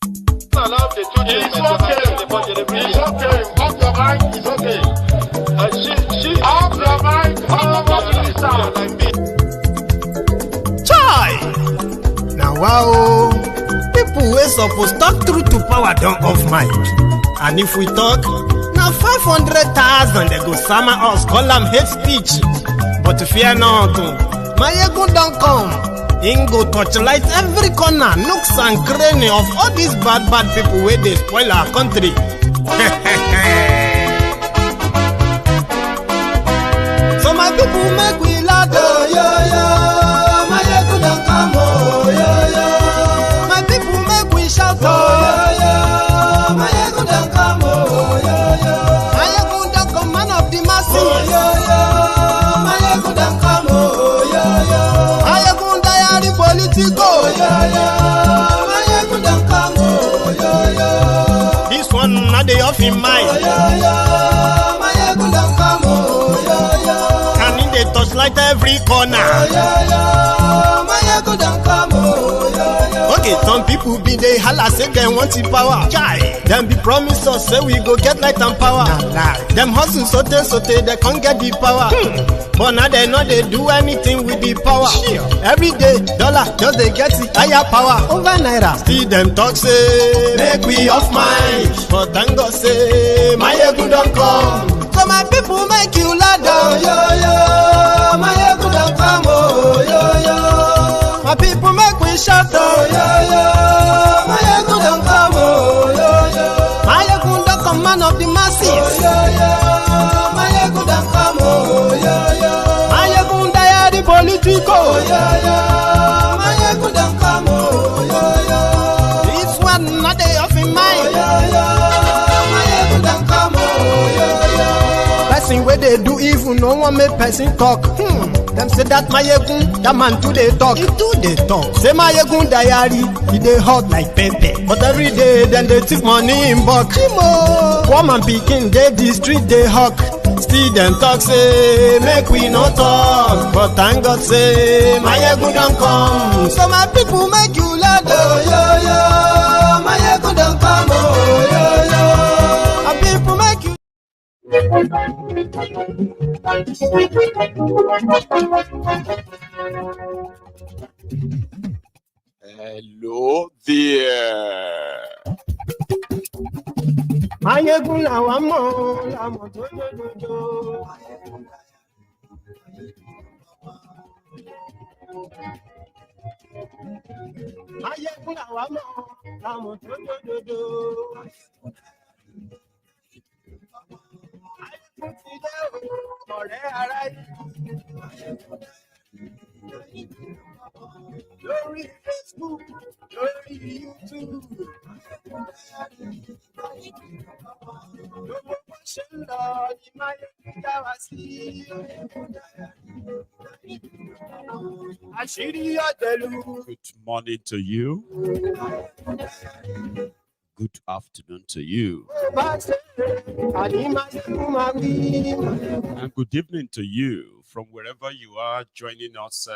Allow the two children to have the budget. It's okay. Off your mind. It's okay. She off your mind. Like me. Chai! Now wow, people wey suppose talk truth to power don't off mic. And if we talk, now 500,000 they go summer us, call them hate speech. But fear not, Mayegun don't come. Him go torchlight every corner, nooks and cranny of all these bad people where they spoil our country. So my people make we laugh, oh yo yo. Mayegun don't come, oh yo yo. My people make we shout, oh yo yo. Mayegun don't come, oh yo yo. Mayegun don't come, man of the masses, oh yo yo. Mayegun don't come, oh yo yo. Mayegun diary politico, oh yo yo. Mayegun don't come, oh yo yo. This one not the off in mind, oh yo yo. Mayegun don't come, oh yo yo. Can in the touch like every corner, oh yo yo. Mayegun don't come, oh yo yo. Okay, some people be they holla say they want the power. Chai, them be promise us say we go get light and power. Nah. Them hustle sote they can't get the power. But now they know they do anything with the power. Every day, dollar just they get the higher power over Naira. See them talk say make we off mind, but thank God say Mayegun don't come. So my people make you loud, oh yo yo. Mayegun don't come, oh yo yo. My people make we shout, oh yo yo. Mayegun don't come, oh yo yo. Mayegun don't come, man of the masses, oh yo yo. Mayegun don't come, oh yo yo. Mayegun diary politico, oh yo yo. Mayegun don't come, oh yo yo. This one not they off in mind, oh yo yo. Mayegun don't come, oh yo yo. Person where they do evil, no one make person talk. Them say that Mayegun, that man too they talk. He too they talk. Say Mayegun diary, he they hot like pepper. But every day then they take money in bulk. Poor man picking, they the street they hawk. Still them talk say make we no talk. But thank God say Mayegun don't come. So my people make you loud, oh yo yo. Mayegun don't come, oh yo yo. My people make you. Hello there. Mayegun làwa mọ̀, làmọ̀ tó jòjòjò. Mayegun làwa mọ̀, làmọ̀ tó jòjòjò. Mayegun ti dé o, ọ̀rẹ́ ara yìí. Lórí Facebook, lórí YouTube. Gbogbo bó ṣe ń lọ ni Mayegun dá wa sí. Àṣírí ọ̀dẹ̀lú. Good morning to you. Good afternoon to you. And good evening to you from wherever you are joining us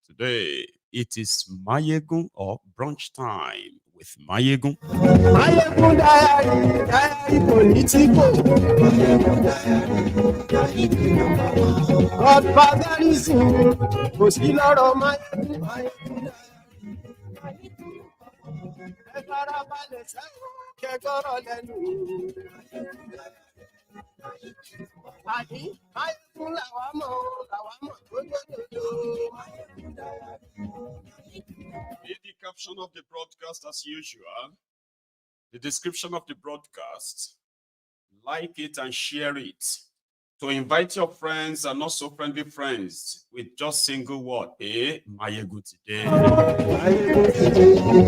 today. It is Mayegun or brunch time with Mayegun. Mayegun diary politico. Godfatherism kò sí lọ́rọ̀ Mayegun. Ẹ farabalẹ̀ sẹ́wọ̀n kẹ́kọ̀ọ́ lẹ́nu. Àní Mayegun làwa mọ̀ tó jòjòjò. Read the caption of the broadcast as usual. The description of the broadcast. Like it and share it. To invite your friends and not so friendly friends with just single word, Mayegun today.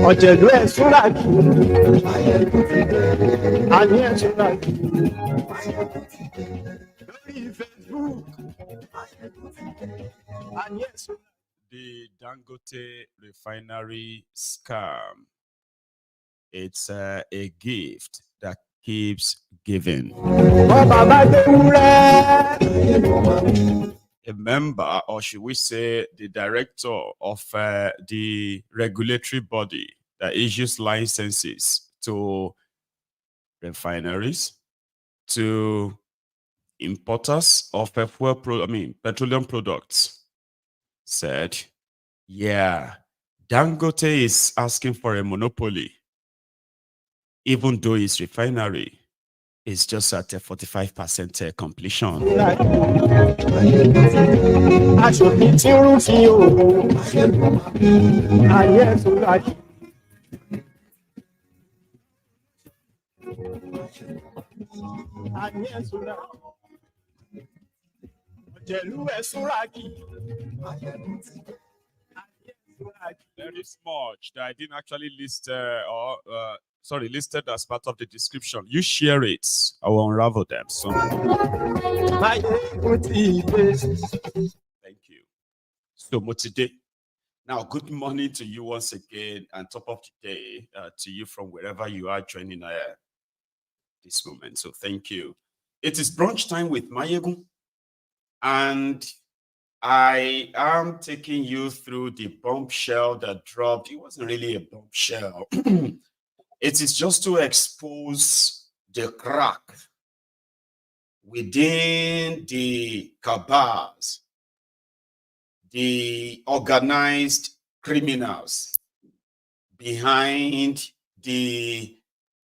Ọ̀jẹ̀lú ẹ̀ súnra kì í. Àní ẹ̀ súnra kì í. Lórí Facebook. Àní ẹ̀ súnra. The Dangote Refinery scam. It's a gift that keeps giving. A member, or should we say the director of the regulatory body that issues licenses to refineries, to importers of petroleum products, said, yeah, Dangote is asking for a monopoly, even though his refinery is just at a 45% completion. There is much that I didn't actually list listed as part of the description. You share it, I will unravel them soon. Thank you. So today, now good morning to you once again, and top of the day to you from wherever you are joining this moment. So thank you. It is brunch time with Maiyegun, and I am taking you through the bombshell that dropped. It wasn't really a bombshell. It is just to expose the crack within the cabals, the organized criminals behind the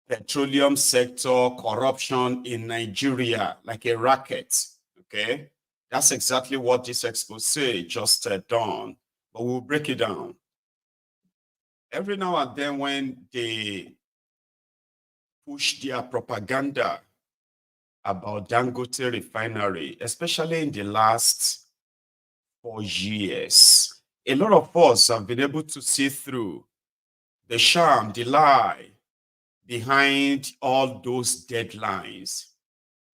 petroleum sector corruption in Nigeria, like a racket, okay? That's exactly what this expose just done, but we'll break it down. Every now and then when they push their propaganda about Dangote Refinery, especially in the last 4 years, a lot of us have been able to see through the sham, the lie behind all those deadlines.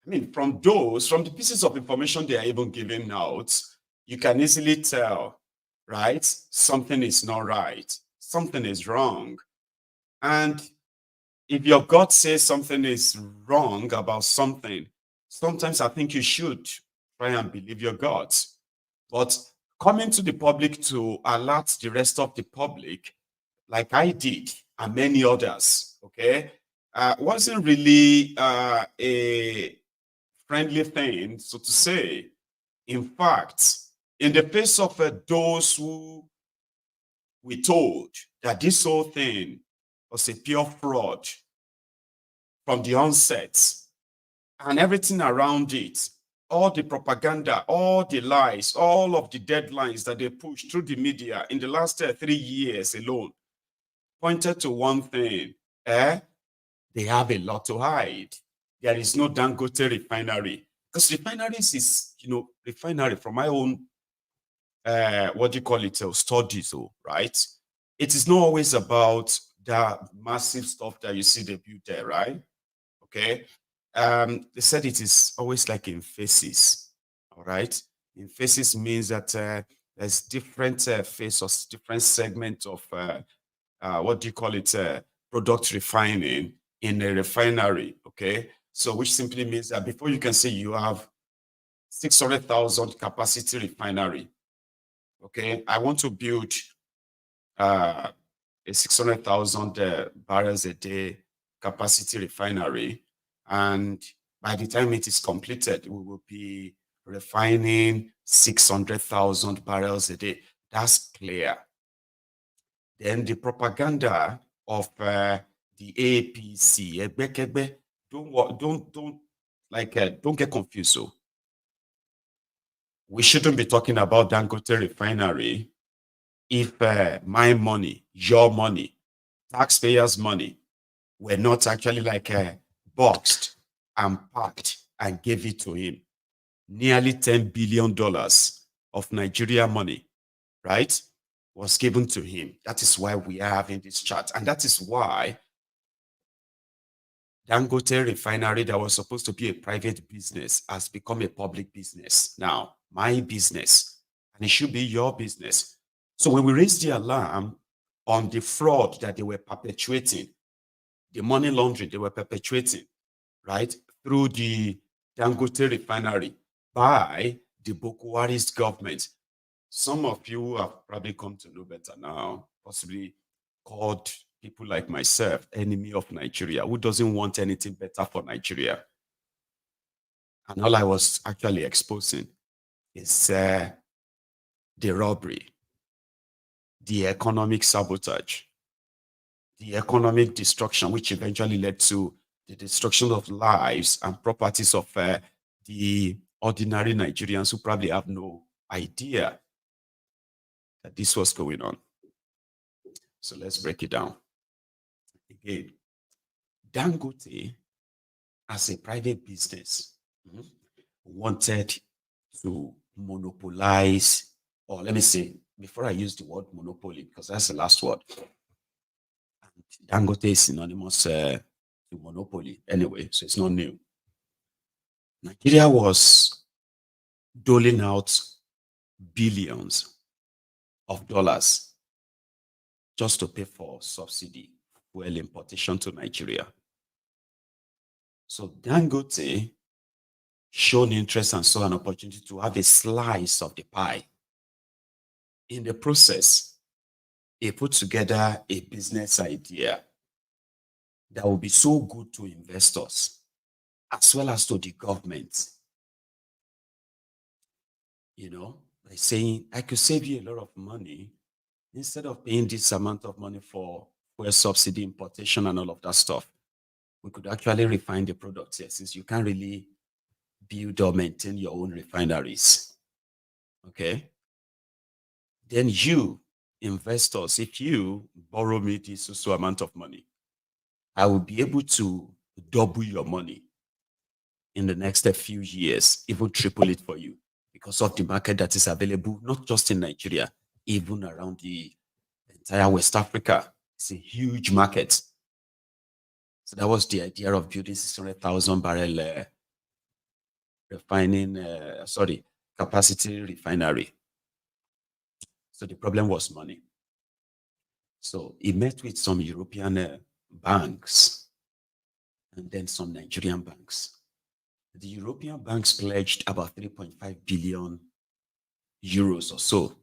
I mean, from the pieces of information they are even giving out, you can easily tell, right? Something is not right. Something is wrong. And if your gut says something is wrong about something, sometimes I think you should try and believe your gut. But coming to the public to alert the rest of the public, like I did, and many others, okay, wasn't really a friendly thing, so to say. In fact, in the face of those who we told that this whole thing was a pure fraud from the onset, and everything around it, all the propaganda, all the lies, all of the deadlines that they pushed through the media in the last 3 years alone, pointed to one thing, they have a lot to hide. There is no Dangote Refinery. Because refineries is, refinery from my own, studies, right? It is not always about the massive stuff that you see they build there, right? Okay. They said it is always like in phases, all right? In phases means that there's different phases, different segments of, product refining in a refinery, okay? So which simply means that before you can say you have 600,000 capacity refinery, okay? I want to build a 600,000 barrels a day capacity refinery. And by the time it is completed, we will be refining 600,000 barrels a day. That's clear. Then the propaganda of the APC, don't get confused. So we shouldn't be talking about Dangote Refinery if my money, your money, taxpayers' money were not actually boxed and packed and gave it to him. Nearly $10 billion of Nigeria money, right, was given to him. That is why we are having this chat. And that is why Dangote Refinery, that was supposed to be a private business, has become a public business. Now, my business, and it should be your business. So when we raised the alarm on the fraud that they were perpetuating, the money laundering they were perpetuating, right, through the Dangote Refinery by the Boko Haram's government, some of you have probably come to know better now, possibly called people like myself, enemy of Nigeria, who doesn't want anything better for Nigeria. And all I was actually exposing is the robbery, the economic sabotage, the economic destruction, which eventually led to the destruction of lives and properties of the ordinary Nigerians who probably have no idea that this was going on. So let's break it down. Again, Dangote, as a private business, wanted to monopolize, or let me say, before I use the word monopoly, because that's the last word, Dangote is synonymous to monopoly anyway, so it's not new. Nigeria was doling out billions of dollars just to pay for subsidy fuel importation to Nigeria. So Dangote showed interest and saw an opportunity to have a slice of the pie. In the process, he put together a business idea that will be so good to investors as well as to the government. You know, by saying, I could save you a lot of money instead of paying this amount of money for fuel subsidy importation and all of that stuff. We could actually refine the products here, since you can't really build or maintain your own refineries. Okay? Then you, investors, if you borrow me this so amount of money, I will be able to double your money in the next few years, even triple it for you, because of the market that is available, not just in Nigeria, even around the entire West Africa. It's a huge market. So that was the idea of building 600,000 barrel capacity refinery. So the problem was money. So he met with some European banks and then some Nigerian banks. The European banks pledged about 3.5 billion euros or so.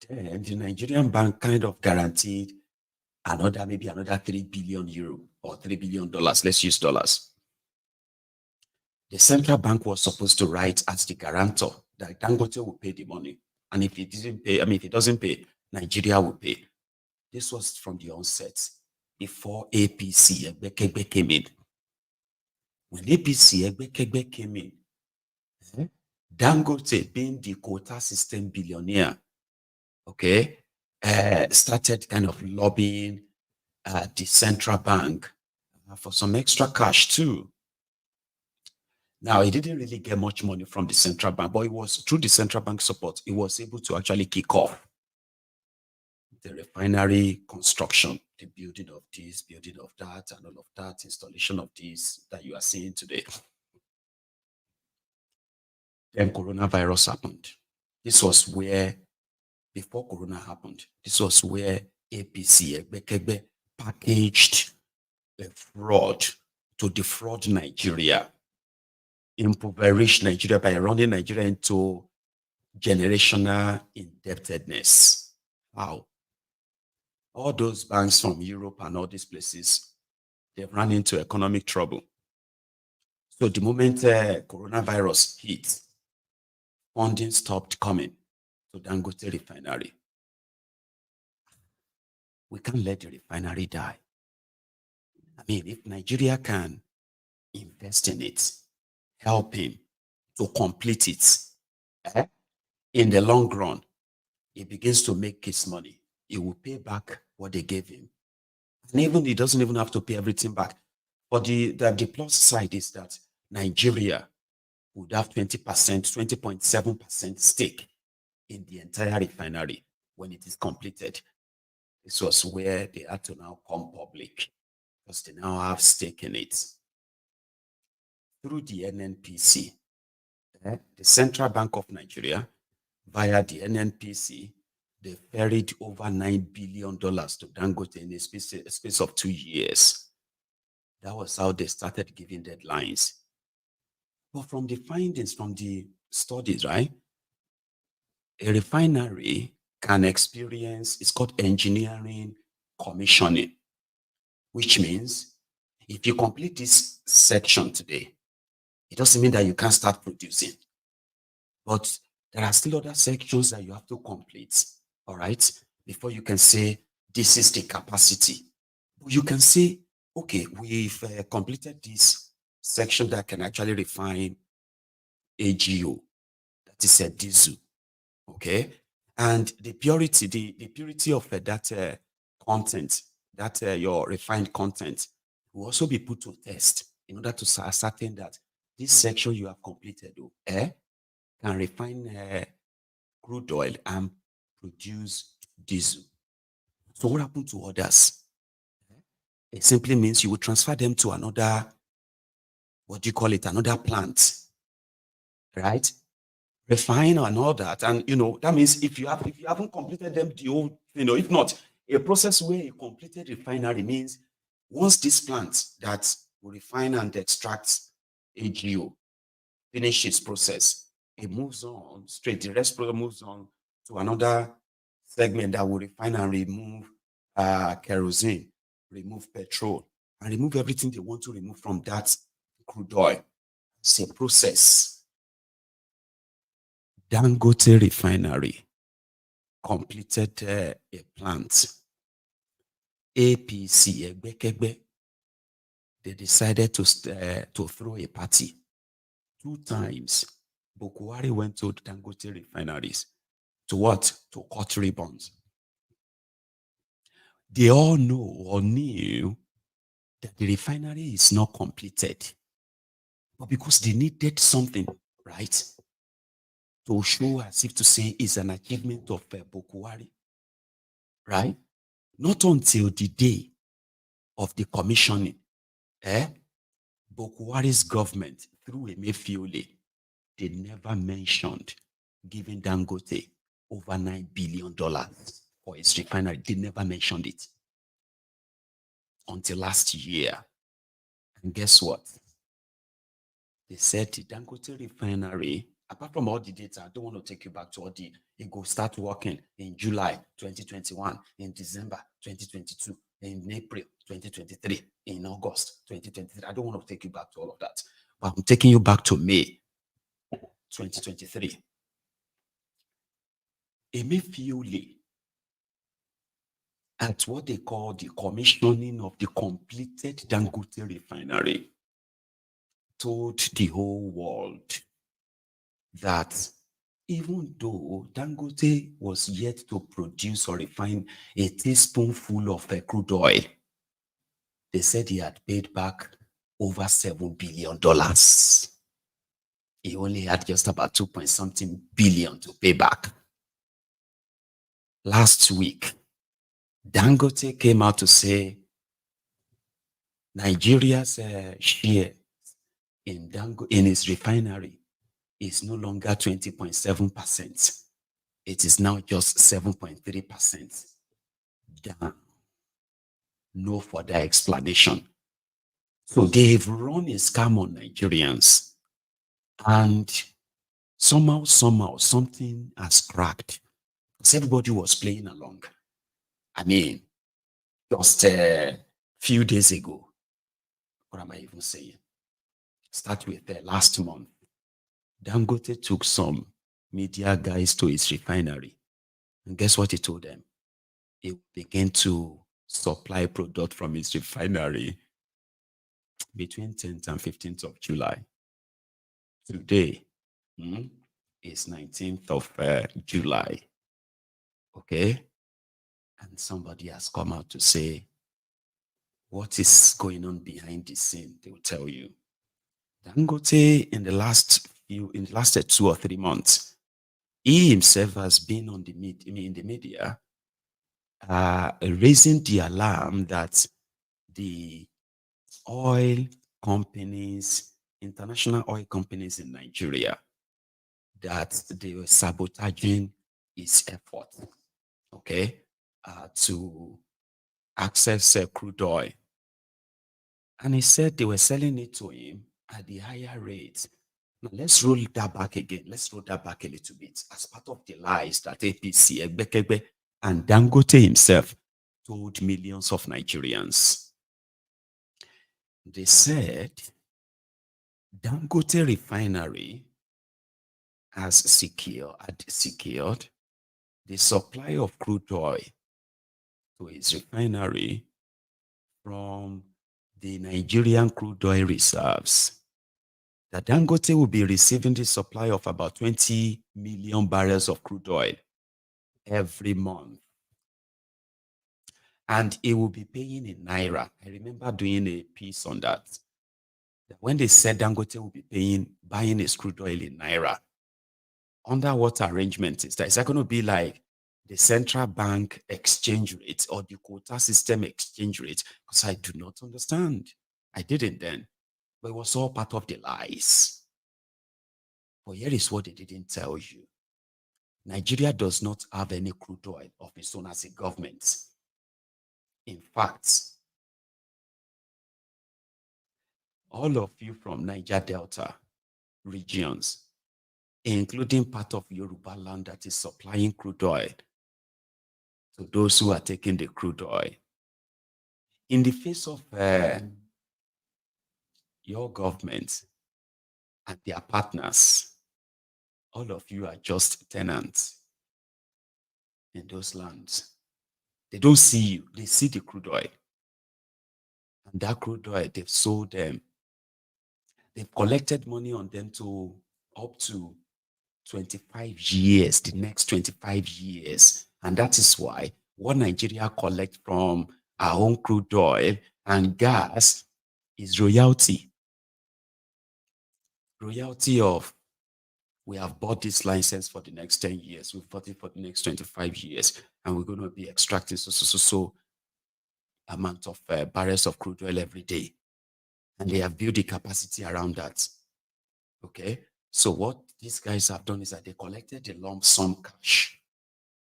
Then the Nigerian bank kind of guaranteed maybe another 3 billion euro or $3 billion. Let's use dollars. The central bank was supposed to write as the guarantor that Dangote will pay the money. And if it doesn't pay, Nigeria will pay. This was from the onset, before APC 𝐍𝐌𝐃𝐏𝐃𝐏 came in. When APC 𝐍𝐌𝐃𝐏𝐃𝐏 came in, Dangote, being the quota system billionaire, okay, started kind of lobbying the central bank for some extra cash too. Now, he didn't really get much money from the central bank, but it was through the central bank support, he was able to actually kick off the refinery construction, the building of this, building of that, and all of that, installation of this that you are seeing today. Then coronavirus happened. This was where, before Corona happened, this was where APC 𝐍𝐌𝐃𝐏𝐃𝐏 packaged a fraud to defraud Nigeria, impoverish Nigeria by running Nigeria into generational indebtedness. How? All those banks from Europe and all these places, they've run into economic trouble. So the moment coronavirus hit, funding stopped coming to Dangote Refinery. We can't let the refinery die. I mean, if Nigeria can invest in it, help him to complete it, in the long run, he begins to make his money. He will pay back what they gave him. And even he doesn't even have to pay everything back. But the plus side is that Nigeria would have 20.7% stake in the entire refinery when it is completed. This was where they had to now come public, because they now have stake in it. Through the NNPC, the Central Bank of Nigeria, via the NNPC, they ferried over $9 billion to Dangote in a space of 2 years. That was how they started giving deadlines. But from the findings, from the studies, right, a refinery can experience, it's called engineering commissioning, which means if you complete this section today, it doesn't mean that you can't start producing. But there are still other sections that you have to complete, all right, before you can say this is the capacity. You can say, okay, we've completed this section that can actually refine AGO, that is a diesel, okay? And the purity, the purity of that content, that your refined content will also be put to test in order to ascertain that this section you have completed can refine crude oil and produce diesel. So what happened to others? It simply means you will transfer them to another, what do you call it, another plant, right? Refine and all that. And that means if you haven't completed them, if not, a process where a completed refinery means once this plant that will refine and extract AGO finish its process, it moves on straight. The rest product moves on to another segment that will refine and remove kerosene, remove petrol, and remove everything they want to remove from that crude oil. It's a process. Dangote Refinery completed a plant. APC, 𝐍𝐌𝐃𝐏𝐑A, they decided to throw a party. 2 times, Buhari went to Dangote refineries to what? To cut ribbons. They all know or knew that the refinery is not completed. But because they needed something, right, to show as if to say it's an achievement of Buhari, right? Not until the day of the commissioning, Buhari's government, through Emefiole, they never mentioned giving Dangote over $9 billion for its refinery. They never mentioned it until last year. And guess what? They said the Dangote Refinery, apart from all the data, I don't want to take you back to all the, it will start working in July 2021, in December 2022, in April 2023, in August 2023. I don't want to take you back to all of that, but I'm taking you back to May 2023. Emefiole, at what they call the commissioning of the completed Dangote Refinery, told the whole world that even though Dangote was yet to produce or refine a teaspoonful of crude oil, they said he had paid back over $7 billion. He only had just about 2-point-something billion to pay back. Last week, Dangote came out to say Nigeria's share in its refinery is no longer 20.7%. It is now just 7.3%. Damn. No further explanation. So they've run a scam on Nigerians, and somehow, something has cracked. Because everybody was playing along. I mean, just a few days ago, what am I even saying? Start with last month. Dangote took some media guys to his refinery. And guess what he told them? He began to supply product from his refinery between 10th and 15th of July. Today is 19th of July. Okay? And somebody has come out to say what is going on behind the scene. They will tell you. Dangote in the last 2 or 3 months, he himself has been in the media, raising the alarm that the oil companies, international oil companies in Nigeria, that they were sabotaging his effort, okay, to access crude oil. And he said they were selling it to him at the higher rates. Now let's roll that back again. Let's roll that back a little bit as part of the lies that APC, 𝐍𝐌𝐃𝐏𝐑A, and Dangote himself told millions of Nigerians. They said Dangote Refinery has secured the supply of crude oil to its refinery from the Nigerian crude oil reserves. That Dangote will be receiving the supply of about 20 million barrels of crude oil every month. And it will be paying in Naira. I remember doing a piece on that. When they said Dangote will be buying his crude oil in Naira, under what arrangement is that? Is that going to be like the central bank exchange rate or the quota system exchange rate? Because I do not understand. I didn't then, but it was all part of the lies. But here is what they didn't tell you. Nigeria does not have any crude oil of its own as a government. In fact, all of you from Niger Delta regions, including part of Yoruba land that is supplying crude oil to those who are taking the crude oil, in the face of your government and their partners, all of you are just tenants in those lands. They don't see you, they see the crude oil. And that crude oil, they've sold them. They've collected money on them to up to 25 years, the next 25 years. And that is why what Nigeria collects from our own crude oil and gas is royalty. Royalty of, we have bought this license for the next 10 years, we've bought it for the next 25 years, and we're going to be extracting so amount of barrels of crude oil every day. And they have built the capacity around that. Okay? So what these guys have done is that they collected the lump sum cash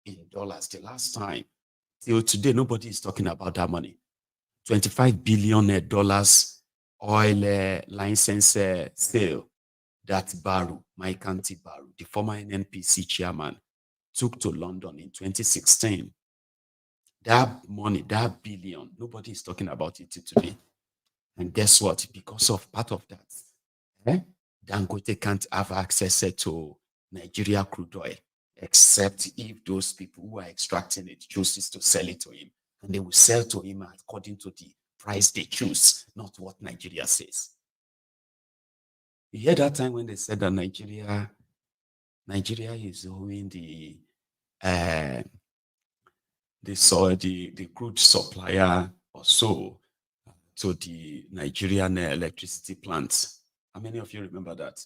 in dollars the last time. Till today, nobody is talking about that money. $25 billion oil license sale that Baru, Maiyegun General, the former NNPC chairman, took to London in 2016. That money, that billion, nobody is talking about it today. And guess what? Because of part of that, Dangote can't have access to Nigeria crude oil, except if those people who are extracting it chooses to sell it to him. And they will sell to him according to the price they choose, not what Nigeria says. You hear that time when they said that Nigeria is owing the crude supplier or so to the Nigerian electricity plants. How many of you remember that?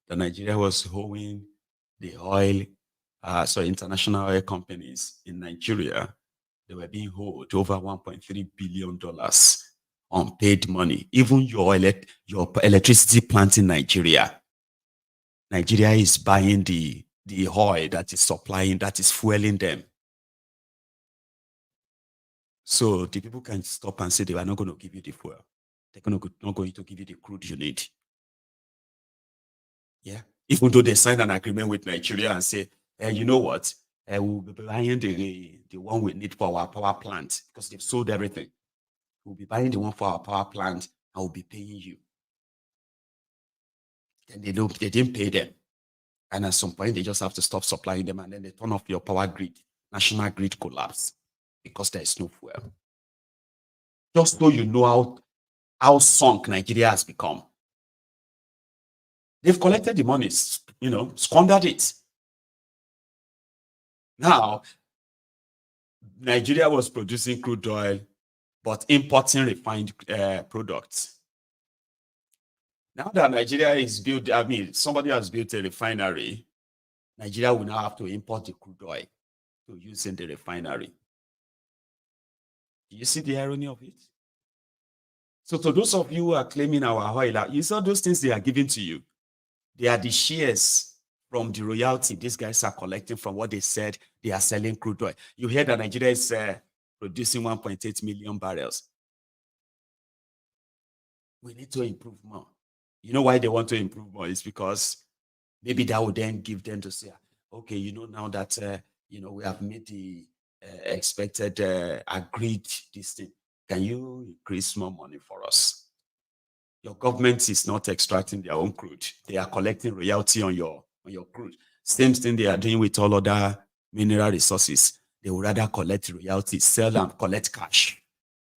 The Nigeria was owing the oil, international oil companies in Nigeria. They were being owed over $1.3 billion unpaid money. Even your electricity plant in Nigeria is buying the oil that is supplying, that is fueling them. So the people can stop and say they are not going to give you the fuel. They're not going to give you the crude you need. Yeah. Even though they signed an agreement with Nigeria and say, you know what? We'll be buying the one we need for our power plant because they've sold everything. We'll be buying the one for our power plant and we'll be paying you. Then they didn't pay them. And at some point, they just have to stop supplying them and then they turn off your power grid. National grid collapse because there is no fuel. Just so you know how sunk Nigeria has become. They've collected the money, squandered it. Now, Nigeria was producing crude oil, but importing refined products. Now that Nigeria is built, somebody has built a refinery, Nigeria will now have to import the crude oil to use in the refinery. Do you see the irony of it? So to those of you who are claiming our oil, you saw those things they are giving to you. They are the shares from the royalty these guys are collecting from what they said they are selling crude oil. You hear that Nigeria is producing 1.8 million barrels. We need to improve more. You know why they want to improve more? It's because maybe that would then give them to say, okay, now that we have made the expected, agreed this thing. Can you increase more money for us? Your government is not extracting their own crude. They are collecting royalty on your crude. Same thing they are doing with all other mineral resources. They would rather collect royalty, sell and collect cash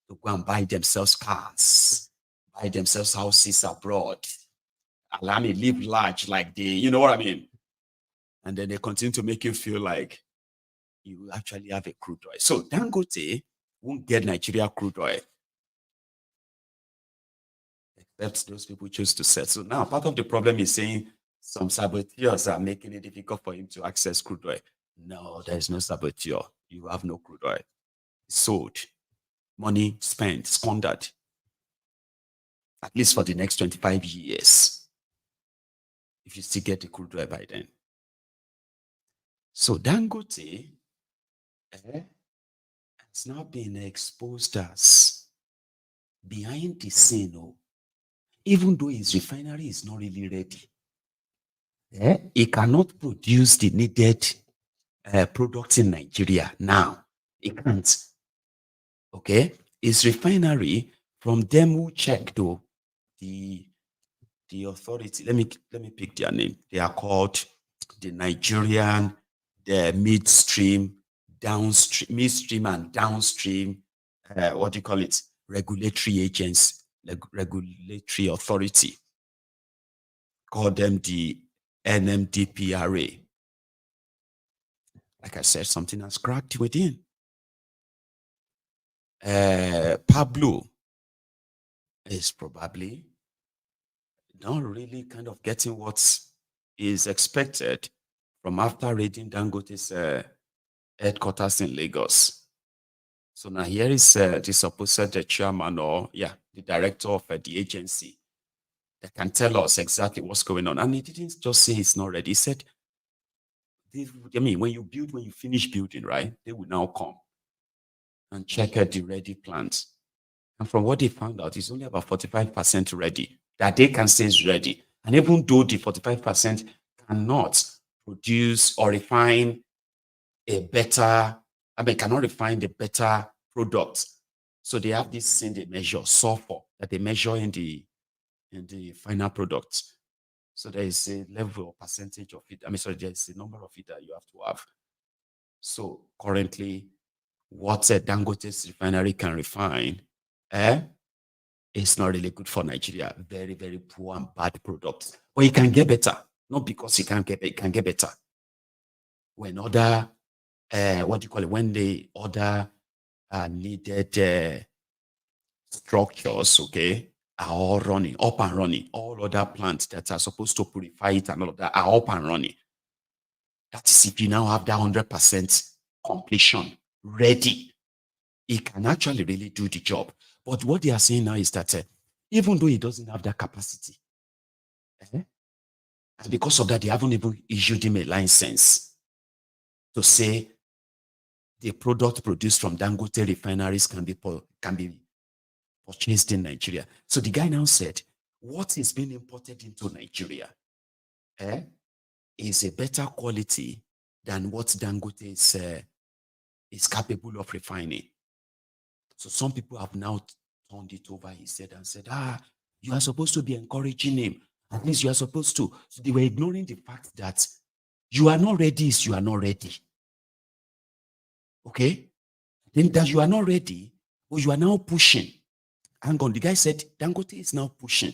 to go and buy themselves cars, buy themselves houses abroad. Allow me live large like they, you know what I mean? And then they continue to make you feel like you actually have a crude oil. So Dangote won't get Nigeria crude oil, except those people choose to sell. So now part of the problem is saying some saboteurs are making it difficult for him to access crude oil. No, there is no saboteur. You have no crude oil. Sold. Money spent, squandered. At least for the next 25 years. If you still get the crude oil by then. So Dangote has now been exposed as behind the scene, even though his refinery is not really ready. He cannot produce the needed products in Nigeria now. He can't. Okay? His refinery, from them who checked though, the authority, let me pick their name. They are called the Nigerian, the midstream and downstream, what do you call it? Regulatory agents, regulatory authority. Call them the NMDPRA. Like I said, something has cracked within. Pablo is probably not really kind of getting what is expected from after raiding Dangote's headquarters in Lagos. So now here is the supposed chairman or the director of the agency that can tell us exactly what's going on. And he didn't just say it's not ready. He said, I mean, when you finish building, right, they will now come and check out the ready plans. And from what they found out, it's only about 45% ready, that they can say is ready. And even though the 45% cannot produce or refine cannot refine the better product. So they have this thing they measure, sulfur, that they measure in the final product. So there is a level or percentage of it. There is a number of it that you have to have. So currently, what Dangote's refinery can refine, it's not really good for Nigeria. Very, very poor and bad products. But it can get better. Not because it can get better. When other, when the other needed structures, are all running, up and running. All other plants that are supposed to purify it and all of that are up and running. That is if you now have that 100% completion ready. It can actually really do the job. But what they are saying now is that even though it doesn't have that capacity, and because of that, they haven't even issued him a license to say the product produced from Dangote refineries can be purchased in Nigeria. So the guy now said, what is being imported into Nigeria is a better quality than what Dangote is capable of refining. So some people have now turned it over, he said, and said, you are supposed to be encouraging him. At least you are supposed to. So they were ignoring the fact that you are not ready is you are not ready. Okay? Then that you are not ready, but you are now pushing. Hang on, the guy said Dangote is now pushing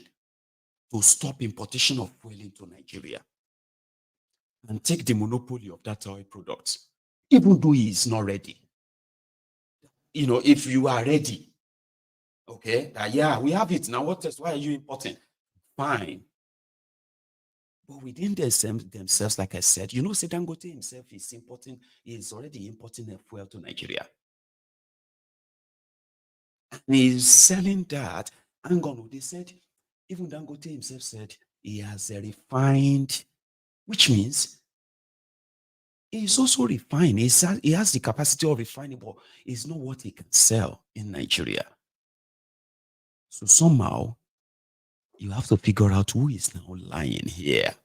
to stop importation of fuel into Nigeria and take the monopoly of that oil product, even though he is not ready. If you are ready, we have it now. What else? Why are you importing? Fine. But within themselves, like I said, say Dangote himself is already importing a fuel to Nigeria. And he's selling that. Hang on, they said, even Dangote himself said he has refined, which means he's also refined. He has the capacity of refining, but it's not what he can sell in Nigeria. So somehow, you have to figure out who is now lying here.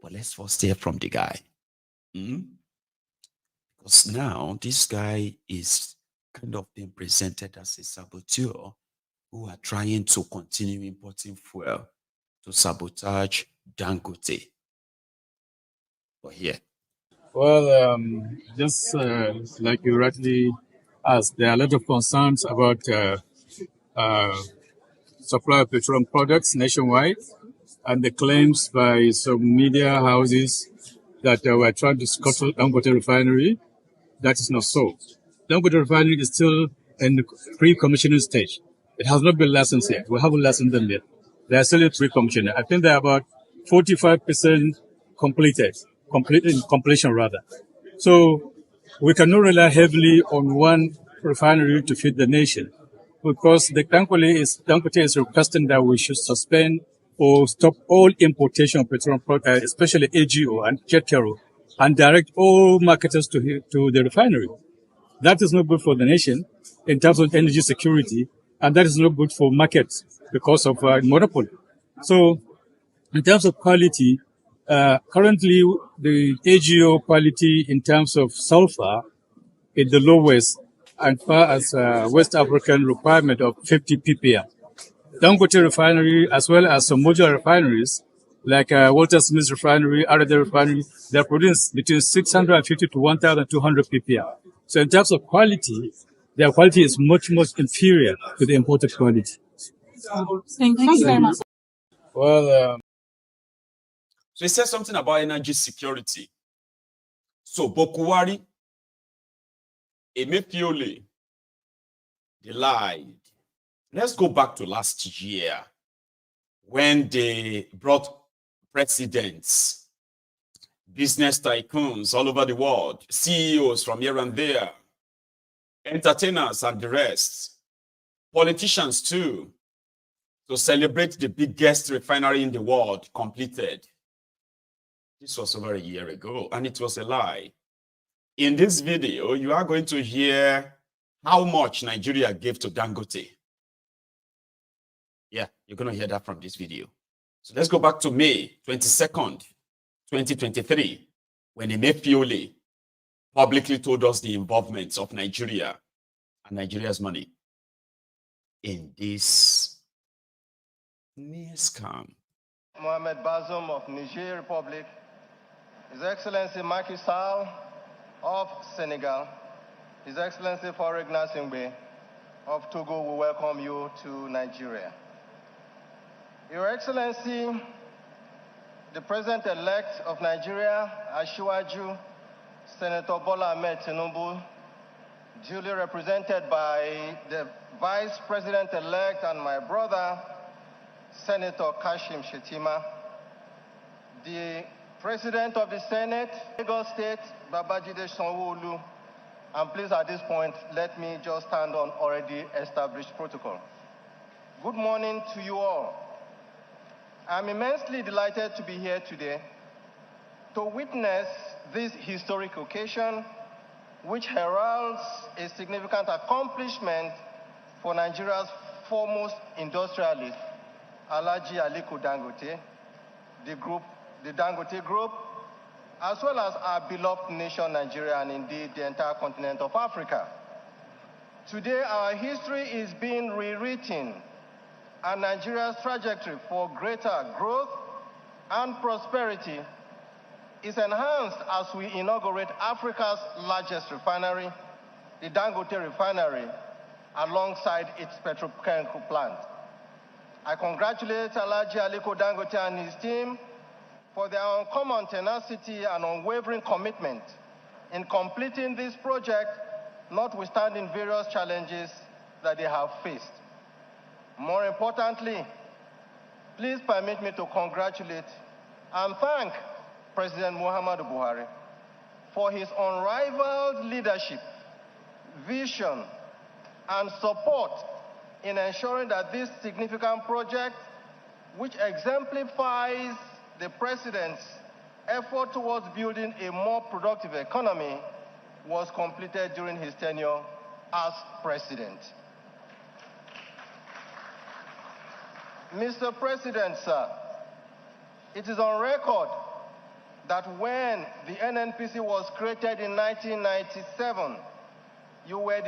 But let's first hear from the guy. Because now this guy is kind of being presented as a saboteur who are trying to continue importing fuel to sabotage Dangote. But here. Well, just like you rightly asked, there are a lot of concerns about uh, supply of petroleum products nationwide, and the claims by some media houses that we're trying to scuttle Dangote Refinery. That is not so. Dangote Refinery is still in the pre-commissioning stage. It has not been licensed yet. We haven't licensed them yet. They are still in pre-commissioning. I think they're about 45% completion rather. So we cannot rely heavily on one refinery to feed the nation, because the Dangote is requesting that we should suspend or stop all importation of petroleum products, especially AGO and jet fuel, and direct all marketers to the refinery. That is not good for the nation in terms of energy security, and that is not good for markets because of monopoly. So in terms of quality, currently the AGO quality in terms of sulfur is the lowest as far as West African requirement of 50 ppm. Dangote Refinery, as well as some modular refineries, like Walter Smith Refinery, RD Refinery, they're producing between 650 to 1,200 ppm. So in terms of quality, their quality is much, much inferior to the imported quality. Thank you very much. Well, So he said something about energy security. So Bokuwari, Emefiole, they lied. Let's go back to last year when they brought presidents, business tycoons all over the world, CEOs from here and there, entertainers and the rest, politicians too, to celebrate the biggest refinery in the world completed. This was over a year ago, and it was a lie. In this video, you are going to hear how much Nigeria gave to Dangote. Yeah, you're going to hear that from this video. So let's go back to May 22nd, 2023, when Emefiole publicly told us the involvement of Nigeria and Nigeria's money in this near scam. Mohamed Bazoum of Niger Republic, His Excellency Macky Sall of Senegal, His Excellency Farouk Gnassingbé of Togo, we welcome you to Nigeria. Your Excellency, the President-elect of Nigeria, Asiwaju, Senator Bola Ahmed Tinubu, duly represented by the Vice President-elect and my brother, Senator Kashim Shettima, the President of the Senate, Lagos State, Babajide Sanwo-Olu, and please at this point, let me just stand on already established protocol. Good morning to you all. I'm immensely delighted to be here today to witness this historic occasion, which heralds a significant accomplishment for Nigeria's foremost industrialist, Alhaji Aliko Dangote, the Dangote Group, as well as our beloved nation, Nigeria, and indeed the entire continent of Africa. Today, our history is being rewritten, and Nigeria's trajectory for greater growth and prosperity is enhanced as we inaugurate Africa's largest refinery, the Dangote Refinery, alongside its petrochemical plant. I congratulate Alhaji Aliko Dangote and his team for their uncommon tenacity and unwavering commitment in completing this project, notwithstanding various challenges that they have faced. More importantly, please permit me to congratulate and thank President Muhammadu Buhari for his unrivaled leadership, vision, and support in ensuring that this significant project, which exemplifies the President's effort towards building a more productive economy, was completed during his tenure as President. Mr. President, sir, it is on record that when the NNPC was created in 1997, you were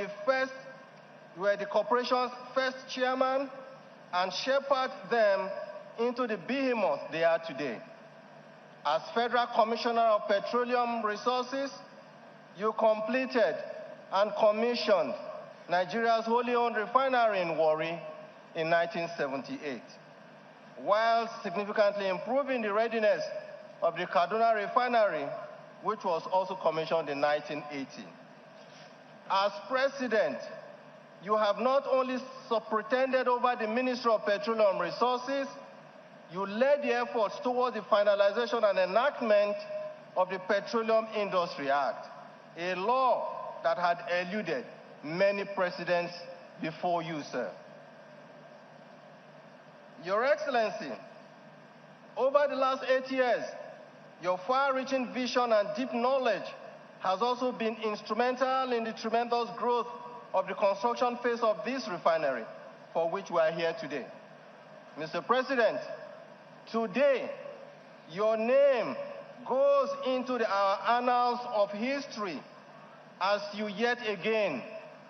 the corporation's first chairman and shepherded them into the behemoth they are today. As Federal Commissioner of Petroleum Resources, you completed and commissioned Nigeria's wholly owned refinery in Warri in 1978, while significantly improving the readiness of the Kaduna Refinery, which was also commissioned in 1980. As president, you have not only superintended over the Ministry of Petroleum Resources, you led the efforts towards the finalization and enactment of the Petroleum Industry Act, a law that had eluded many presidents before you, sir. Your Excellency, over the last 8 years, your far-reaching vision and deep knowledge has also been instrumental in the tremendous growth of the construction phase of this refinery, for which we are here today. Mr. President, today, your name goes into our annals of history as you yet again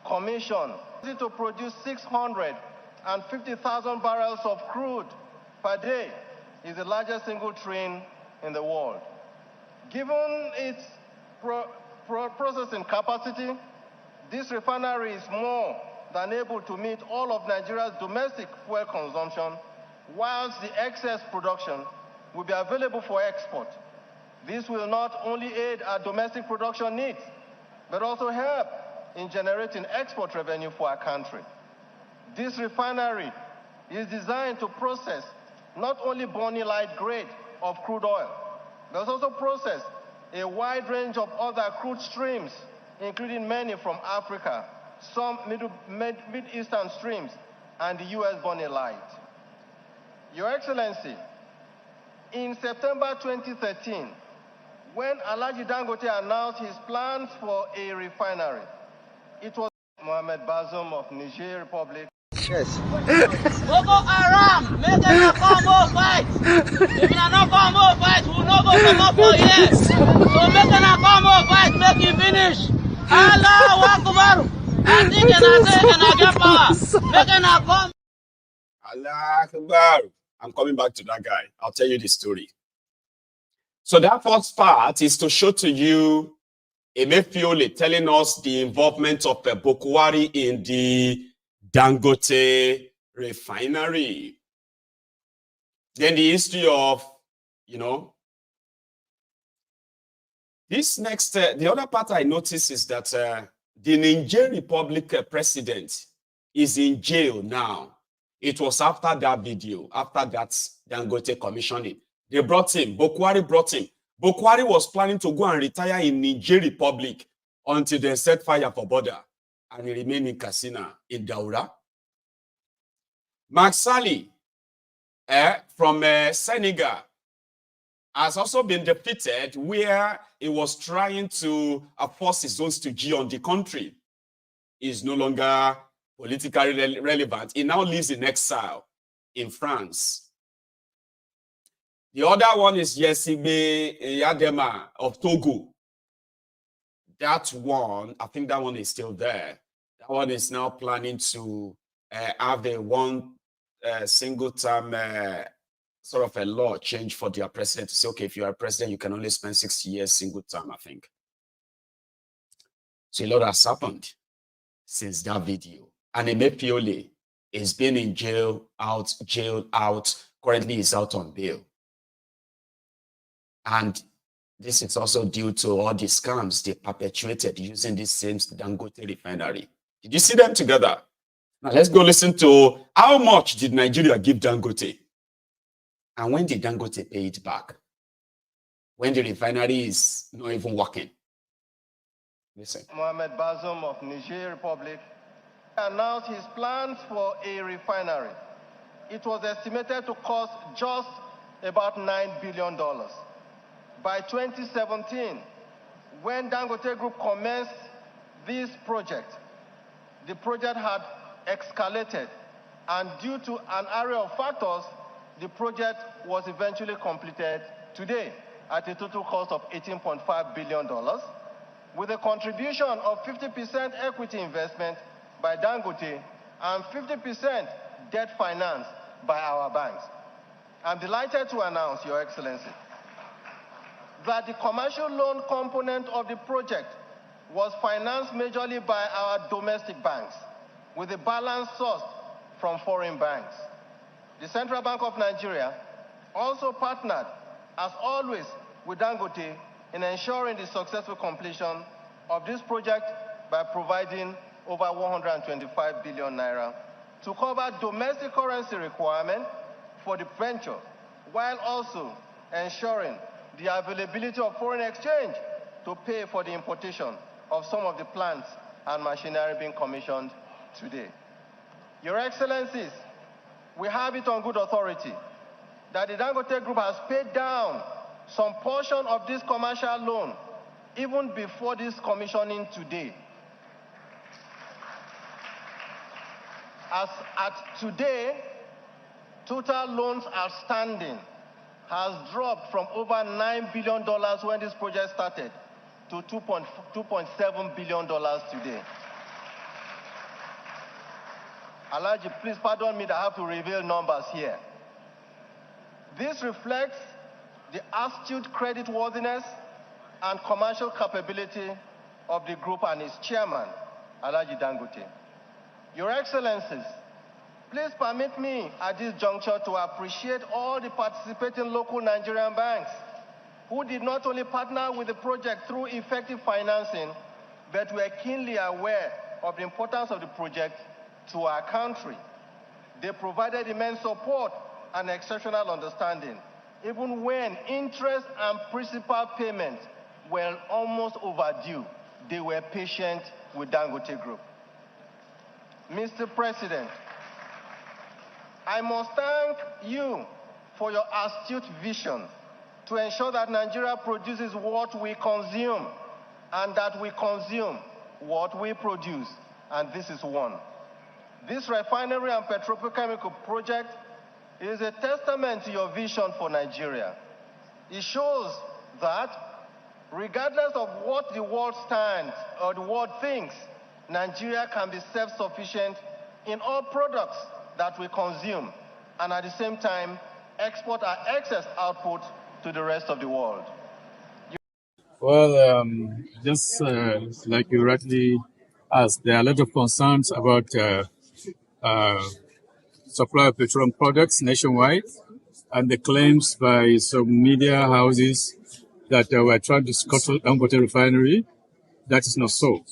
commissioned to produce 650,000 barrels of crude per day, is the largest single train in the world. Given its processing capacity, this refinery is more than able to meet all of Nigeria's domestic fuel consumption, whilst the excess production will be available for export. This will not only aid our domestic production needs, but also help in generating export revenue for our country. This refinery is designed to process not only Bonny Light grade of crude oil, but also process a wide range of other crude streams, including many from Africa, some Mid-Eastern streams, and the U.S. Bonny Light. Your Excellency, in September 2013, when Alhaji Dangote announced his plans for a refinery, it was Mohamed Bazoum of Niger Republic. Yes. Boko Haram, make them come more fight. If you not come more fight, we will not go come up for here. So make them come more fight, make it finish. Allahu Akbar. I think and I get power. Make them come. Allah Akbar. I'm coming back to that guy. I'll tell you the story. So that first part is to show to you Emefiole telling us the involvement of Bokwari in the Dangote Refinery. Then the history of, this next, the other part I noticed is that the Niger Republic president is in jail now. It was after that video, after that Dangote commissioning. They brought him, Bokwari brought him. Bokwari was planning to go and retire in Niger Republic until they set fire for border, and he remained in Katsina, in Daura. Mark Sally from Senegal has also been defeated, where he was trying to force his own stooge on the country. He is no longer politically relevant. He now lives in exile in France. The other one is 𝐍𝐌𝐃𝐏𝐑A of Togo. That one, I think that one is still there. That one is now planning to have a one single term sort of a law change for their president to say, okay, if you are president, you can only spend 6 years single term, I think. So a lot has happened since that video. And Emefiole is being in jail out. Currently is out on bail. And this is also due to all the scams they perpetuated using this same Dangote Refinery. Did you see them together? Now let's go listen to how much did Nigeria give Dangote? And when did Dangote pay it back? When the refinery is not even working. Listen. Mohamed Bazoum of Niger Republic announced his plans for a refinery. It was estimated to cost just about $9 billion. By 2017, when Dangote Group commenced this project, the project had escalated, and due to an array of factors, the project was eventually completed today. at a total cost of $18.5 billion, with a contribution of 50% equity investment by Dangote and 50% debt finance by our banks. I'm delighted to announce, Your Excellency, that the commercial loan component of the project was financed majorly by our domestic banks, with the balance sourced from foreign banks. The Central Bank of Nigeria also partnered, as always, with Dangote in ensuring the successful completion of this project by providing over 125 billion naira to cover domestic currency requirement for the venture, while also ensuring the availability of foreign exchange to pay for the importation of some of the plants and machinery being commissioned today. Your Excellencies, we have it on good authority that the Dangote Group has paid down some portion of this commercial loan even before this commissioning today. As at today, total loans outstanding has dropped from over $9 billion when this project started to $2.7 billion today. Alhaji, please pardon me that I have to reveal numbers here. This reflects the astute creditworthiness and commercial capability of the group and its chairman, Alhaji Dangote. Your Excellencies, please permit me at this juncture to appreciate all the participating local Nigerian banks who did not only partner with the project through effective financing, but were keenly aware of the importance of the project to our country. They provided immense support and exceptional understanding, even when interest and principal payments were almost overdue. They were patient with Dangote Group. Mr. President, I must thank you for your astute vision to ensure that Nigeria produces what we consume and that we consume what we produce, and this is one. This refinery and petrochemical project is a testament to your vision for Nigeria. It shows that regardless of what the world stands or the world thinks, Nigeria can be self-sufficient in all products that we consume, and at the same time, export our excess output to the rest of the world. Well, just like you rightly asked, there are a lot of concerns about supply of petroleum products nationwide, and the claims by some media houses that we're trying to scuttle Dangote Refinery. That is not so.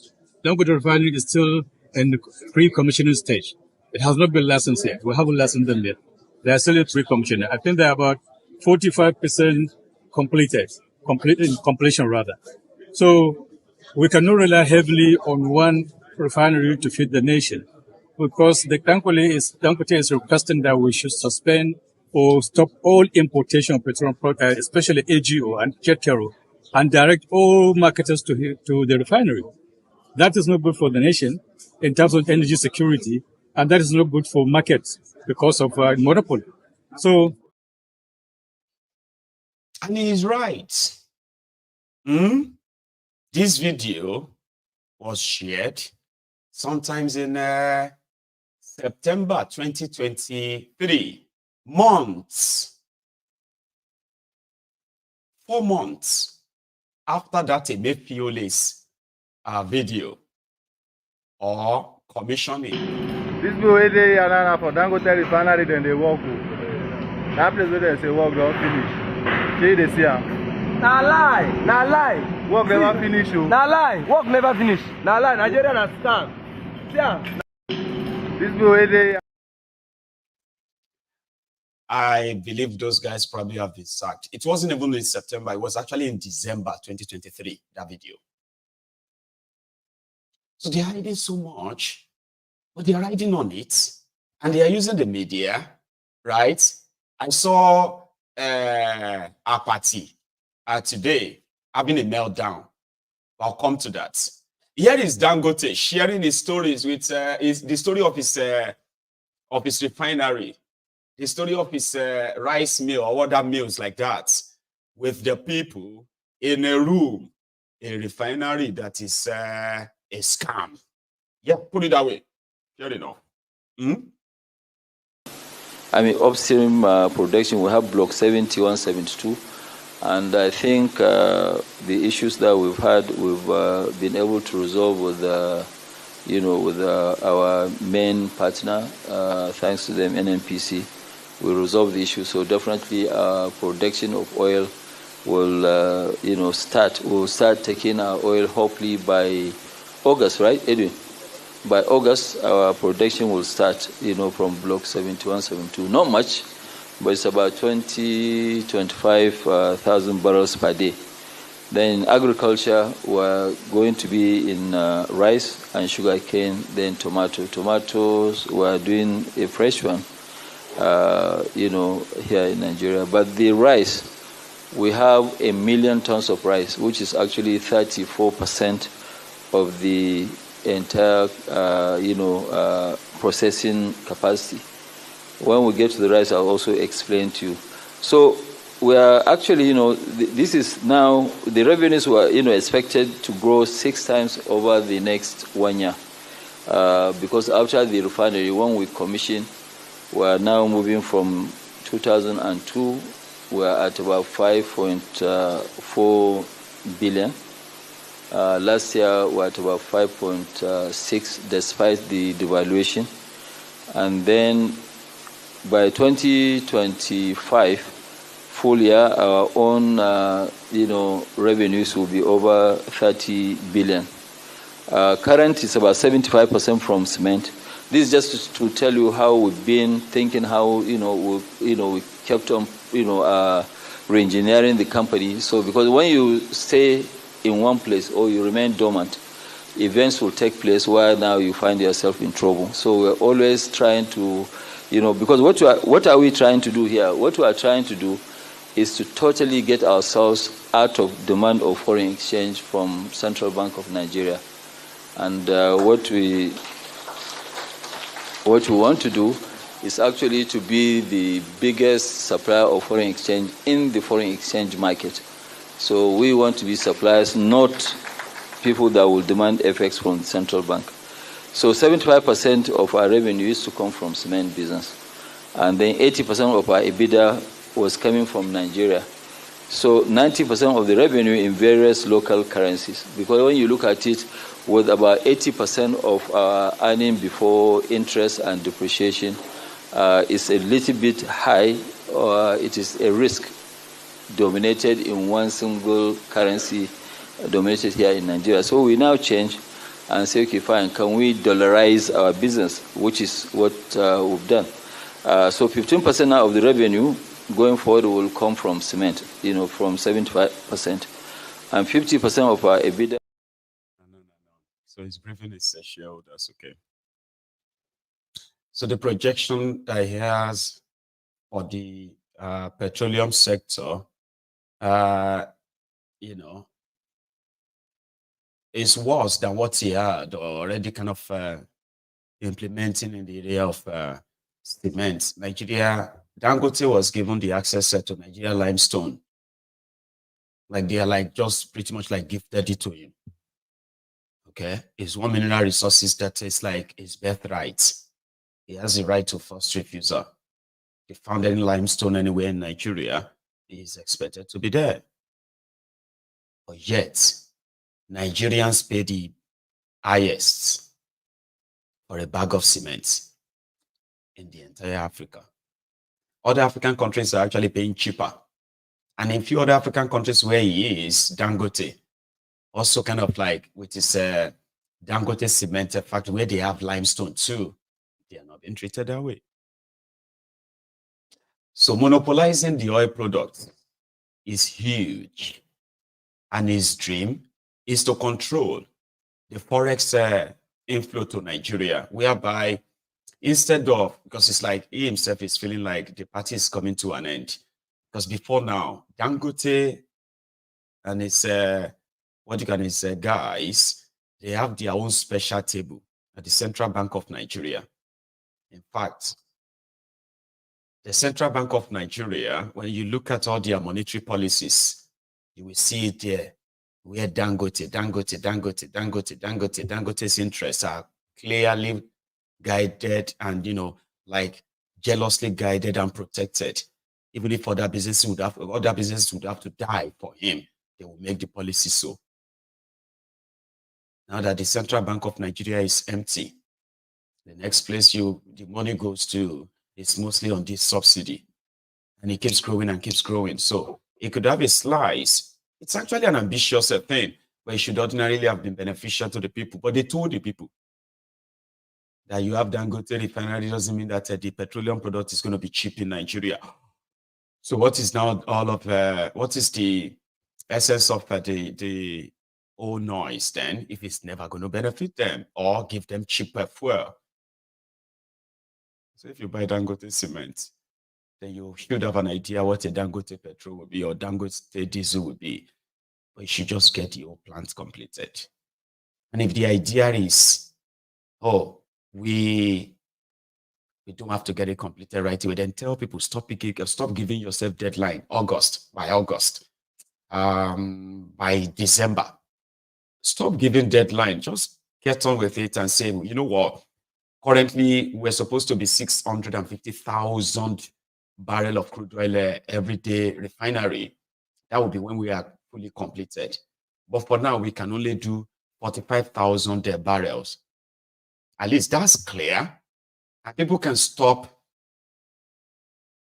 Dangote Refinery is still in the pre-commissioning stage. It has not been licensed yet. We haven't licensed them yet. They are still in pre-commissioning. I think they're about 45% completion rather. So we cannot rely heavily on one refinery to feed the nation, because the Dangote is requesting that we should suspend or stop all importation of petroleum products, especially AGO and jet fuel, and direct all marketers to the refinery. That is not good for the nation in terms of energy security, and that is not good for markets because of monopoly. So, and he's right. This video was shared sometimes in September 2023. 4 months after that Emefiole's video or commissioning. This people wey dey here now for Dangote Refinery, then they work. That place where they say work don't finish. Shey they see am. Na lie, na lie. Work never finish. Na lie, work never finish. Na lie, Nigeria na stand. See am. This people wey dey here. I believe those guys probably have been sacked. It wasn't even in September. It was actually in December 2023, that video. So they're hiding so much, but they're riding on it. And they are using the media, right? I saw our party today having a meltdown. I'll come to that. Here is Dangote sharing his stories with the story of his refinery, the story of his rice mill or other mills like that, with the people in a room, a refinery that is a scam. Yeah, put it that way. Fair enough. I mean, upstream production, we have block 71, 72. And I think the issues that we've had, we've been able to resolve with, with our main partner, thanks to them, NNPC. We resolved the issue. So definitely production of oil will, start. We'll start taking our oil hopefully by August, right, Edwin? By August, our production will start, from block 71, 72. Not much, but it's about 25,000 barrels per day. Then in agriculture, we're going to be in rice and sugarcane, then tomato. Tomatoes, we're doing a fresh one, here in Nigeria. But the rice, we have 1 million tons of rice, which is actually 34% of the entire, processing capacity. When we get to the rice, I'll also explain to you. So we are actually, this is now, the revenues were, expected to grow 6 times over the next 1 year. Because after the refinery, when we commission, we are now moving from 2002, we are at about 5.4 billion. Last year, we were at about 5.6, despite the devaluation. And then by 2025, full year, our own, revenues will be over 30 billion. Current is about 75% from cement. This is just to tell you how we've been thinking, how, we kept on, re-engineering the company. So because when you stay in one place or you remain dormant, events will take place where now you find yourself in trouble. So we're always trying to, because what are we trying to do here? What we are trying to do is to totally get ourselves out of demand of foreign exchange from Central Bank of Nigeria. And what we want to do is actually to be the biggest supplier of foreign exchange in the foreign exchange market. So we want to be suppliers, not people that will demand FX from the central bank. So 75% of our revenue used to come from cement business. And then 80% of our EBITDA was coming from Nigeria. So 90% of the revenue in various local currencies. Because when you look at it, with about 80% of our earning before interest and depreciation, is a little bit high, or it is a risk dominated in one single currency, dominated here in Nigeria. So we now change and say, okay, fine, can we dollarize our business, which is what we've done. So 15% now of the revenue going forward will come from cement, from 75%. And 50% of our EBITDA. No. So his briefing is shareholders, okay. So the projection that he has for the petroleum sector, is worse than what he had already kind of implementing in the area of cement. Dangote was given the access to Nigeria limestone. Like they are just pretty much gifted it to him. Okay, it's one mineral resources that is his birthright. He has the right to first refusal. If found any limestone anywhere in Nigeria, he is expected to be there. But yet, Nigerians pay the highest for a bag of cement in the entire Africa. Other African countries are actually paying cheaper. And in few other African countries where he is, Dangote, also kind of with his Dangote cement factory where they have limestone too, they are not being treated that way. So monopolizing the oil product is huge. And his dream is to control the forex inflow to Nigeria, whereby instead of, because it's he himself is feeling like the party is coming to an end. Because before now, Dangote and his guys, they have their own special table at the Central Bank of Nigeria. In fact, The Central Bank of Nigeria, when you look at all their monetary policies, you will see it there, where Dangote's interests are clearly guided and, like jealously guided and protected. Even if other businesses would have to die for him, they will make the policy so. Now that the Central Bank of Nigeria is empty, the next place the money goes to is mostly on this subsidy. And it keeps growing and keeps growing. So it could have a slice. It's actually an ambitious thing, but it should ordinarily have been beneficial to the people. But they told the people that you have Dangote Refinery doesn't mean that the petroleum product is going to be cheap in Nigeria. So what is now what is the essence of the whole noise then, if it's never going to benefit them or give them cheaper fuel? So if you buy Dangote cement, then you should have an idea what a Dangote petrol will be or Dangote diesel will be. But you should just get the whole plant completed. And if the idea is, we don't have to get it completed right away, then tell people, stop giving yourself deadline, by August, by December. Stop giving deadline. Just get on with it and say, you know what? Currently, we're supposed to be 650,000 barrel of crude oil every day refinery. That will be when we are fully completed. But for now, we can only do 45,000 barrels. At least that's clear. And people can stop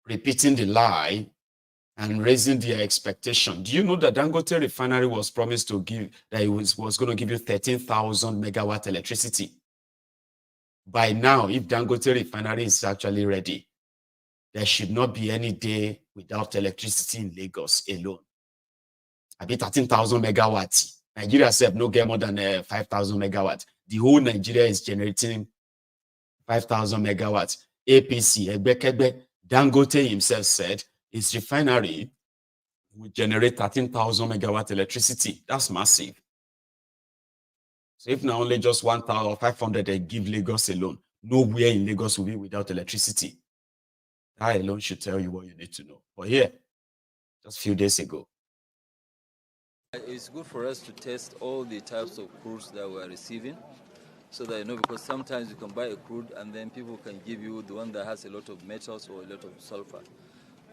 repeating the lie and raising their expectation. Do you know that Dangote Refinery was promised to give, that it was going to give you 13,000 megawatt electricity? By now, if Dangote Refinery is actually ready, there should not be any day without electricity in Lagos alone. I mean, 13,000 megawatts. Nigeria said no get more than 5,000 megawatts. The whole Nigeria is generating 5,000 megawatts. APC, Egbekebe, Dangote himself said his refinery will generate 13,000 megawatt electricity. That's massive. So if now only just 1,500 they give Lagos alone, nowhere in Lagos will be without electricity. That alone should tell you what you need to know. But here, just a few days ago, it's good for us to test all the types of crudes that we're receiving, so that because sometimes you can buy a crude and then people can give you the one that has a lot of metals or a lot of sulfur.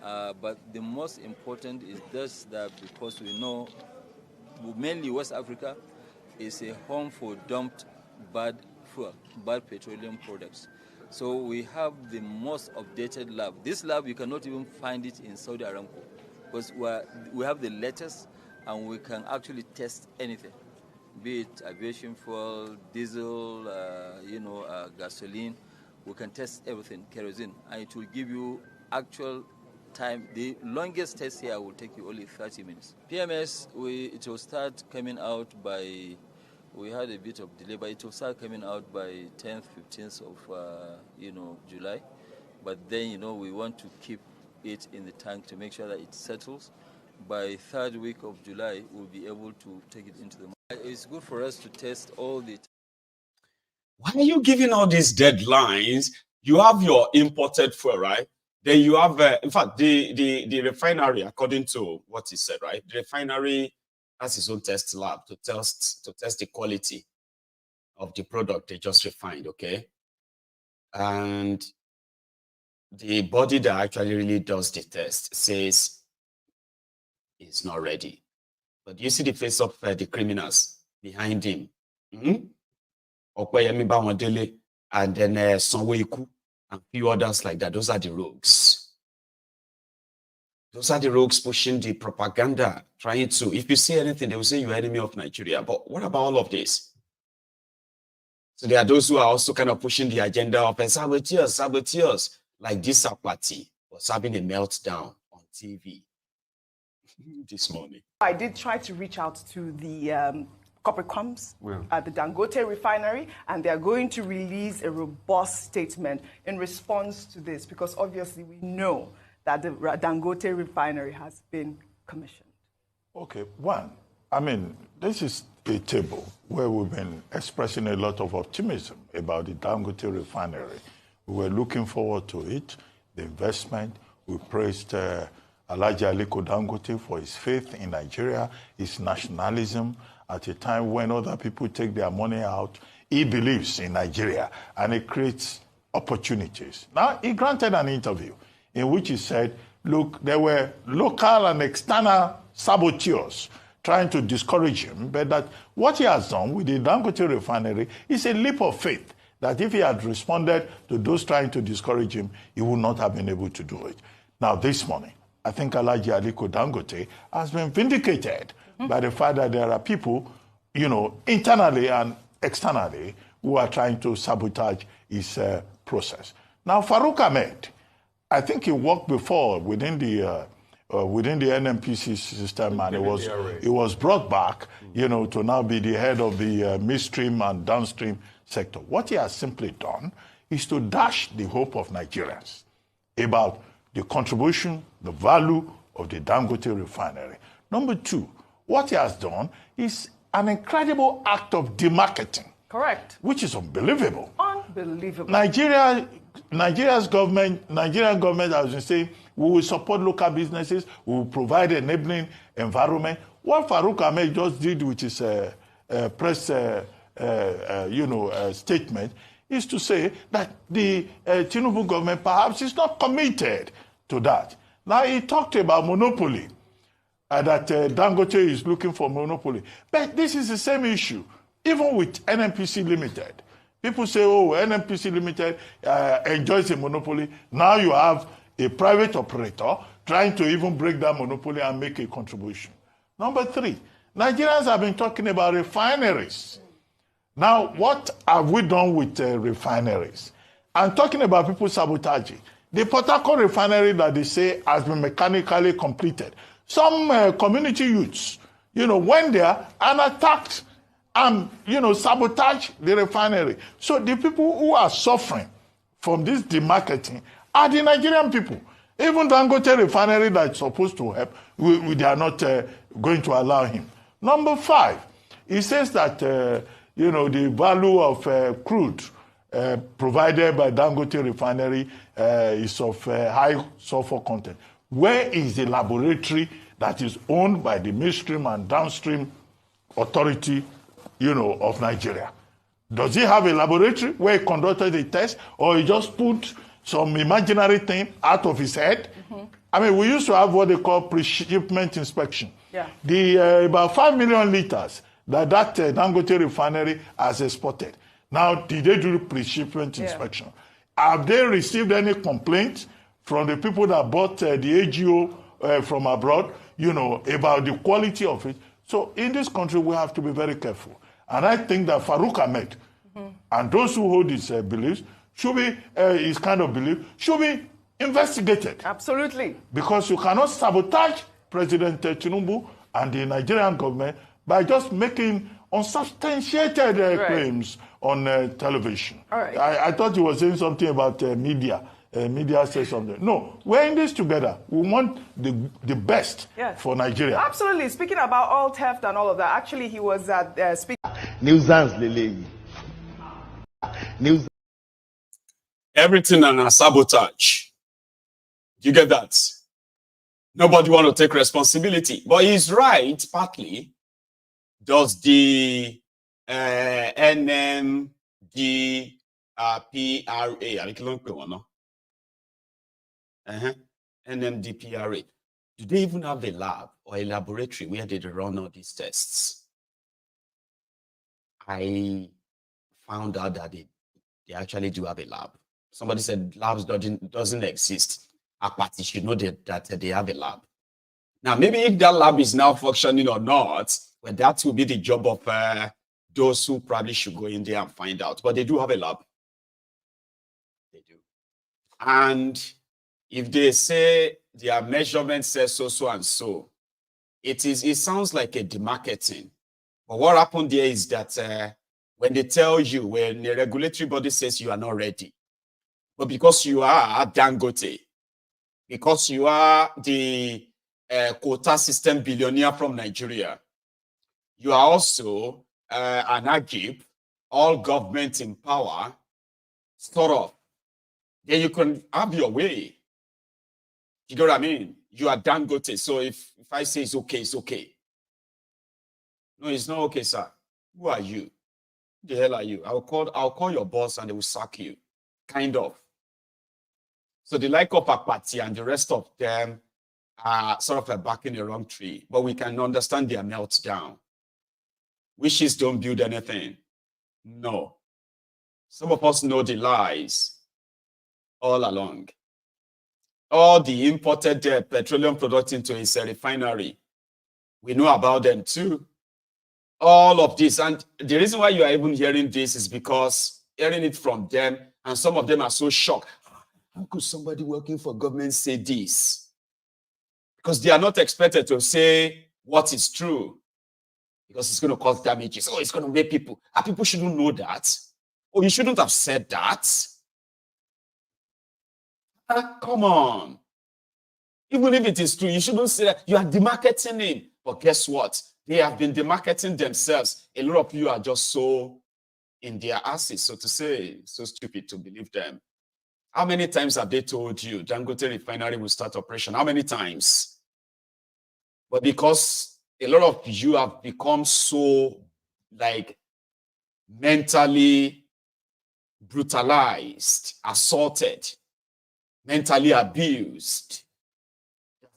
But the most important is just that because we know mainly West Africa is a home for dumped bad fuel, bad petroleum products. So we have the most updated lab. This lab, you cannot even find it in Saudi Aramco, because we have the latest and we can actually test anything, be it aviation fuel, diesel, gasoline. We can test everything, kerosene, and it will give you actual time. The longest test here will take you only 30 minutes. PMS, it will start coming out by, we had a bit of delay, but it will start coming out by 10th, 15th of July. But then, we want to keep it in the tank to make sure that it settles. By 3rd week of July, we'll be able to take it into the market. It's good for us to test all the. Why are you giving all these deadlines? You have your imported fuel, right? Then you have, in fact, the refinery, according to what he said, right? The refinery has its own test lab to test the quality of the product they just refined, okay? And the body that actually really does the test says it's not ready. But you see the face of the criminals behind him. Okweyemi Bamidele, and then Sanwo-Ikú and few others like that. Those are the rogues. Those are the rogues pushing the propaganda, trying to, if you say anything, they will say you're enemy of Nigeria. But what about all of this? So there are those who are also kind of pushing the agenda of saboteurs, like this party was having a meltdown on TV this morning. I did try to reach out to the corporate comms at the Dangote Refinery, and they're going to release a robust statement in response to this, because obviously we know that the Dangote Refinery has been commissioned. Okay, this is a table where we've been expressing a lot of optimism about the Dangote Refinery. We were looking forward to it. the investment. We praised Alhaji Aliko Dangote for his faith in Nigeria, his nationalism. At a time when other people take their money out, he believes in Nigeria, and it creates opportunities. Now, he granted an interview in which he said, look, there were local and external saboteurs trying to discourage him, but that what he has done with the Dangote Refinery is a leap of faith, that if he had responded to those trying to discourage him, he would not have been able to do it. Now, this morning, I think Alhaji Aliko Dangote has been vindicated by the fact that there are people, internally and externally, who are trying to sabotage his process. Now, Farouk Ahmed, I think he worked before within the NNPC system, and it was brought back, to now be the head of the midstream and downstream sector. What he has simply done is to dash the hope of Nigerians about the contribution, the value of the Dangote Refinery. Number two, what he has done is an incredible act of demarketing. Correct. Which is unbelievable. Unbelievable. Nigerian government has been saying, we will support local businesses, we will provide enabling environment. What Farouk Ahmed just did, which is a press statement, is to say that the Tinubu government perhaps is not committed to that. Now, he talked about monopoly, that Dangote is looking for monopoly. But this is the same issue, even with NNPC Limited. People say, oh, NNPC Limited enjoys a monopoly. Now you have a private operator trying to even break that monopoly and make a contribution. Number three, Nigerians have been talking about refineries. Now, what have we done with refineries? I'm talking about people sabotaging. The Port Harcourt refinery that they say has been mechanically completed. Some community youths, went there and attacked and, sabotage the refinery. So the people who are suffering from this demarketing are the Nigerian people. Even Dangote Refinery that's supposed to help, they are not going to allow him. Number five, he says that, the value of crude provided by Dangote Refinery is of high sulfur content. Where is the laboratory that is owned by the midstream and downstream authority, of Nigeria? Does he have a laboratory where he conducted a test, or he just put some imaginary thing out of his head? Mm-hmm. I mean, we used to have what they call pre-shipment inspection. Yeah. The about 5 million liters that Dangote Refinery has exported. Now, did they do pre-shipment inspection? Have they received any complaints from the people that bought the AGO from abroad, about the quality of it? So in this country, we have to be very careful. And I think that Farouk Ahmed and those who hold his beliefs should be, his kind of belief, should be investigated. Absolutely. Because you cannot sabotage President Tinubu and the Nigerian government by just making unsubstantiated claims on television. All right. I thought he was saying something about media. Media says something. No, we're in this together. We want the best for Nigeria. Absolutely. Speaking about all theft and all of that, actually, he was speaking. News. Everything and a sabotage. You get that? Nobody want to take responsibility. But he's right, partly. Does the NMDPRA, NMDPRA, do they even have a lab or a laboratory where they run all these tests? I found out that they actually do have a lab. Somebody said labs doesn't exist. Apati should know that they have a lab. Now, maybe if that lab is now functioning or not, well, that will be the job of those who probably should go in there and find out. But they do have a lab. They do. And if they say their measurement says so and so, it sounds like a demarketing. But what happened there is that when they tell you, when the regulatory body says you are not ready, but because you are Dangote, because you are the quota system billionaire from Nigeria, you are also an agib, all government in power, sort of, then you can have your way. You know what I mean? You are Dangote. So if I say it's okay, it's okay. No, it's not okay, sir. Who are you? Who the hell are you? I'll call your boss and they will sack you. Kind of. So the like of Akpati and the rest of them are sort of like backing the wrong tree, but we can understand their meltdown. Wishes don't build anything. No. Some of us know the lies all along. All the imported petroleum products into a refinery, we know about them too. All of this. And the reason why you are even hearing this is because hearing it from them, and some of them are so shocked. How could somebody working for government say this? Because they are not expected to say what is true. Because it's going to cause damages. Oh, it's going to make people. And people shouldn't know that. Oh, you shouldn't have said that. Come on. Even if it is true, you shouldn't say that. You are demarketing him. But guess what? They have been demarketing themselves. A lot of you are just so in their asses, so to say, so stupid to believe them. How many times have they told you Dangote Refinery will start operation? How many times? But because a lot of you have become so, like, mentally brutalized, assaulted, mentally abused,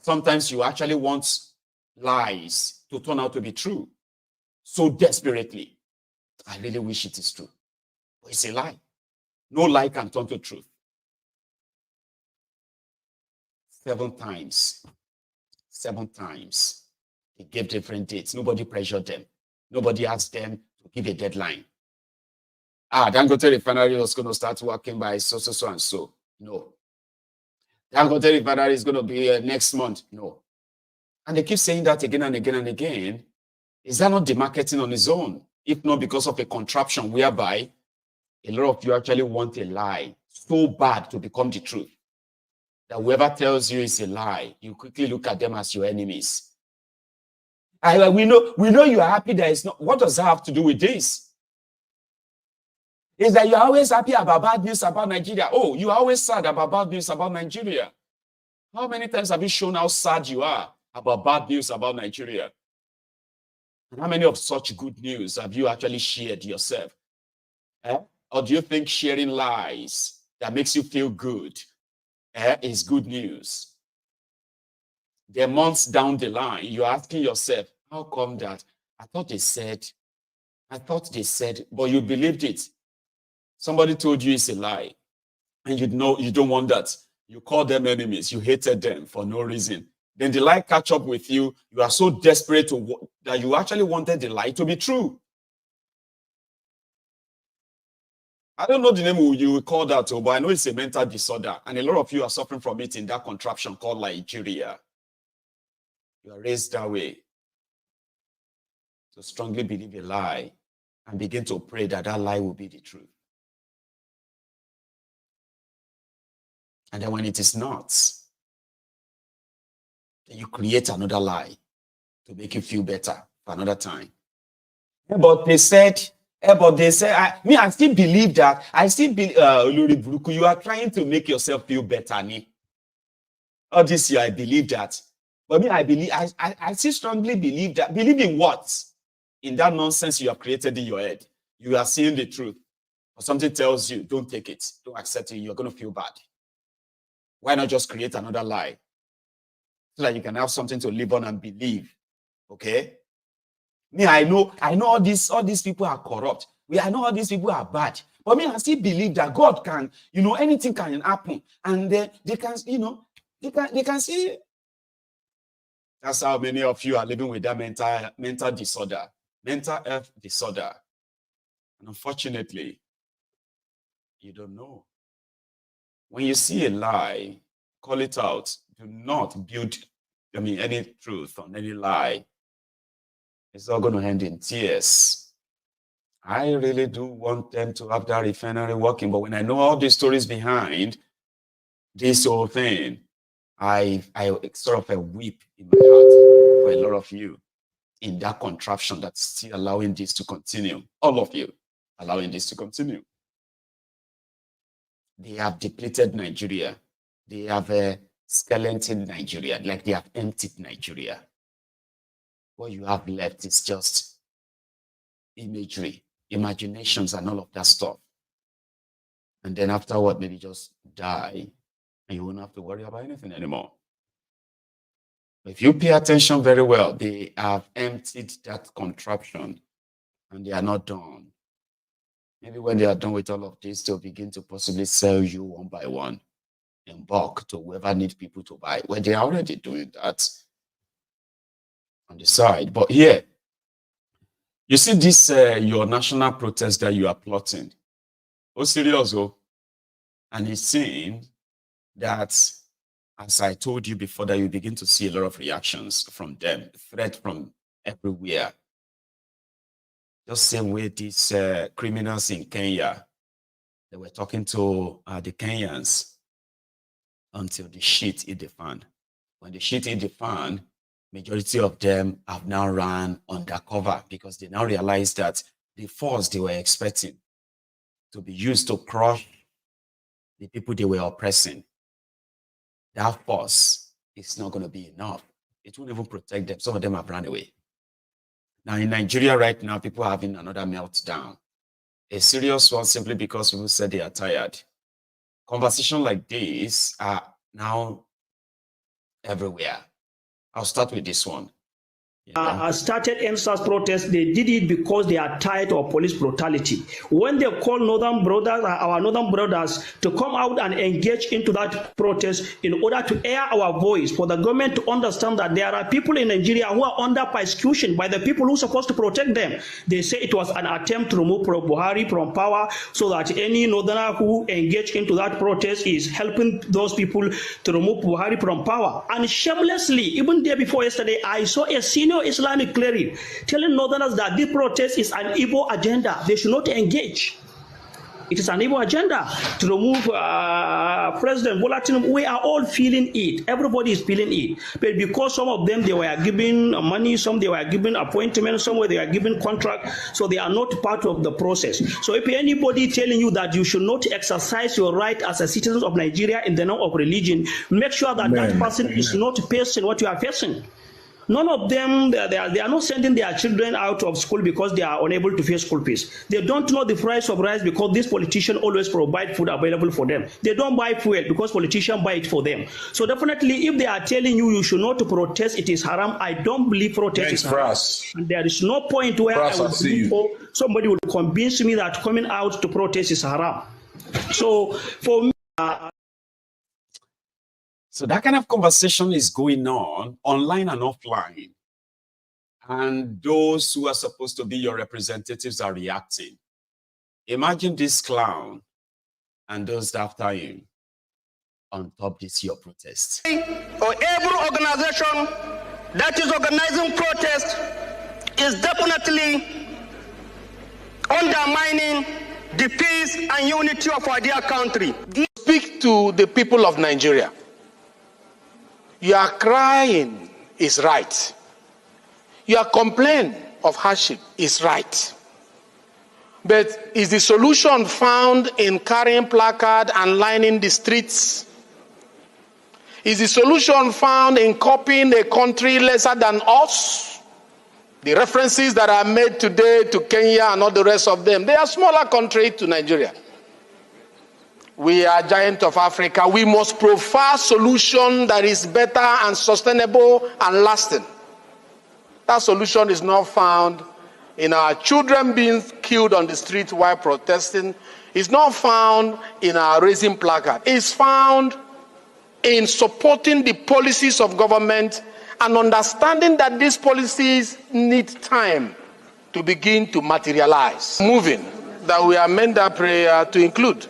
sometimes you actually want lies to turn out to be true so desperately. I really wish it is true. But it's a lie. No lie can turn to truth. 7 times. 7 times. They gave different dates. Nobody pressured them. Nobody asked them to give a deadline. Dangote Refinery was going to start working by so and so. No. Dangote Refinery is going to be next month. No. And they keep saying that again and again and again. Is that not demarketing on its own? If not because of a contraption whereby a lot of you actually want a lie so bad to become the truth that whoever tells you it's a lie, you quickly look at them as your enemies. We know you are happy that it's not. What does that have to do with this? Is that you're always happy about bad news about Nigeria. Oh, you are always sad about bad news about Nigeria. How many times have you shown how sad you are about bad news about Nigeria? And how many of such good news have you actually shared yourself? Or do you think sharing lies that makes you feel good is good news? There are months down the line, you're asking yourself, how come that? I thought they said, but you believed it. Somebody told you it's a lie, and you don't want that. You call them enemies. You hated them for no reason. Then the lie catch up with you. You are so desperate that you actually wanted the lie to be true. I don't know the name you will call that, but I know it's a mental disorder, and a lot of you are suffering from it in that contraption called Nigeria. You are raised that way. So strongly believe a lie and begin to pray that that lie will be the truth. And then when it is not, then you create another lie to make you feel better for another time. But they said, I still believe that. I still believe, you are trying to make yourself feel better. All this year, I believe that. But me, I still strongly believe that. Believe in what? In that nonsense you have created in your head. You are seeing the truth. Or something tells you, don't take it. Don't accept it. You're going to feel bad. Why not just create another lie? So that you can have something to live on and believe. Okay? Me, I know all these people are corrupt. I know all these people are bad. But me, I still believe that God can, anything can happen. And they can, they can see. That's how many of you are living with that mental disorder, mental health disorder. And unfortunately, you don't know. When you see a lie, call it out. Do not build, any truth on any lie. It's all going to end in tears. I really do want them to have that refinery working, but when I know all the stories behind this whole thing, I sort of weep in my heart for a lot of you in that contraption that's still allowing this to continue. All of you allowing this to continue. They have depleted Nigeria. They have skeleton Nigeria, like they have emptied Nigeria. What you have left is just imagery, imaginations, and all of that stuff. And then afterward, maybe just die, and you won't have to worry about anything anymore. If you pay attention very well, they have emptied that contraption, and they are not done. Maybe when they are done with all of this, they'll begin to possibly sell you one by one in bulk to whoever needs people to buy. Well, they are already doing that on the side. But here, you see this, your national protest that you are plotting. Oh, serious, oh. And it's saying that, as I told you before, that you begin to see a lot of reactions from them, threat from everywhere. Just same way these criminals in Kenya, they were talking to the Kenyans until the shit hit the fan. When the shit hit the fan, majority of them have now run undercover because they now realize that the force they were expecting to be used to crush the people they were oppressing, that force is not going to be enough. It won't even protect them. Some of them have run away. Now in Nigeria right now, people are having another meltdown. A serious one, simply because people said they are tired. Conversations like this are now everywhere. I'll start with this one. Started NSAS protests. They did it because they are tired of police brutality. When they call northern brothers, our northern brothers, to come out and engage into that protest in order to air our voice for the government to understand that there are people in Nigeria who are under persecution by the people who are supposed to protect them. They say it was an attempt to remove Buhari from power, so that any northerner who engaged into that protest is helping those people to remove Buhari from power. And shamelessly, even day before yesterday, I saw a senior Islamic cleric telling northerners that this protest is an evil agenda. They should not engage. It is an evil agenda to remove President Bola Tinubu. We are all feeling it. Everybody is feeling it. But because some of them, they were given money, some they were given appointments, some they were given contract, so they are not part of the process. So if anybody telling you that you should not exercise your right as a citizen of Nigeria in the name of religion, make sure that that person is not facing what you are facing. None of them, they are not sending their children out of school because they are unable to pay school fees. They don't know the price of rice because this politician always provide food available for them. They don't buy fuel because politicians buy it for them. So definitely, if they are telling you you should not protest, it is haram. I don't believe protest is haram. And there is no point where I would somebody would convince me that coming out to protest is haram. So for me, so that kind of conversation is going on online and offline. And those who are supposed to be your representatives are reacting. Imagine this clown and those after him on top this your protest. Or every organization that is organizing protest is definitely undermining the peace and unity of our dear country. Speak to the people of Nigeria. Your crying is right. Your complaint of hardship is right. But is the solution found in carrying placard and lining the streets? Is the solution found in copying a country lesser than us? The references that are made today to Kenya and all the rest of them, they are smaller countries to Nigeria. We are giant of Africa. We must provide solution that is better and sustainable and lasting. That solution is not found in our children being killed on the street while protesting. It's not found in our raising placard. It's found in supporting the policies of government and understanding that these policies need time to begin to materialize. Moving, that we amend that prayer to include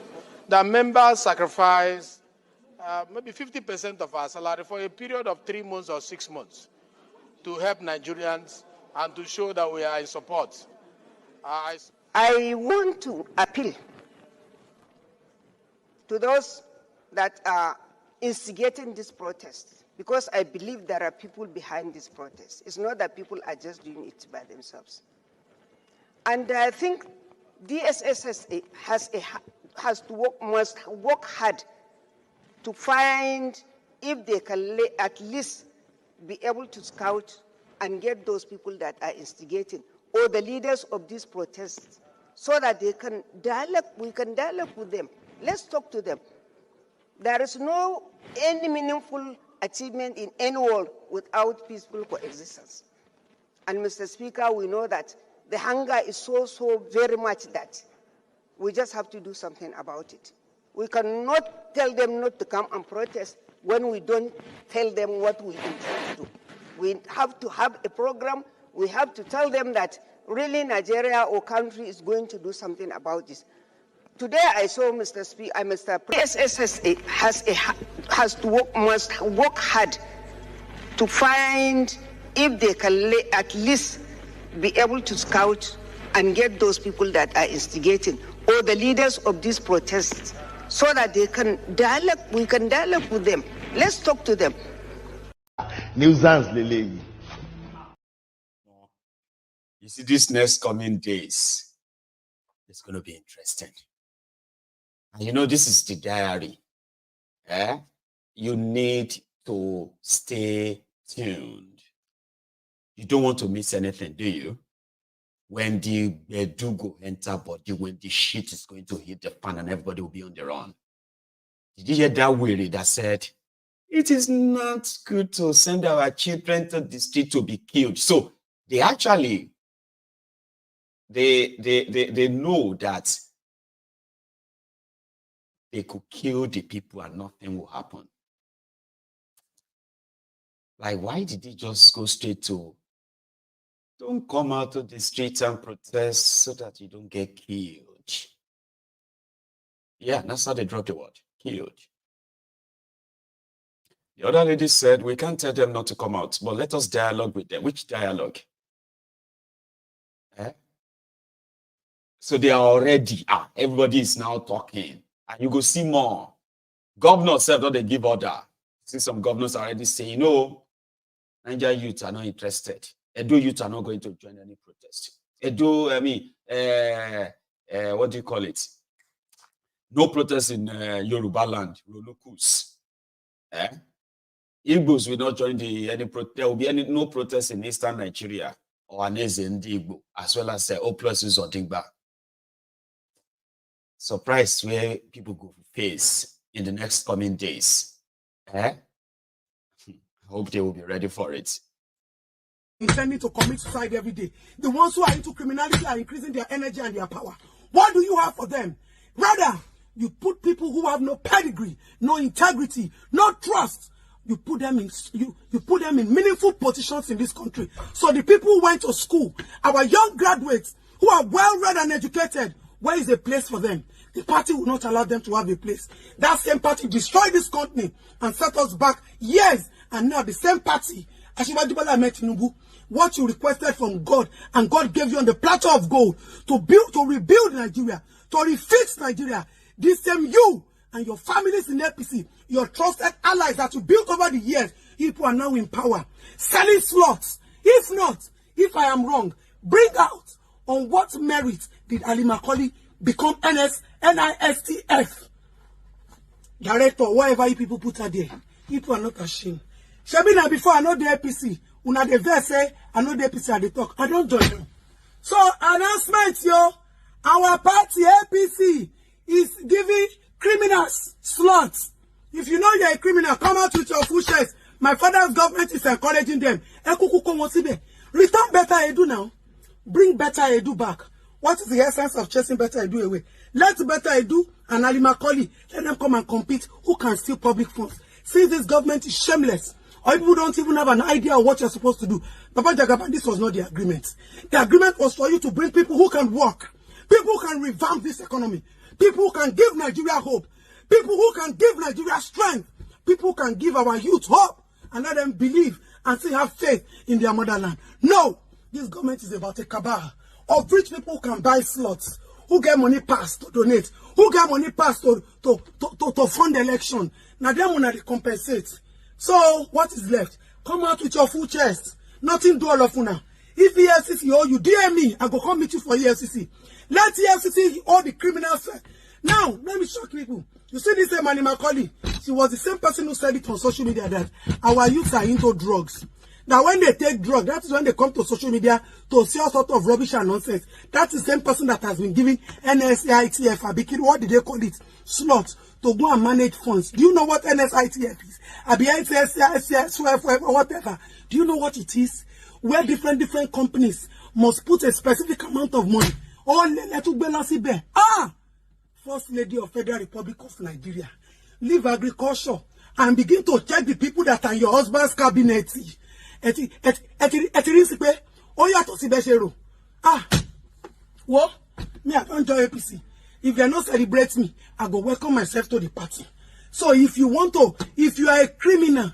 that members sacrifice maybe 50% of our salary for a period of 3 months or 6 months to help Nigerians and to show that we are in support. I want to appeal to those that are instigating this protest, because I believe there are people behind this protest. It's not that people are just doing it by themselves. And I think DSS must work hard to find if they can at least be able to scout and get those people that are instigating or the leaders of these protests so that they can dialogue, we can dialogue with them. Let's talk to them. There is no any meaningful achievement in any world without peaceful coexistence. And Mr. Speaker, we know that the hunger is so very much that we just have to do something about it. We cannot tell them not to come and protest when we don't tell them what we intend to do. We have to have a program. We have to tell them that really Nigeria or country is going to do something about this. Today I saw Mr. President must work hard to find if they can at least be able to scout and get those people that are instigating or the leaders of these protests so that they can dialogue, we can dialogue with them. Let's talk to them. Nuisance, Lele. You see, these next coming days, it's going to be interesting. And you know, this is the diary. You need to stay tuned. You don't want to miss anything, do you? When the Bedugo enter body, when the shit is going to hit the fan and everybody will be on the run. Did you hear that weary that said, it is not good to send our children to the street to be killed? So they actually, they know that they could kill the people and nothing will happen. Like, why did he just go straight to, don't come out to the streets and protest so that you don't get killed? Yeah, that's how they dropped the word, killed. The other lady said, we can't tell them not to come out, but let us dialogue with them. Which dialogue? So they are already, everybody is now talking. And you go see more. Governors said that they give order. See, some governors are already saying, no, Nigeria youth are not interested. Edo youth are not going to join any protest. Edo, what do you call it? No protest in Yoruba land, Rolokus. Igbos will not join there will be no protest in eastern Nigeria or Aneze and Igbo, as well as Oplus or Digba. Surprise where people go face in the next coming days. I hope they will be ready for it. Intending to commit suicide every day. The ones who are into criminality are increasing their energy and their power. What do you have for them? Rather, you put people who have no pedigree, no integrity, no trust. You put them in you put them in meaningful positions in this country. So the people who went to school, our young graduates who are well read and educated, where is a place for them? The party will not allow them to have a place. That same party destroyed this company and set us back years. And now the same party, Ashibadibala met Tinubu, what you requested from God, and God gave you on the platter of gold to build, to rebuild Nigeria, to refix Nigeria. This same you and your families in APC, your trusted allies that you built over the years, people are now in power, selling slots. If not, if I am wrong, bring out on what merit did Ali Macaulay become NISTF director, whatever you people put her there. People are not ashamed. Shabina, before I know the APC, una the verse say, I know the APC at the talk. I don't join them. So, announcement, yo. Our party, APC, is giving criminals slots. If you know you're a criminal, come out with your full shares. My father's government is encouraging them. Return better Edu now. Bring better Edu back. What is the essence of chasing better Edu away? Let better Edu and Ali Macaulay, let them come and compete. Who can steal public funds? Since this government is shameless, or people don't even have an idea of what you're supposed to do. Papa Jagaban, this was not the agreement. The agreement was for you to bring people who can work, people who can revamp this economy, people who can give Nigeria hope, people who can give Nigeria strength, people who can give our youth hope and let them believe and still have faith in their motherland. No, this government is about a cabal of rich people who can buy slots, who get money passed to donate, who get money passed to fund the election. Now them want to compensate. So what is left? Come out with your full chest. Nothing do all of you now. If EFCC owe you, DM me, I go come meet you for EFCC. Let EFCC all the criminals. Now, let me shock people. You see this Manny Macaulay, she was the same person who said it on social media that our youths are into drugs. Now when they take drugs, that is when they come to social media to see all sort of rubbish and nonsense. That's the same person that has been giving NLC, what did they call it? Slots to go and manage funds. Do you know what NLC is? or whatever. Do you know what it is? Where different companies must put a specific amount of money. First Lady of Federal Republic of Nigeria, leave agriculture and begin to check the people that are in your husband's cabinet. What? Me, I don't join APC. If they not celebrate me, I go welcome myself to the party. So if you are a criminal,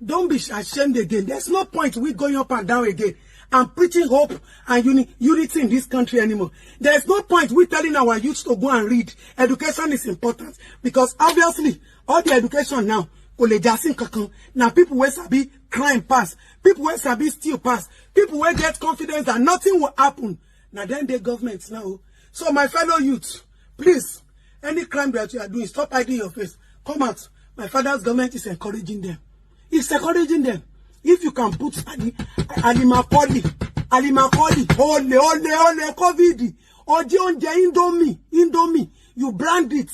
don't be ashamed again. There's no point we going up and down again and preaching hope and unity in this country anymore. There's no point we telling our youth to go and read. Education is important because obviously all the education now, now people will sabi crime pass, people will sabi steal pass, people will get confidence that nothing will happen. Now then the government now. So my fellow youth, please, any crime that you are doing, stop hiding your face. Come out. My father's government is encouraging them. It's encouraging them. If you can put Alimakoli, ole, COVID, or Indomie, you brand it,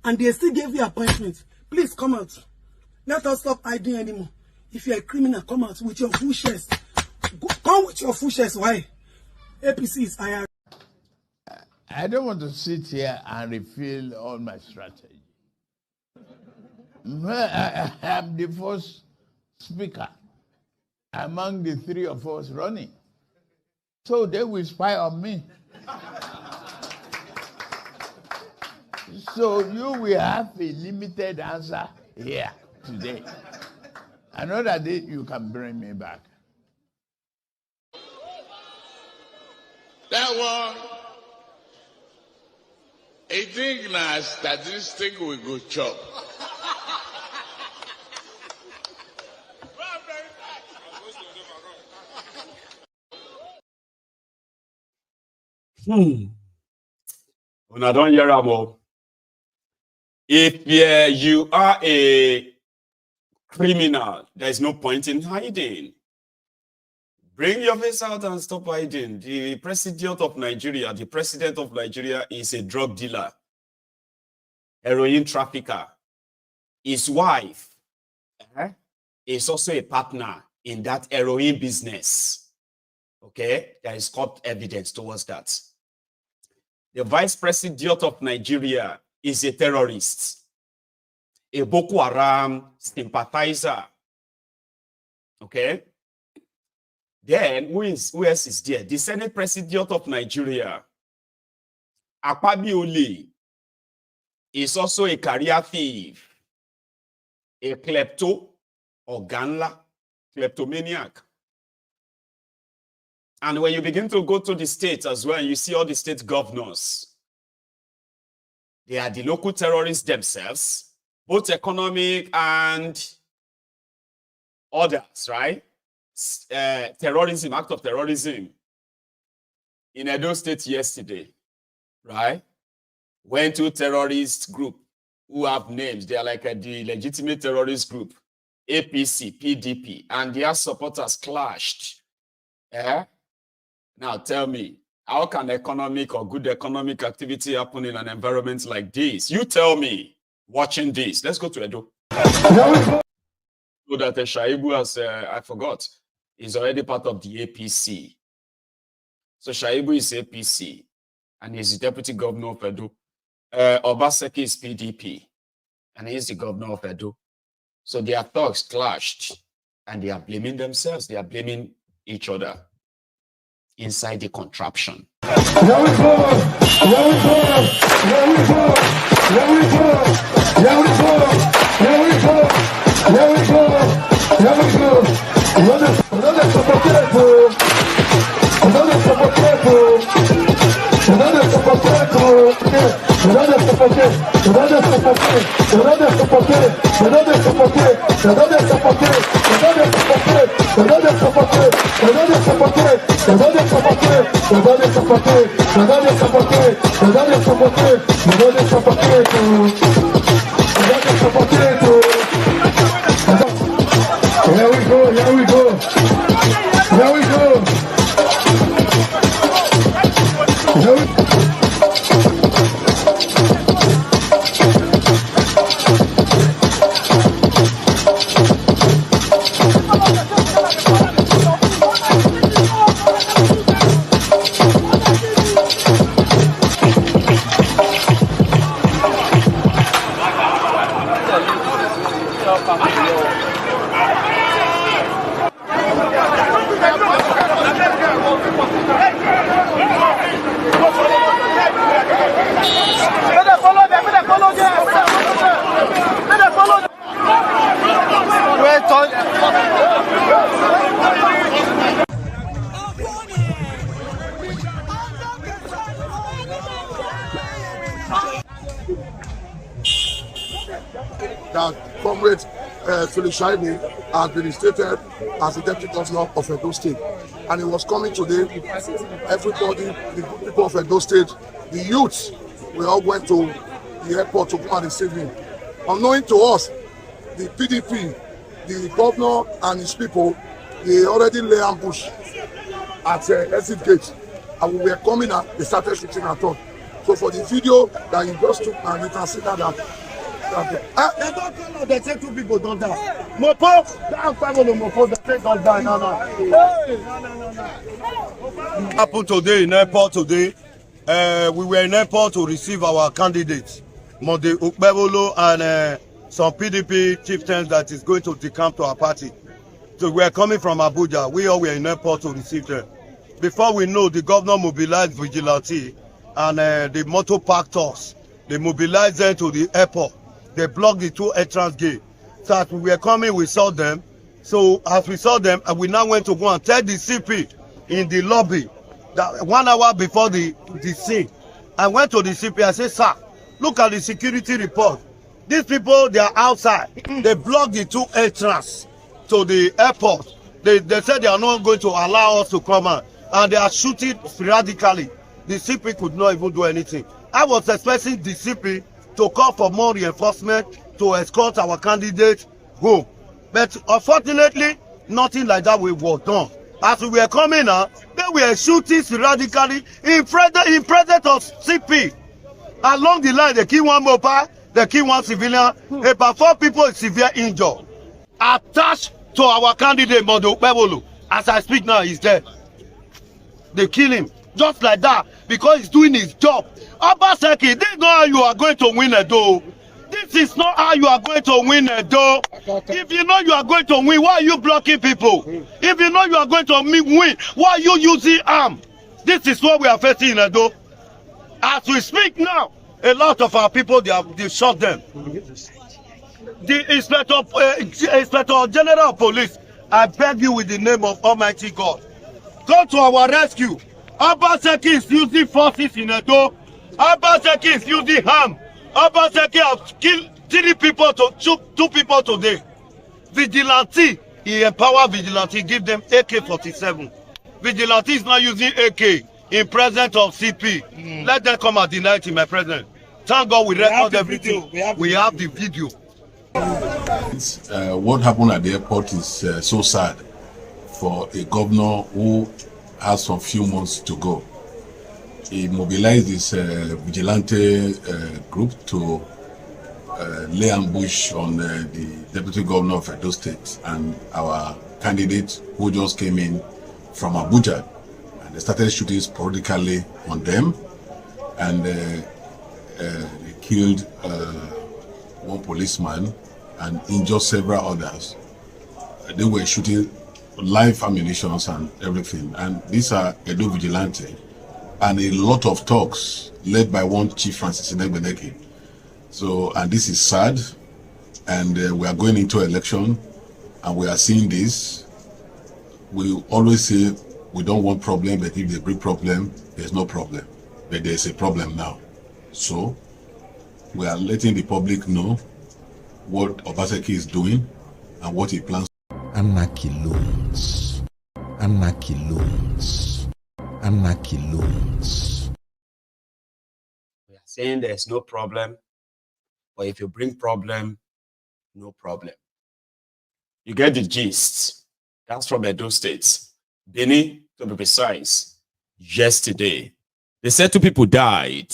and they still gave you appointment. Please come out. Let us stop hiding anymore. If you're a criminal, come out with your full shares. Come with your full shares. Why? APC is higher. I don't want to sit here and reveal all my strategy. I am the first speaker among the three of us running. So they will spy on me. So you will have a limited answer here today. Another day you can bring me back. That one, I think now statistic we go chop. When I don't hear more. If you are a criminal, there is no point in hiding. Bring your face out and stop hiding. The president of Nigeria is a drug dealer, heroin trafficker. His wife is also a partner in that heroin business. Okay, there is court evidence towards that. The vice president of Nigeria is a terrorist, a Boko Haram sympathizer. Okay. Then who else is there? The Senate President of Nigeria, Akpabioli, is also a career thief, a kleptomaniac. And when you begin to go to the states as well, you see all the state governors. They are the local terrorists themselves, both economic and others, right? Terrorism, act of terrorism. In Edo State yesterday, right? Went to terrorist group who have names. They are like the legitimate terrorist group, APC, PDP, and their supporters clashed. Now tell me, how can economic or good economic activity happen in an environment like this? You tell me, watching this. Let's go to Edo. So that Shaibu has, I forgot, is already part of the APC. So Shaibu is APC, and he's the deputy governor of Edo. Obaseki is PDP, and he's the governor of Edo. So their thugs clashed, and they are blaming themselves. They are blaming each other inside the contraption. Dangote Here we go, here we go. Here we go. Here we go. That Comrade Felix Shaibu has been instated as the Deputy Governor of Edo State. And he was coming today. Everybody, the people of Edo State, the youths, we all went to the airport to go and receive him. Unknowing to us, the PDP, the governor and his people, they already lay ambush at exit gate. And when we were coming out, they started shooting at us. So for the video that you just took, and you can see that they don't call us, they say 2 people don't die. Mopo, that family Mopo, they say don't die. No. Happened today in airport today. We were in airport to receive our candidates, Monday Ukbebolo and some PDP chieftains that is going to decamp to our party. So we are coming from Abuja. We all were in airport to receive them. Before we know, the governor mobilized vigilante and the motor parked us. They mobilized them to the airport. They blocked the 2 entrance gates. So as we were coming, we saw them. So as we saw them, we now went to go and tell the CP in the lobby that 1 hour before the scene. I went to the CP, I said, sir, look at the security report. These people, they are outside. They blocked the 2 entrance to the airport. They said they are not going to allow us to come out. And they are shooting radically. The CP could not even do anything. I was expecting the CP to call for more reinforcement to escort our candidate home. But unfortunately, nothing like that was done. As we were coming out, they were shooting radically in presence of CP. Along the line, they kill 1 mobile, they kill 1 civilian, about 4 people severe injured. Attached to our candidate, Mondo Bebolo, as I speak now, he's dead. They kill him just like that because he's doing his job. Obaseki, this is not how you are going to win Edo. This is not how you are going to win Edo. If you know you are going to win, why are you blocking people? If you know you are going to win, why are you using arm? This is what we are facing in Edo. As we speak now, a lot of our people, they shot them. The Inspector General of Police, I beg you with the name of Almighty God, come to our rescue. Obaseki is using forces in Edo. Obaseki is using harm. Obaseki has killed 2 people today. Vigilante, he empower vigilante, give them AK-47. Vigilante is not using AK in presence of CP. Let them come and deny it in my presence. Thank God we record everything. We have the video. What happened at the airport is so sad for a governor who has some few months to go. He mobilized this vigilante group to lay ambush on the deputy governor of Edo State and our candidate who just came in from Abuja. And they started shooting sporadically on them, and they killed 1 policeman and injured several others. They were shooting live ammunition and everything. And these are Edo vigilante. And a lot of talks led by one Chief Francis Ngbedeke. So, and this is sad. And we are going into election and we are seeing this. We always say we don't want problem, but if they bring problem, there's no problem. But there's a problem now. So, we are letting the public know what Obaseki is doing and what he plans. Anarchy loans. Anarchy loans. Anarchy loans. We are saying there's no problem, but if you bring problem, No problem. You get the gist. That's from Edo State. Benin, to be precise, yesterday. They said 2 people died.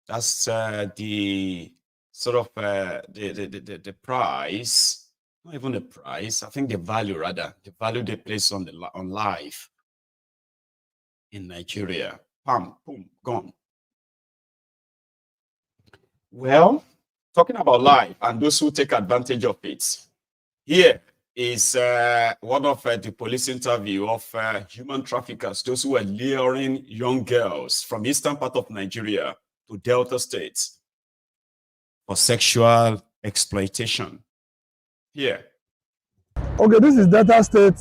That's the sort of the price, not even the price, I think the value rather, the value they place on life in Nigeria. Pam, boom, gone. Well, talking about life and those who take advantage of it, here is one of the police interview of human traffickers, those who were luring young girls from eastern part of Nigeria to Delta states for sexual exploitation. Here. Okay, this is Delta State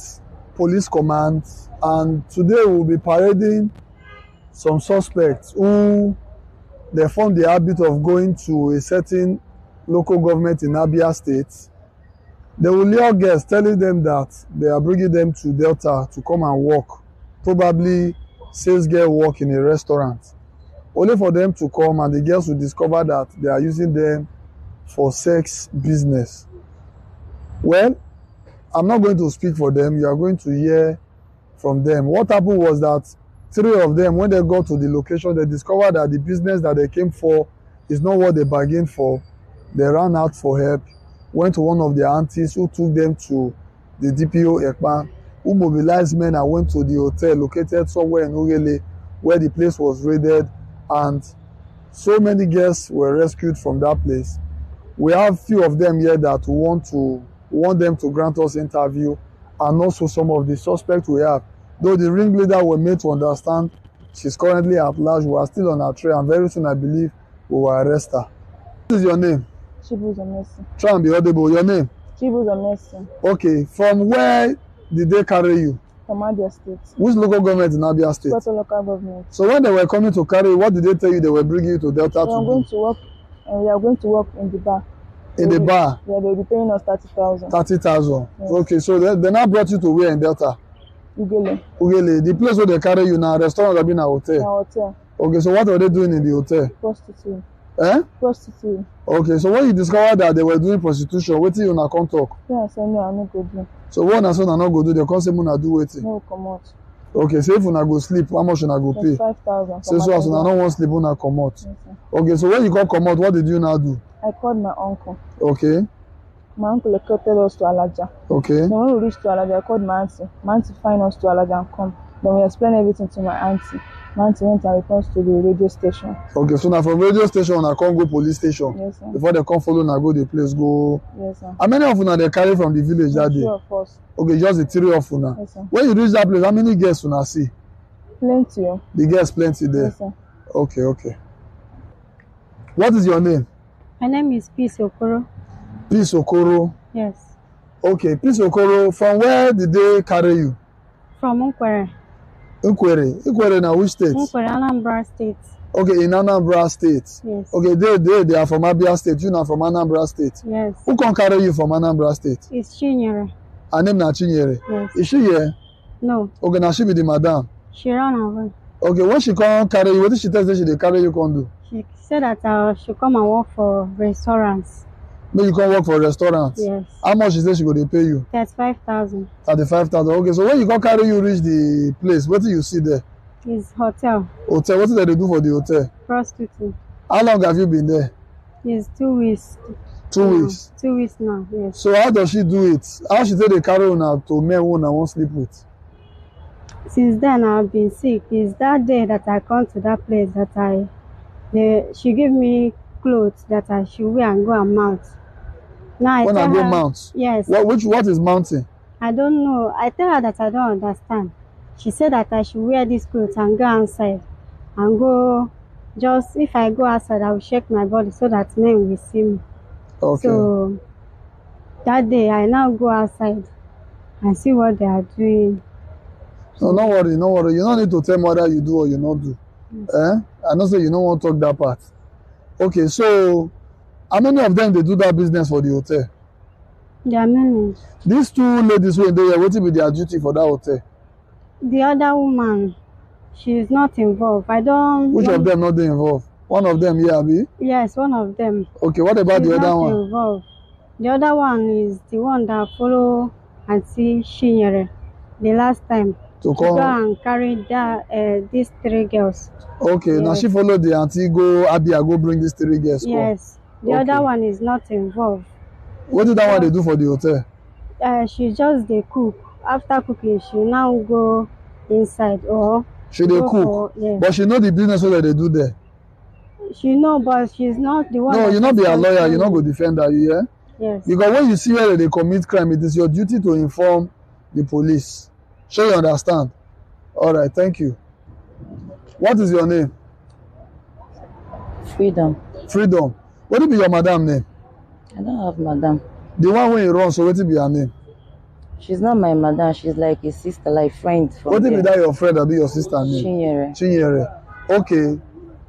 Police Command, and today we'll be parading some suspects who they formed the habit of going to a certain local government in Abia State. They will lure girls, telling them that they are bringing them to Delta to come and work, probably sales girl work in a restaurant, only for them to come and the girls will discover that they are using them for sex business. Well, I'm not going to speak for them. You are going to hear from them. What happened was that 3 of them, when they got to the location, they discovered that the business that they came for is not what they bargained for. They ran out for help, went to one of their aunties who took them to the DPO Ekpa, who mobilized men and went to the hotel located somewhere in Ugele, where the place was raided, and so many girls were rescued from that place. We have few of them here that want them to grant us interview, and also some of the suspects we have. Though the ringleader were made to understand she's currently at large, we are still on her trail, and very soon I believe we will arrest her. What is your name? Chibuzo Messi. Try and be audible. Your name? Chibuzo Messi. Okay. From where did they carry you? From Abia State. Which local government in Abia State? State local government. So when they were coming to carry you, what did they tell you they were bringing you to Delta we are going to work, and we are going to work in the bar. In the bar? Yeah, they'll be paying us 30,000. 30,000. Yes. Okay, so they now brought you to where in Delta? Ugele. Ugele. The place where they carry you now, restaurant or been a hotel? A hotel. Okay, so what were they doing in the hotel? Prostitute. Eh? Prostitute. Okay, so when you discovered that they were doing prostitution, what you not come talk? Yeah, I said no, I no go do. So what na so na not go do? They come say una do wetin? No, come out. Okay, so if una go sleep, how much una go pay? 5,000. Say so as una no wan sleep, una come out. Yes, okay, so when you come out, what did you now do? I called my uncle. Okay. My uncle escorted us to Alaja. Okay. Then when we reached to Alaja, I called my auntie. My auntie find us to Alaja and come. Then we explained everything to my auntie. My auntie went and reports to the radio station. Okay, so now from radio station, I can't go police station. Yes, sir. Before they come follow, I go the place go. Yes, sir. How many of una they carry from the village that day? 3 of us. Okay, just the 3 of una. Yes, sir. When you reach that place, how many girls una see? Plenty. The girls plenty there. Yes, sir. Okay, okay. What is your name? My name is Peace Okoro. Peace Okoro. Yes. Okay, Peace Okoro. From where did they carry you? From Nkwere. Nkwere na which state? Nkwere, Anambra State. Okay, in Anambra State. Yes. Okay, they are from Abia State. You are from Anambra State. Yes. Who can carry you from Anambra State? It's Chinyere. Her name na Chinyere. Yes. Is she here? No. Okay, now she be the madam. She ran away. Okay, when she come carry you, what did she tell you she dey carry you come do? She said that I should come and work for restaurants. Make you come work for restaurants? Yes. How much she say she go dey pay you? 35,000. 35,000. Okay, so when you come carry you reach the place, what do you see there? It's hotel. Hotel. What did they do for the hotel? Prostitute. How long have you been there? It's 2 weeks. 2 weeks? 2 weeks now, yes. So how does she do it? How she take dey carry una to men who una wan sleep with? Since then I've been sick. It's that day that I come to that place that she gave me clothes that I should wear and go and mount. Now When I go mount? Yes. What is mounting? I don't know. I tell her that I don't understand. She said that I should wear these clothes and go outside and go. Just if I go outside, I will shake my body so that men will see me. Okay. So that day I now go outside and see what they are doing. No, no worry, no worry. You don't need to tell me whether you do or you not do. Yes. I know say you don't want to talk that part. Okay, so how many of them they do that business for the hotel? There are many. These 2 ladies when they are waiting with their duty for that hotel. The other woman, she is not involved. I don't. Which of them not they involved? One of them, yeah, Abi? Yes, one of them. Okay, what about She's the other not one? involved. The other one is the one that follow Auntie Shinyere the last time. To She go come. and carry that these 3 girls. Okay, now Yes. she followed the auntie go Abia go bring these 3 girls. Come. Yes. The Okay. other one is not involved. What did that one they do for the hotel? She just dey cook. After cooking, she now go inside or She dey go cook, for, yes. but she know the business that they do there. She know, but she's not the one. No, that you not be a is lawyer, you not go controlling. defend her, you hear? Yes. Because when you see where they commit crime, it is your duty to inform the police. Sure you understand? All right, thank you. What is your name? Freedom. Freedom. What will be your madam name? I don't have madam. The one when you run, so what will be her name? She's not my madam. She's like a sister, like friend. What will be that your friend or be your sister name? Chinyere. Chinyere. Okay.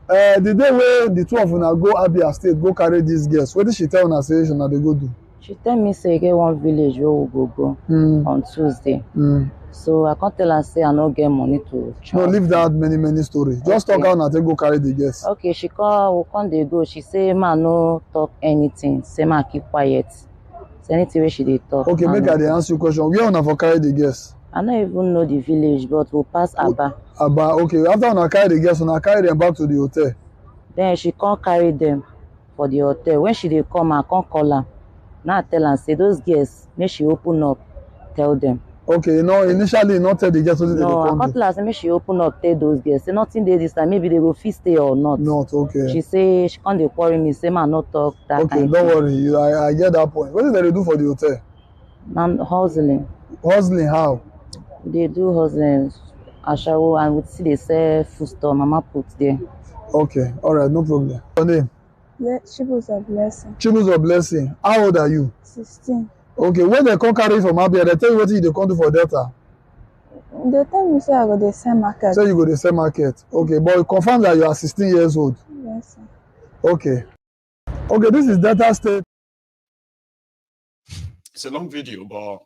The day when the 2 of una go Abia State, go carry these girls, what did she tell una say una they go do? She tell me say get one village where we go on Tuesday. So I can't tell her say I no get money to No, leave that many stories. Just talk how una take go carry the girls. Okay, she call, we come dey go. She say ma no talk anything. Say ma keep quiet. Say anything where she dey talk. Okay, make her dey answer your question. Where una for carry the girls? I don't even know the village, but we'll pass Aba. Aba, okay. After una carry the girls, una carry them back to the hotel. Then she can't carry them for the hotel. When she dey come, I can't call her. Now I tell her, say those girls, make she open up, tell them. Okay, no, initially not tell the girls what they No, I come can't do. tell her, say make she open up, tell those girls. Say nothing dey this time, maybe they go fit stay or not. Not, okay. She say she can't dey quarry me, say man not talk that Okay, kind don't thing. worry. I get that point. What did they do for the hotel? Man, hustling. Hustling how? They do hustling, ashawo, and we see they sell food store, mama put there. Okay, all right, no problem. Your name? Chibuzo Blessing. Chibuzo Blessing. How old are you? 16. Okay, when they come carry from Abia, they tell you what they come do for Delta. They tell me say I go dey sell market. So you go to sell market. Okay, but you confirm that you are 16 years old. Yes, sir. Okay. Okay, this is Delta State. It's a long video, but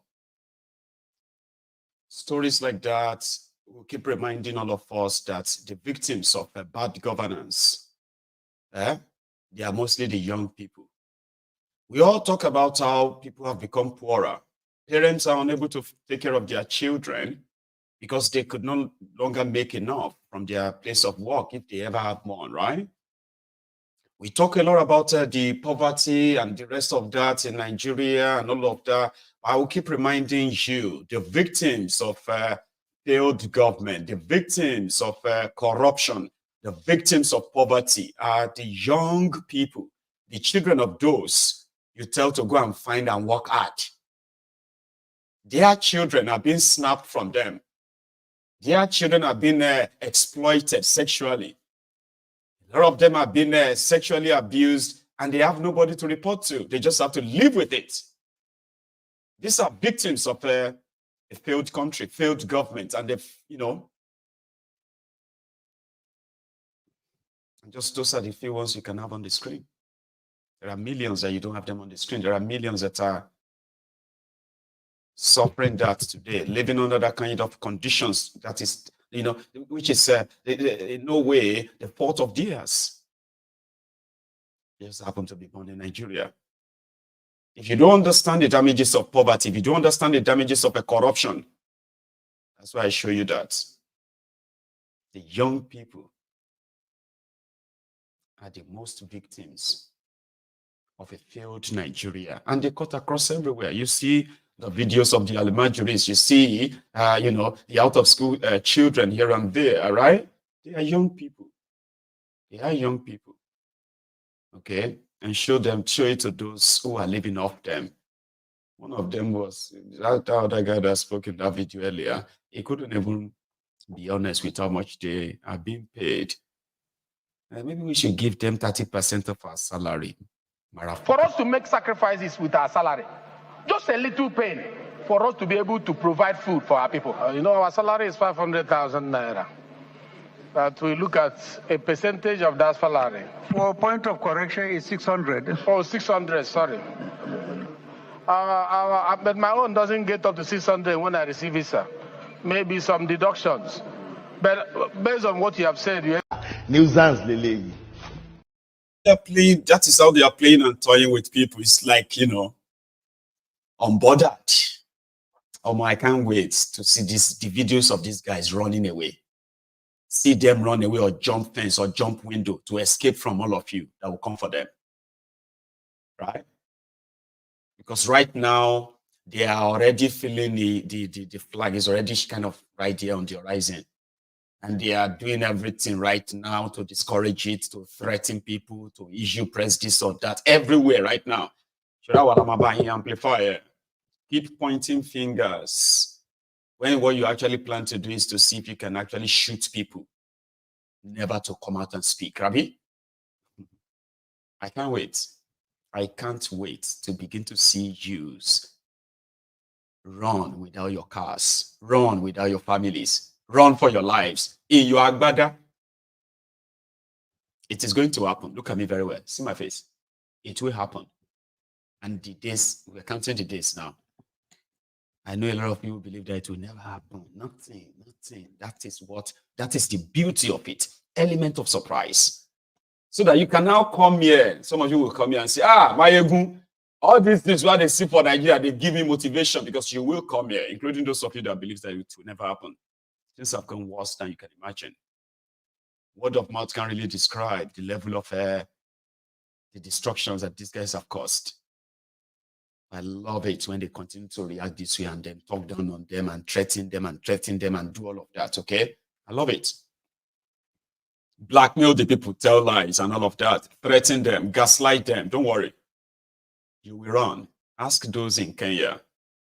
stories like that will keep reminding all of us that the victims of bad governance, they are mostly the young people. We all talk about how people have become poorer. Parents are unable to take care of their children because they could no longer make enough from their place of work if they ever have more, right? We talk a lot about the poverty and the rest of that in Nigeria and all of that. I will keep reminding you, the victims of failed government, the victims of corruption, the victims of poverty are the young people, the children of those you tell to go and find and work hard. Their children are being snapped from them. Their children are being exploited sexually. A lot of them have been sexually abused and they have nobody to report to. They just have to live with it. These are victims of a failed country, failed government, and they've, just those are the few ones you can have on the screen. There are millions that you don't have them on the screen. There are millions that are suffering that today, living under that kind of conditions that is, which is in no way the fault of theirs. They just happen to be born in Nigeria. If you don't understand the damages of poverty, if you don't understand the damages of a corruption, that's why I show you that. The young people are the most victims of a failed Nigeria. And they cut across everywhere. You see the videos of the Almajiris, you see, the out-of-school children here and there, right? They are young people. They are young people. Okay? And show it to those who are living off them. One of them was, that other guy that spoke in that video earlier, he couldn't even be honest with how much they are being paid. Maybe we should give them 30% of our salary. For us to make sacrifices with our salary, just a little pain for us to be able to provide food for our people. Our salary is 500,000 naira. But we look at a percentage of that salary. For point of correction, is 600. Oh, 600, sorry. But my own doesn't get up to 600 when I receive visa. Maybe some deductions. But based on what you have said, nuisance lele. They're playing, that is how they are playing and toying with people. It's like, you know, unbothered. Oh my, I can't wait to see the videos of these guys running away. See them run away or jump fence or jump window to escape from all of you that will come for them. Right? Because right now, they are already feeling the flag is already kind of right there on the horizon. And they are doing everything right now to discourage it, to threaten people, to issue press this or that, everywhere right now. Amplifier. Keep pointing fingers. When what you actually plan to do is to see if you can actually shoot people, never to come out and speak. Rabbi, I can't wait. I can't wait to begin to see Jews run without your cars, run without your families, run for your lives in your agbada. It is going to happen. Look at me very well. See my face. It will happen. And the days, we're counting the days now. I know a lot of people believe that it will never happen. Nothing. That is the beauty of it. Element of surprise. So that you can now come here. Some of you will come here and say, Maiyegun, all these things where they see for Nigeria, they give me motivation because you will come here, including those of you that believe that it will never happen. Things have gone worse than you can imagine. Word of mouth can't really describe the level of the destructions that these guys have caused. I love it when they continue to react this way and then talk down on them and threaten them and do all of that, okay? I love it. Blackmail the people, tell lies and all of that. Threaten them, gaslight them. Don't worry. You will run. Ask those in Kenya.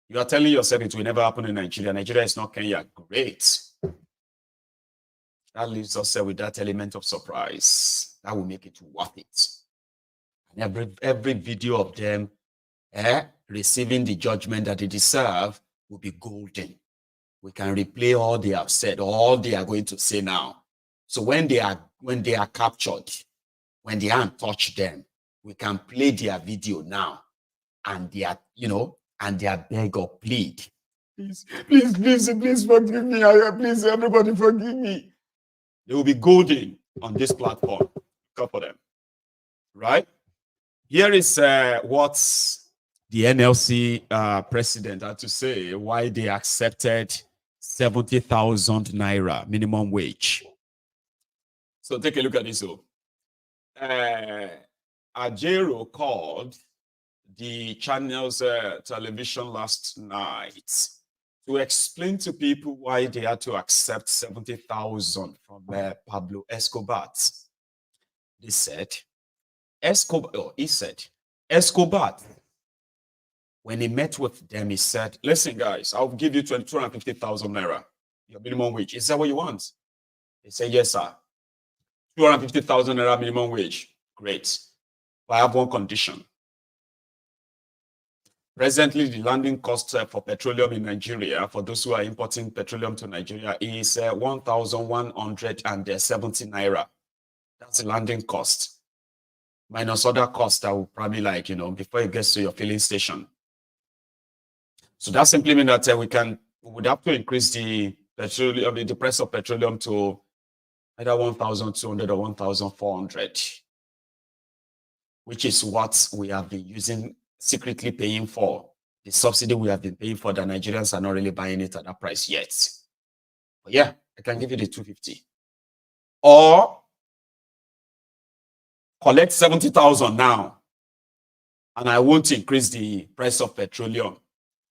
You are telling yourself it will never happen in Nigeria. Nigeria is not Kenya. Great. That leaves us with that element of surprise. That will make it worth it. And every video of them receiving the judgment that they deserve will be golden. We can replay all they have said, all they are going to say now. So when they are captured, when they haven't touched them, we can play their video now, and they are, and they are beg or plead. Please forgive me. Please, everybody forgive me. They will be golden on this platform. Look for them. Right? Here is what the NLC president had to say why they accepted 70,000 Naira minimum wage. So take a look at this. Ajero called the channel's television last night to explain to people why they had to accept 70,000 from Pablo Escobar. He said, Escobar, when he met with them, he said, listen, guys, I'll give you 250,000 Naira, your minimum wage. Is that what you want? They said, yes, sir. 250,000 Naira minimum wage. Great. But I have one condition. Presently, the landing cost for petroleum in Nigeria, for those who are importing petroleum to Nigeria, is 1,170 Naira. That's the landing cost. Minus other costs that will probably before it gets to your filling station. So that simply means that we would have to increase the petroleum, the price of petroleum to either 1,200 or 1,400, which is what we have been using, secretly paying for. The subsidy we have been paying for, the Nigerians are not really buying it at that price yet. But yeah, I can give you the 250. Or collect 70,000 now, and I won't increase the price of petroleum.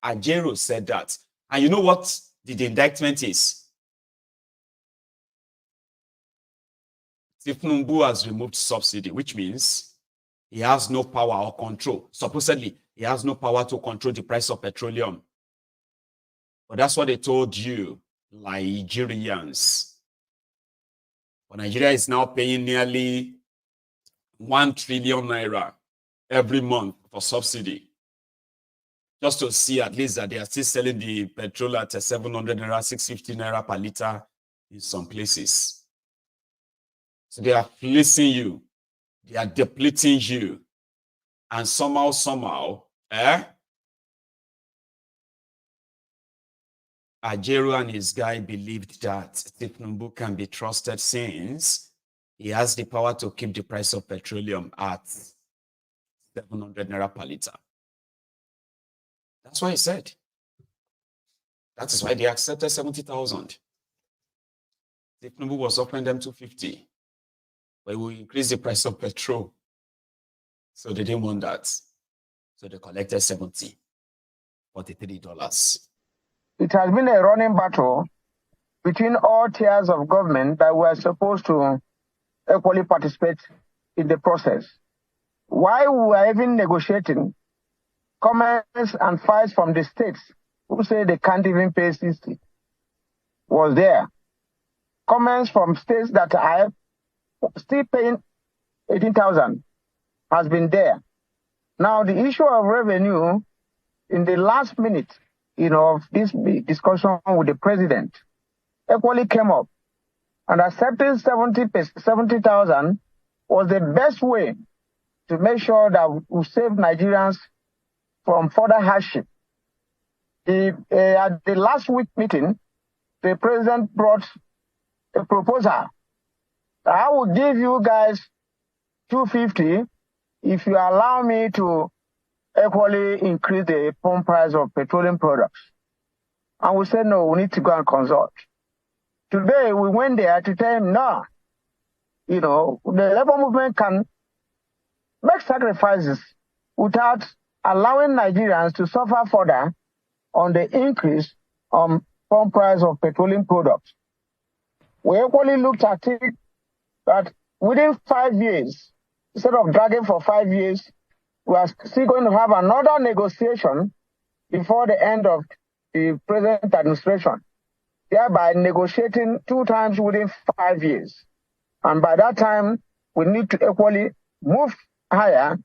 Ajero said that. And you know what the indictment is? Tinubu has removed subsidy, which means he has no power or control. Supposedly, he has no power to control the price of petroleum. But that's what they told you, Nigerians. But Nigeria is now paying nearly 1 trillion Naira every month for subsidy. Just to see at least that they are still selling the petrol at 700 Naira, 650 Naira per liter in some places. So they are fleecing you. They are depleting you. And somehow, Ajero and his guy believed that Tinubu can be trusted since he has the power to keep the price of petroleum at 700 naira per litre. That's what he said. That is why they accepted 70,000. Tinubu was offering them 250, but we will increase the price of petrol. So they didn't want that. So they collected $43. It has been a running battle between all tiers of government that were supposed to equally participate in the process. While we were even negotiating, comments and fights from the states who say they can't even pay 60 was there. Comments from states that are still paying 18,000 has been there. Now the issue of revenue in the last minute, of this discussion with the president equally came up, and accepting 70,000 was the best way to make sure that we save Nigerians from further hardship. At the last week meeting, the president brought a proposal. I will give you guys 250 if you allow me to equally increase the pump price of petroleum products. And we said, no, we need to go and consult. Today, we went there to tell him, no, the labor movement can make sacrifices without allowing Nigerians to suffer further on the increase on pump price of petroleum products. We equally looked at it that within 5 years, instead of dragging for 5 years, we are still going to have another negotiation before the end of the present administration, thereby negotiating 2 times within 5 years. And by that time, we need to equally move higher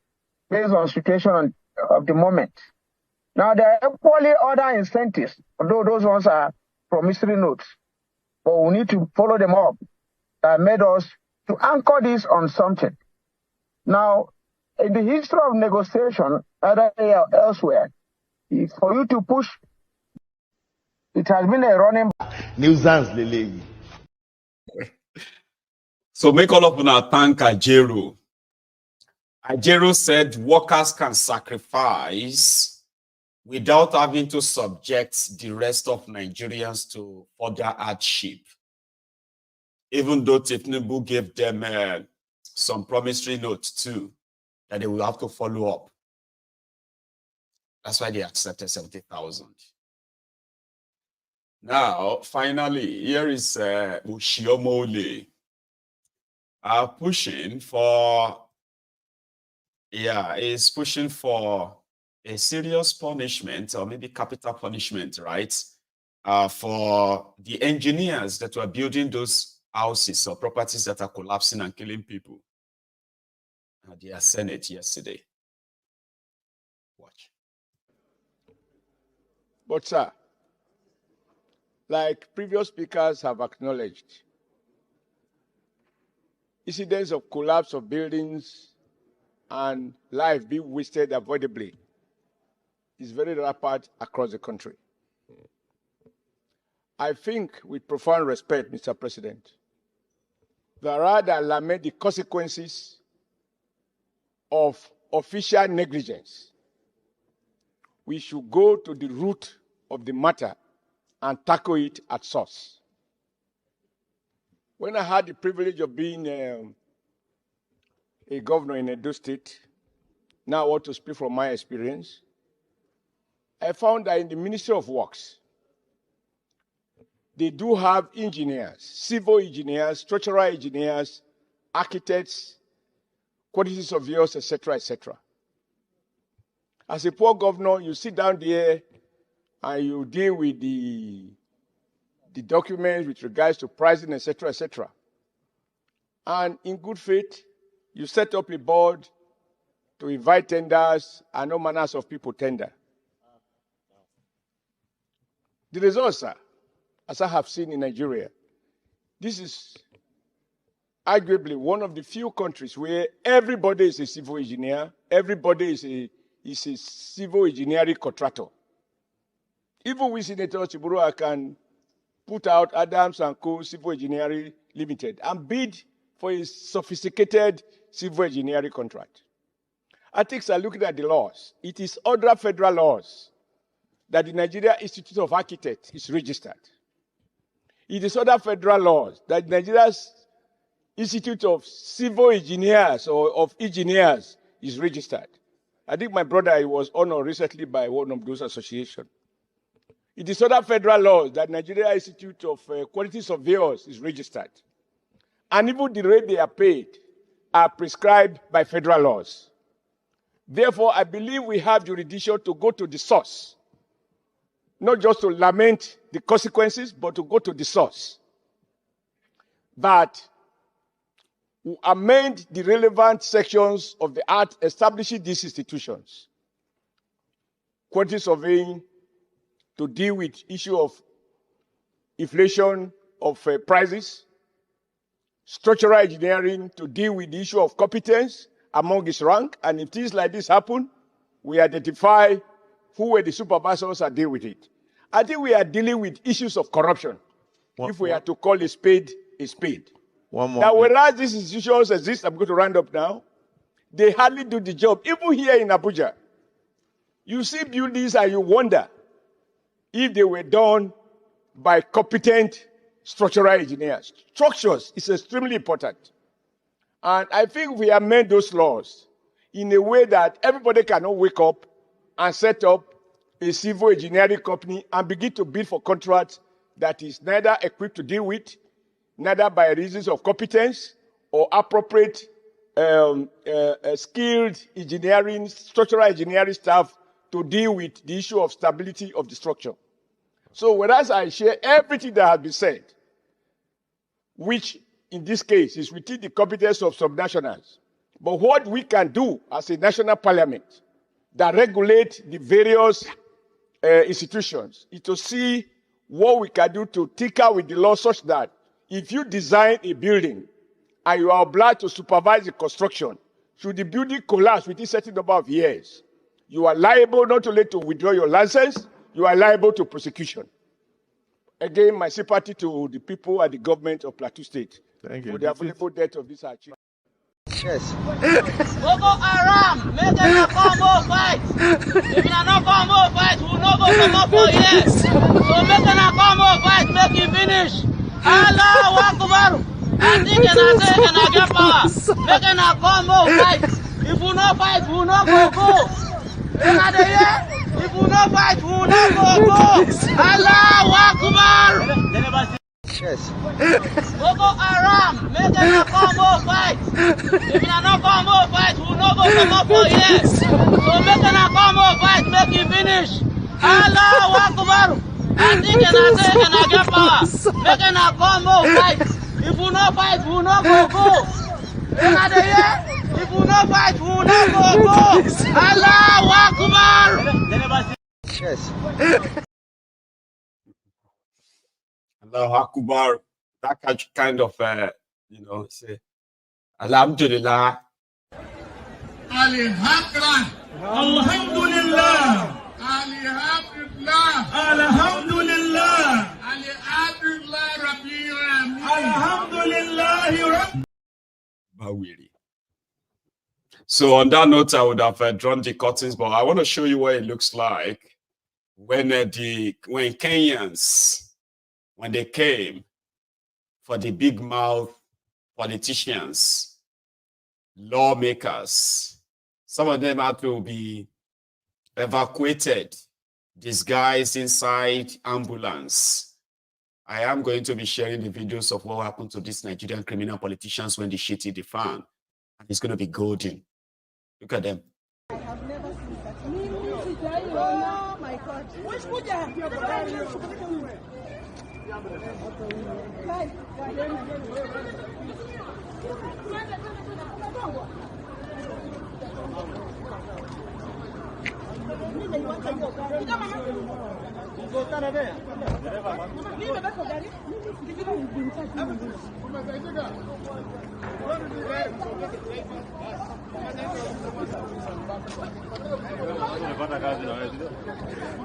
based on the situation of the moment. Now, there are equally other incentives, although those ones are promissory notes, but we need to follow them up that made us to anchor this on something. Now, in the history of negotiation, either here or elsewhere, for you to push, it has been a running nuisance. So make all of them thank Ajero. Ajero said workers can sacrifice without having to subject the rest of Nigerians to further hardship. Even though Tinubu gave them some promissory notes too, that they will have to follow up. That's why they accepted 70,000. Now, finally, here is Oshiomhole pushing for, is pushing for a serious punishment or maybe capital punishment, right? For the engineers that were building those houses or properties that are collapsing and killing people. At their Senate yesterday. Watch. But sir, like previous speakers have acknowledged, incidents of collapse of buildings and life being wasted avoidably is very rampant across the country. I think with profound respect, Mr. President, that rather than lament the consequences of official negligence, we should go to the root of the matter and tackle it at source. When I had the privilege of being a governor in Edo State, now I want to speak from my experience, I found that in the Ministry of Works, they do have engineers, civil engineers, structural engineers, architects, quantity surveyors, etc., etc. As a poor governor, you sit down there and you deal with the documents with regards to pricing, etc., etc. And in good faith, you set up a board to invite tenders and all manners of people tender. The results are, as I have seen in Nigeria, this is arguably one of the few countries where everybody is a civil engineer, everybody is a civil engineering contractor. Even we Senator Chiburua can put out Adams & Co. Civil Engineering Limited and bid for a sophisticated civil engineering contract. Ethics are looking at the laws. It is under federal laws that the Nigeria Institute of Architects is registered. It is under federal laws that Nigeria's Institute of Civil Engineers or of Engineers is registered. I think my brother was honored recently by one of those associations. It is under federal laws that Nigeria Institute of Quality Surveyors is registered. And even the rate they are paid are prescribed by federal laws. Therefore, I believe we have jurisdiction to go to the source, not just to lament the consequences, but to go to the source. That we amend the relevant sections of the Act establishing these institutions. Quantity surveying to deal with issue of inflation of prices, structural engineering to deal with the issue of competence among its rank, and if things like this happen, we identify who were the supervisors and deal with it. I think we are dealing with issues of corruption, if we are to call a spade a spade. One more. Now, whereas these institutions exist, I'm going to round up now, they hardly do the job. Even here in Abuja, you see buildings and you wonder if they were done by competent structural engineers. Structures is extremely important. And I think we amend those laws in a way that everybody cannot wake up and set up a civil engineering company and begin to bid for contracts that is neither equipped to deal with, neither by reasons of competence or appropriate skilled engineering, structural engineering staff to deal with the issue of stability of the structure. So whereas I share everything that has been said, which in this case is within the competence of subnationals, but what we can do as a national parliament that regulate the various institutions is to see what we can do to tinker with the law such that if you design a building and you are obliged to supervise the construction, should the building collapse within a certain number of years, you are liable not only to withdraw your license, you are liable to prosecution. Again, my sympathy to the people and the government of Plateau State for the available debt of this achievement. Yes. Boko Haram, make them come over fight. If you not come over fight, we will not go come up for years. So make them come over fight, make it finish. Allahu Akbar. I think and I say and I get power. Make them come over fight. If we not fight, we will not go. If we not fight, we will not go. Allahu Akbar. Yes. Boko Haram, make them come over fight. If you not come over fight, we will not go come up for years. So make them come over fight, make it finish. Allahu Akbar. I think and I say and I get power. Make them come over fight. If we not fight, we will not go. If we not fight, we will not go. Allahu Akbar. Yes. Allahu Akbar. That kind of, say, Alhamdulillah. Alhamdulillah. Alhamdulillah. Alhamdulillah. Alhamdulillah. Alhamdulillah. Bawiri. So on that note, I would have drawn the curtains, but I want to show you what it looks like when Kenyans, when they came for the big mouth politicians, lawmakers. Some of them had to be evacuated, disguised inside ambulance. I am going to be sharing the videos of what happened to these Nigerian criminal politicians when they shit hit the fan. And it's going to be golden. Look at them. I have never seen such a oh my God. Which would you have?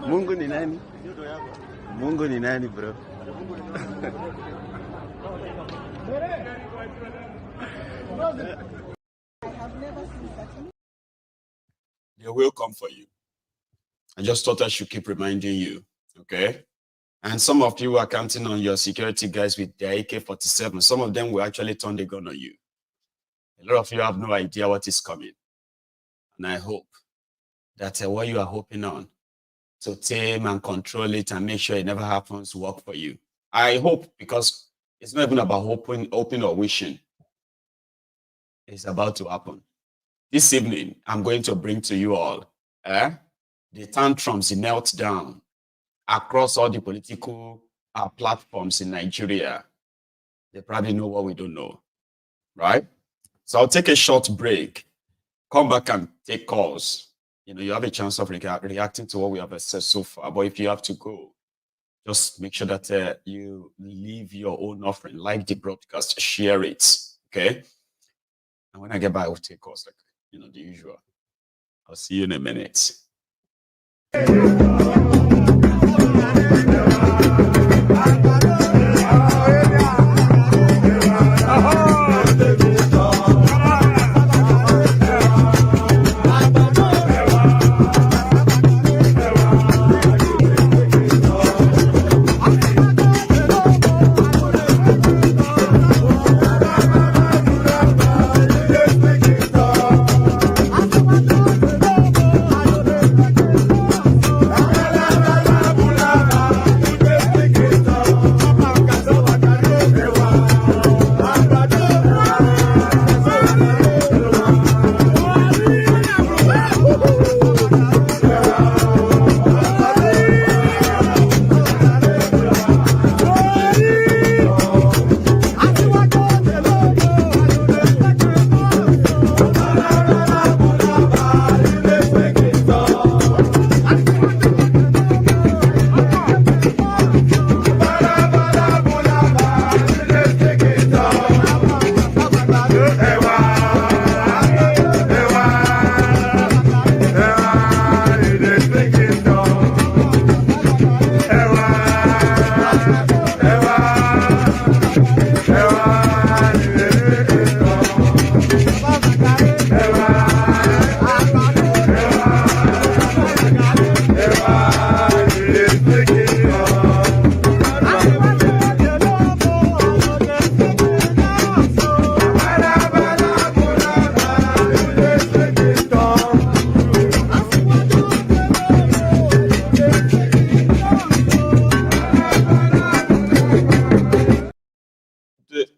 Mungu ni nani? Mungu ni nani, bro? They will come for you. I just thought I should keep reminding you, okay? And some of you are counting on your security guys with their AK-47. Some of them will actually turn the gun on you. A lot of you have no idea what is coming. And I hope that what you are hoping on to tame and control it and make sure it never happens work for you. I hope, because it's not even about hoping or wishing. It's about to happen. This evening, I'm going to bring to you all the tantrums, the meltdown across all the political platforms in Nigeria. They probably know what we don't know, right? So I'll take a short break, come back and take calls. You know, you have a chance of reacting to what we have said so far. But if you have to go, just make sure that you leave your own offering, like the broadcast, share it, okay? And when I get back, I'll take calls, like, you know, the usual. I'll see you in a minute.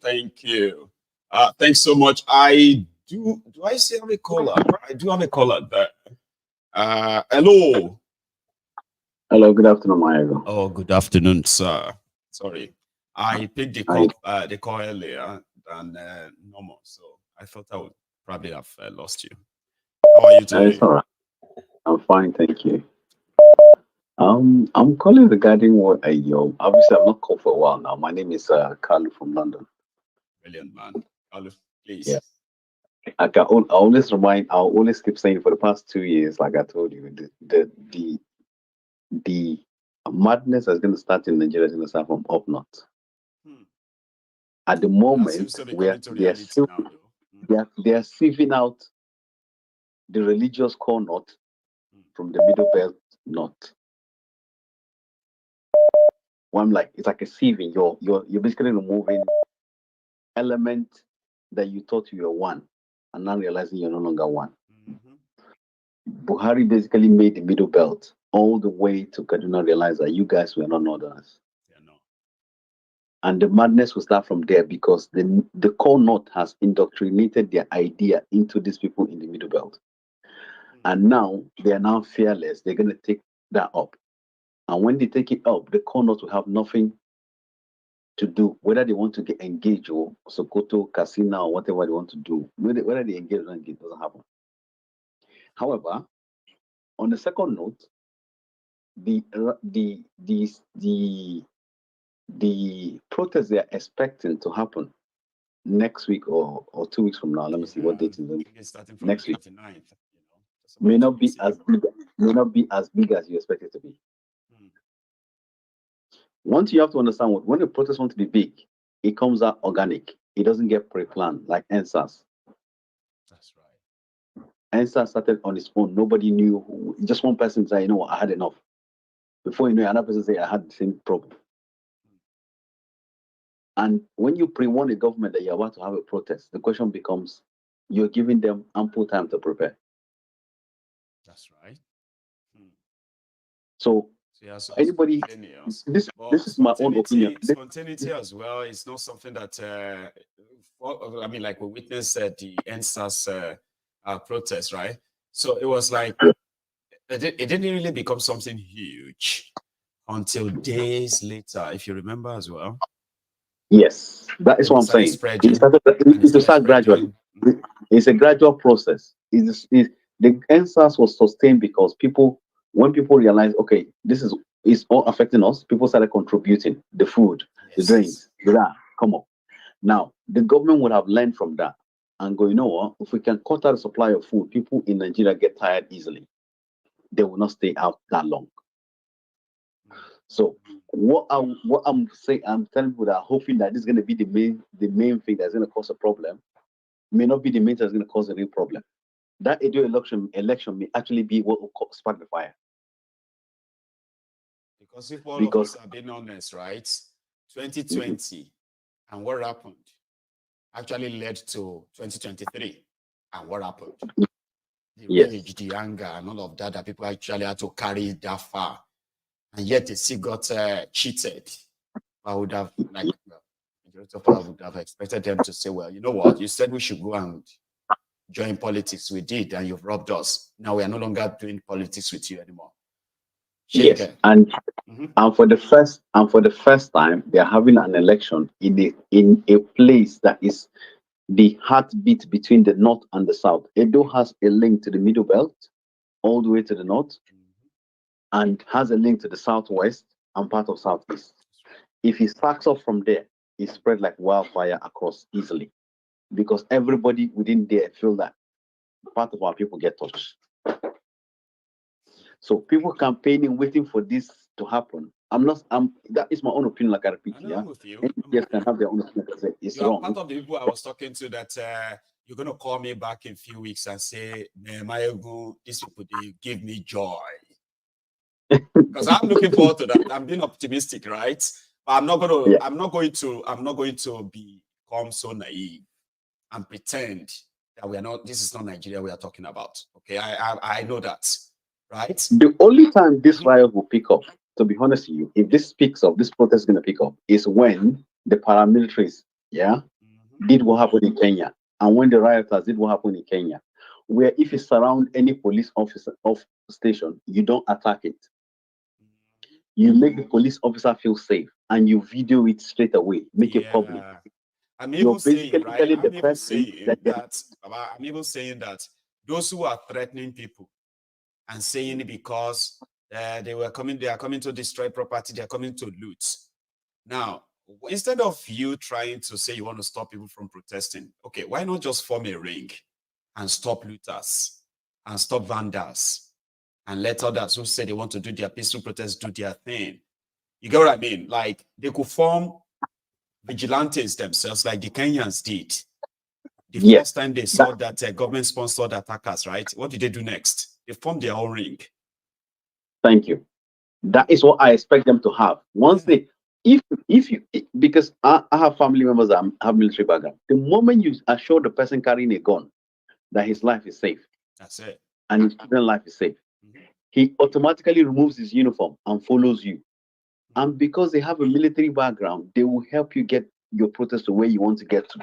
Thank you. Thanks so much. Do I still have a caller? I do have a caller there. Hello. Hello, good afternoon, Maiyegun. Oh, good afternoon, sir. Sorry. I picked the call earlier than normal, so I thought I would probably have lost you. How are you today? It's all right. I'm fine, thank you. I'm calling regarding what obviously I've not called for a while now. My name is Carlo from London. Brilliant, man. Carlo, please. Yeah. I always keep saying for the past 2 years, like I told you, the madness that's going to start in Nigeria is going to start from up north. At the moment, they are sieving out the religious core north from the middle belt north. One, like, it's like a sieving. You're basically removing element that you thought you were one, and now realizing you're no longer one. Buhari basically made the middle belt all the way to Kaduna realize that you guys were not northerners. And the madness will start from there, because the core north has indoctrinated their idea into these people in the middle belt. And now they are now fearless. They're going to take that up. And when they take it up, the core north will have nothing to do, whether they want to get engaged or Sokoto, Katsina, or whatever they want to do. Whether they engage or not engage doesn't happen. However, on the second note, the protest they are expecting to happen next week or 2 weeks from now. Let me see what date is it. Next week. May not be as big as you expect it to be. Once you have to understand when a protest wants to be big, it comes out organic. it doesn't get pre-planned like NSAS. That's right. NSAS started on its own. Nobody knew. Just one person said, you know what, I had enough. Before you know, another person said, I had the same problem. And when you pre-warn a government that you're about to have a protest, the question becomes, you're giving them ample time to prepare. That's right. So anybody, this is my own opinion. Spontaneity as well is not something that, I mean, like we witnessed the NSAS protest, right? So it was like, it didn't really become something huge until days later, if you remember as well. Yes, that is what I'm saying. It started gradually. It's a gradual process. The NSAS was sustained because when people realized, okay, this is all affecting us, people started contributing the food, the drinks, come on. Now, the government would have learned from that and go, you know what, if we can cut out the supply of food, people in Nigeria get tired easily. They will not stay out that long. So what I'm saying, I'm telling people that hoping that this is going to be the main thing that's going to cause a problem, may not be the main thing that's going to cause a real problem. That election may actually be what will spark the fire. Because if all of us are being honest, right? 2020 and what happened actually led to 2023 and what happened. The rage, the anger, and all of that people actually had to carry that far. And yet they still got cheated. I would have, like, majority of us would have expected them to say, well, you know what? You said we should go and join politics. We did, and you've robbed us. Now we are no longer doing politics with you anymore. Yes, and for the first time, they are having an election in a place that is the heartbeat between the north and the south. Edo has a link to the middle belt, all the way to the north, and has a link to the southwest and part of southeast. If he sparks off from there, it spread like wildfire across easily, because everybody within there feel that part of our people get touched. So people campaigning, waiting for this to happen. That is my own opinion, like I repeat. I'm with you. Yes, can have their own opinion. It's wrong. Part of the people I was talking to that you're going to call me back in a few weeks and say, Maiyegun, these people, they give me joy. Because I'm looking forward to that. I'm being optimistic, right? But I'm not going to become so naive and pretend that this is not Nigeria we are talking about. Okay, I know that, right? The only time this riot will pick up, to be honest with you, if this picks up, this protest is going to pick up, is when the paramilitaries, did what happened in Kenya, and when the rioters did what happened in Kenya, where if you surround any police officer of station, you don't attack it. You make the police officer feel safe, and you video it straight away, make it public. I'm even saying that those who are threatening people and saying it because they are coming to destroy property, they are coming to loot. Now, instead of you trying to say you want to stop people from protesting, okay, why not just form a ring and stop looters and stop vandals and let others who say they want to do their peaceful protest do their thing? You get what I mean? Like, they could form vigilantes themselves, like the Kenyans did. The first time they saw that government-sponsored attackers, right? What did they do next? They formed their own ring. Thank you. That is what I expect them to have. Once they, because I have family members that have military background. The moment you assure the person carrying a gun that his life is safe, that's it, and his children's life is safe, he automatically removes his uniform and follows you. And because they have a military background, they will help you get your protest to where you want to get to.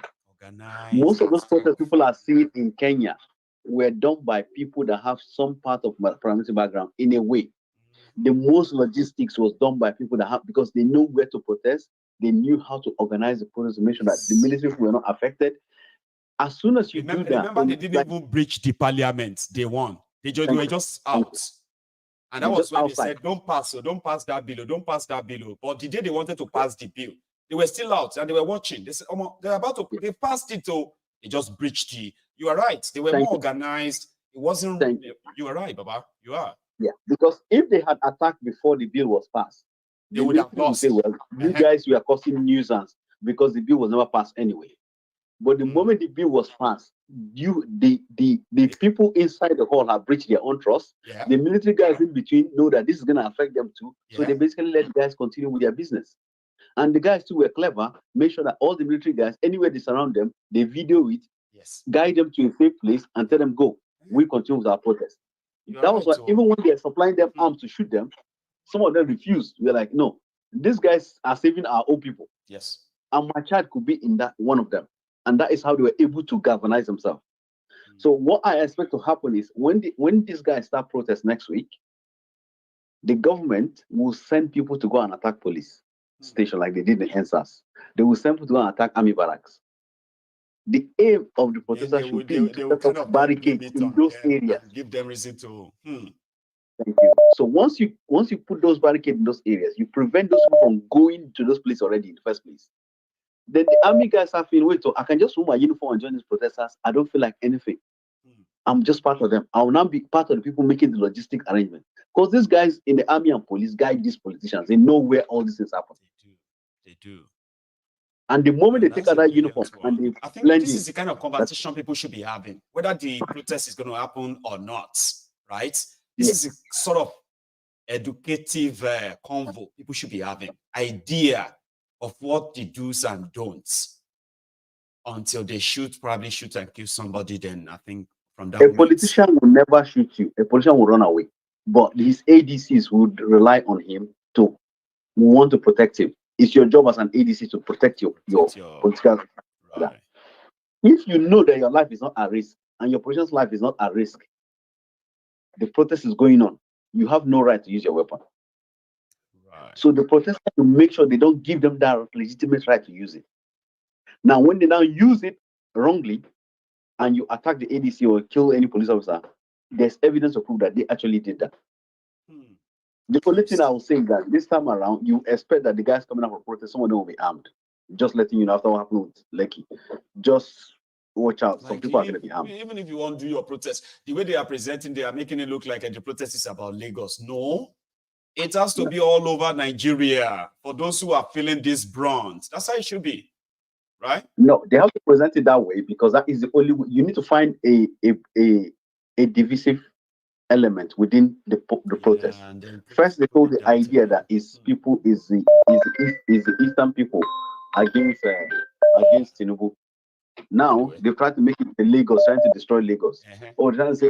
Most of those protests people are seeing in Kenya were done by people that have some part of my paramilitary background in a way. The most logistics was done by people that have, because they know where to protest, they knew how to organize the protest to make sure that the military were not affected. As soon as you do that, remember they didn't even breach the parliament. They won. They were just out. And that was when they said, don't pass that bill, don't pass that bill. But the day they wanted to pass the bill, they were still out and they were watching. They said, they're about to, they passed it, so they just breached the, you are right. They were more organized. It wasn't, you are right, Baba, you are. Yeah, because if they had attacked before the bill was passed, they would have lost. Say, well, you guys were causing nuisance because the bill was never passed anyway. But the moment the bill was passed, the people inside the hall have breached their own trust. Yeah. The military guys in between know that this is going to affect them too. So Yeah. they basically let the guys continue with their business. And the guys too were clever, make sure that all the military guys, anywhere they surround them, they video it, yes, guide them to a safe place, and tell them, go. We continue with our protest. That was why, even when they're supplying them arms to shoot them, some of them refused. We're like, no, these guys are saving our own people. Yes. And my child could be in that one of them. And that is how they were able to galvanize themselves. So what I expect to happen is when these guys start protest next week, the government will send people to go and attack police station like they did in NSAS. They will send people to go and attack army barracks. The aim of the protesters should be to set up barricades in those areas. Give them reason to. Thank you. So once you put those barricades in those areas, you prevent those people from going to those places already in the first place. Then the army guys are feeling, wait, so I can just wear my uniform and join these protesters. I don't feel like anything. I'm just part of them. I will now be part of the people making the logistic arrangement. Because these guys in the army and police guide these politicians. They know where all these things happen. They do. And the moment they take out that uniform and they I think this is the kind of conversation people should be having, whether the protest is going to happen or not, right? This is a sort of educative convo people should be having, idea of what the do's and don'ts until they probably shoot and kill somebody. Then I think from that a politician will never shoot you. A politician will run away. But his ADCs would rely on him to want to protect him. It's your job as an ADC to protect your political. Right. If you know that your life is not at risk and your politician's life is not at risk, the protest is going on. You have no right to use your weapon. Right. So the protesters to make sure they don't give them that legitimate right to use it. Now, when they now use it wrongly and you attack the ADC or kill any police officer, there's evidence to prove that they actually did that. The only thing I will say is that this time around, you expect that the guys coming out for protest, some of them will be armed. Just letting you know after what happened with Lekki. Just watch out. Some people are going to be armed. Even if you want to do your protest, the way they are presenting, they are making it look like the protest is about Lagos. No, it has to be all over Nigeria for those who are feeling this brunt. That's how it should be, right? No, they have to present it that way because that is the only way. You need to find a divisive element within the protest. First, they told the idea that is the Eastern people against Tinubu. Now they try to make it the Lagos, trying to destroy Lagos. Or trying to say,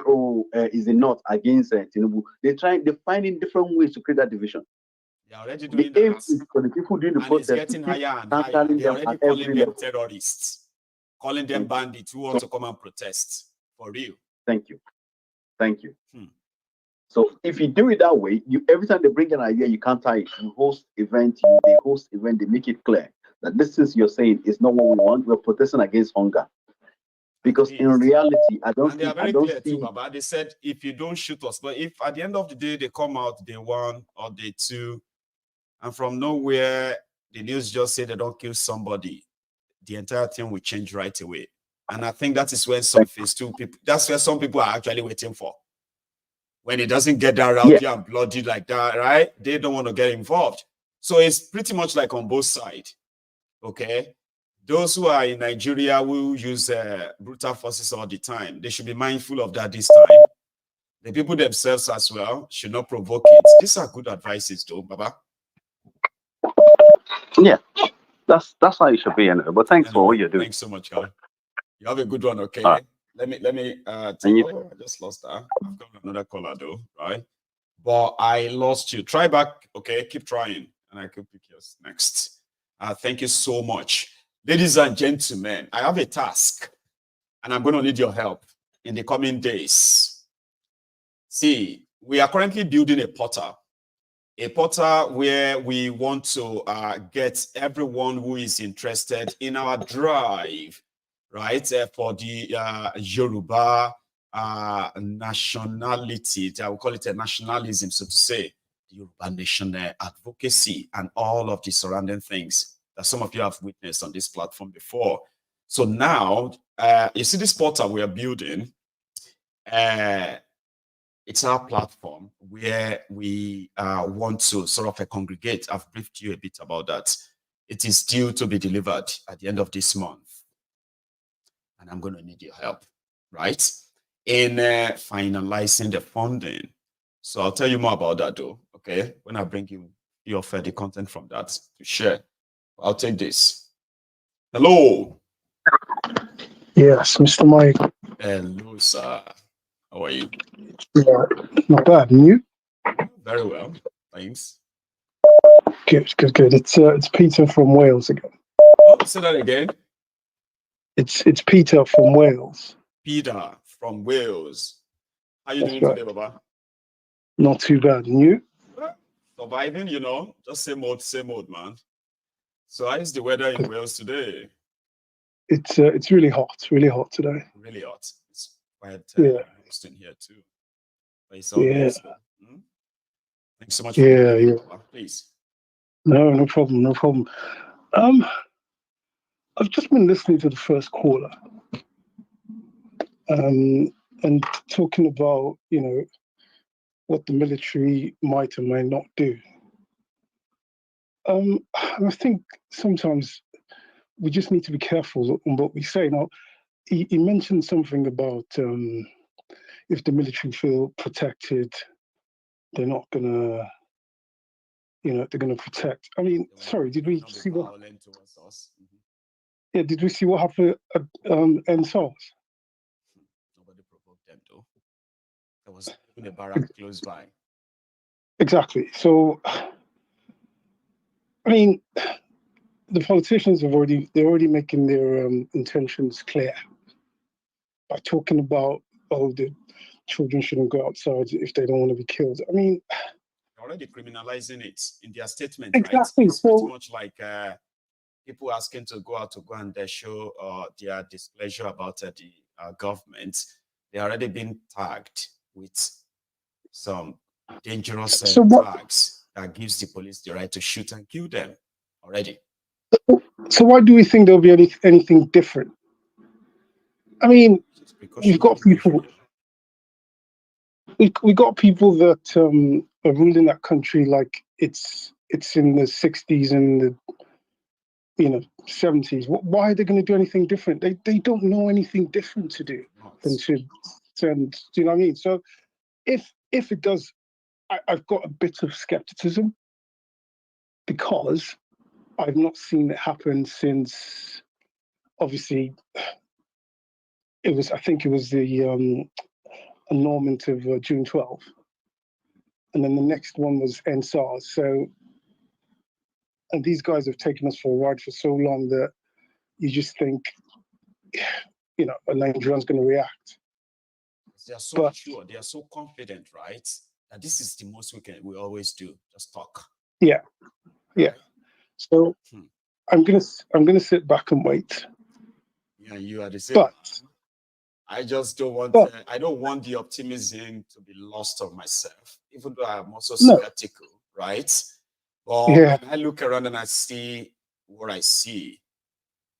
is the North against Tinubu? They're finding different ways to create that division. They're already doing the aim is for the people doing the protest. It's getting higher and higher. They're already calling them terrorists, calling them bandits who want to come and protest for real. Thank you. So if you do it that way, every time they bring an idea, you counter it. You host event, they make it clear that this is you're saying is not what we want. We're protesting against hunger. Because in reality, I don't see. Baba. They said if you don't shoot us, but if at the end of the day they come out day 1 or day 2, and from nowhere the news just say they don't kill somebody, the entire thing will change right away. And I think that is when some phase 2 people, that's where some people are actually waiting for. When it doesn't get that rowdy and bloody like that, right? They don't want to get involved. So it's pretty much like on both sides. Okay. Those who are in Nigeria who use brutal forces all the time, they should be mindful of that this time. The people themselves as well should not provoke it. These are good advices, though, Baba. Yeah, that's how it should be, anyway. But thanks for what you're doing. Thanks so much, Carl. You have a good one, okay? Let me I just lost that. I've got another caller though, right? But I lost you. Try back, okay? Keep trying, and I can pick yours next. Thank you so much. Ladies and gentlemen, I have a task, and I'm going to need your help in the coming days. See, we are currently building a portal where we want to get everyone who is interested in our drive, right, for the Yoruba nationality. I will call it a nationalism, so to say, the Yoruba nation advocacy and all of the surrounding things that some of you have witnessed on this platform before. So now, you see this portal we are building, it's our platform where we want to sort of congregate. I've briefed you a bit about that. It is due to be delivered at the end of this month. and I'm going to need your help, right? In finalizing the funding. So I'll tell you more about that though, okay? When I bring you the content from that to share. I'll take this. Hello. Yes, Mr. Mike. Hello, sir. How are you? Yeah, not bad. And you? Very well, thanks. Good, good, good. It's Peter from Wales again. Oh, say that again. It's Peter from Wales. Peter from Wales. How you doing today, Baba? Not too bad. And you? Surviving, you know, just same old, man. So how is the weather in Wales today? It's really hot today. Really hot. It's quite Houston here too. But it's all good. Thanks so much for being here, Baba. Please. No problem, no problem. I've just been listening to the first caller, and talking about, you know, what the military might or might not do. I think sometimes we just need to be careful on what we say. Now, he mentioned something about if the military feel protected, they're not gonna, you know, they're gonna protect. I mean, sorry, did we see what? Yeah, did we see what happened at NSAS? Nobody provoked them though. There was even a barrack close by. Exactly. So, I mean, the politicians they're already making their intentions clear by talking about, oh, the children shouldn't go outside if they don't want to be killed. I mean, they're already criminalizing it in their statement, exactly. Right? It's pretty much like people asking to go out to go and show their displeasure about the government. They're already been tagged with some dangerous tags that gives the police the right to shoot and kill them already. So why do we think there'll be anything different? I mean, we've got people. We got people that are ruling that country like it's in the 60s and the 70s. Why are they going to do anything different? They don't know anything different to do than to send. Do you know what I mean? So if it does, I've got a bit of skepticism because I've not seen it happen since. Obviously, I think it was the annulment of June 12th, and then the next one was NSAS. So, and these guys have taken us for a ride for so long that you just think, you know, a Nigerian's going to react. They are so sure, they are so confident, right? That this is the most we always do, just talk. Yeah, yeah. So I'm gonna sit back and wait. Yeah, you are the same. But I just don't want. I don't want the optimism to be lost on myself, even though I'm also skeptical, right? But when I look around and I see what I see,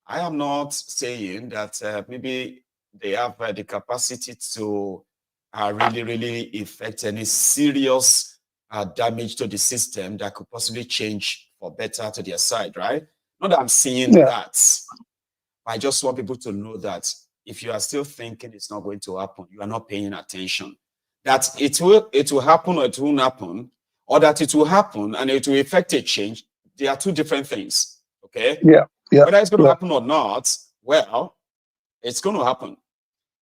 I am not saying that maybe they have the capacity to really effect any serious damage to the system that could possibly change for better to their side, right? Not that I'm seeing that. I just want people to know that if you are still thinking it's not going to happen, you are not paying attention. That it will happen or it won't happen, or that it will happen and it will effect a change. They are two different things. Okay? Yeah. Whether it's going to happen or not, well, it's going to happen.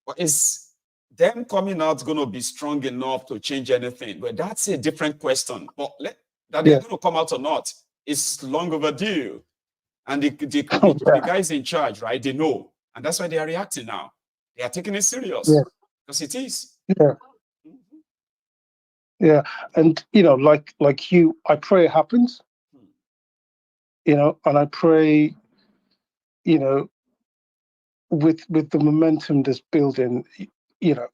But is them coming out going to be strong enough to change anything? But that's a different question. But that they're going to come out or not is long overdue. And the guys in charge, right, they know. And that's why they are reacting now. They are taking it serious. Because it is. Yeah. Yeah. And, you know, like you, I pray it happens. You know, and I pray, you know, with the momentum that's building, you know,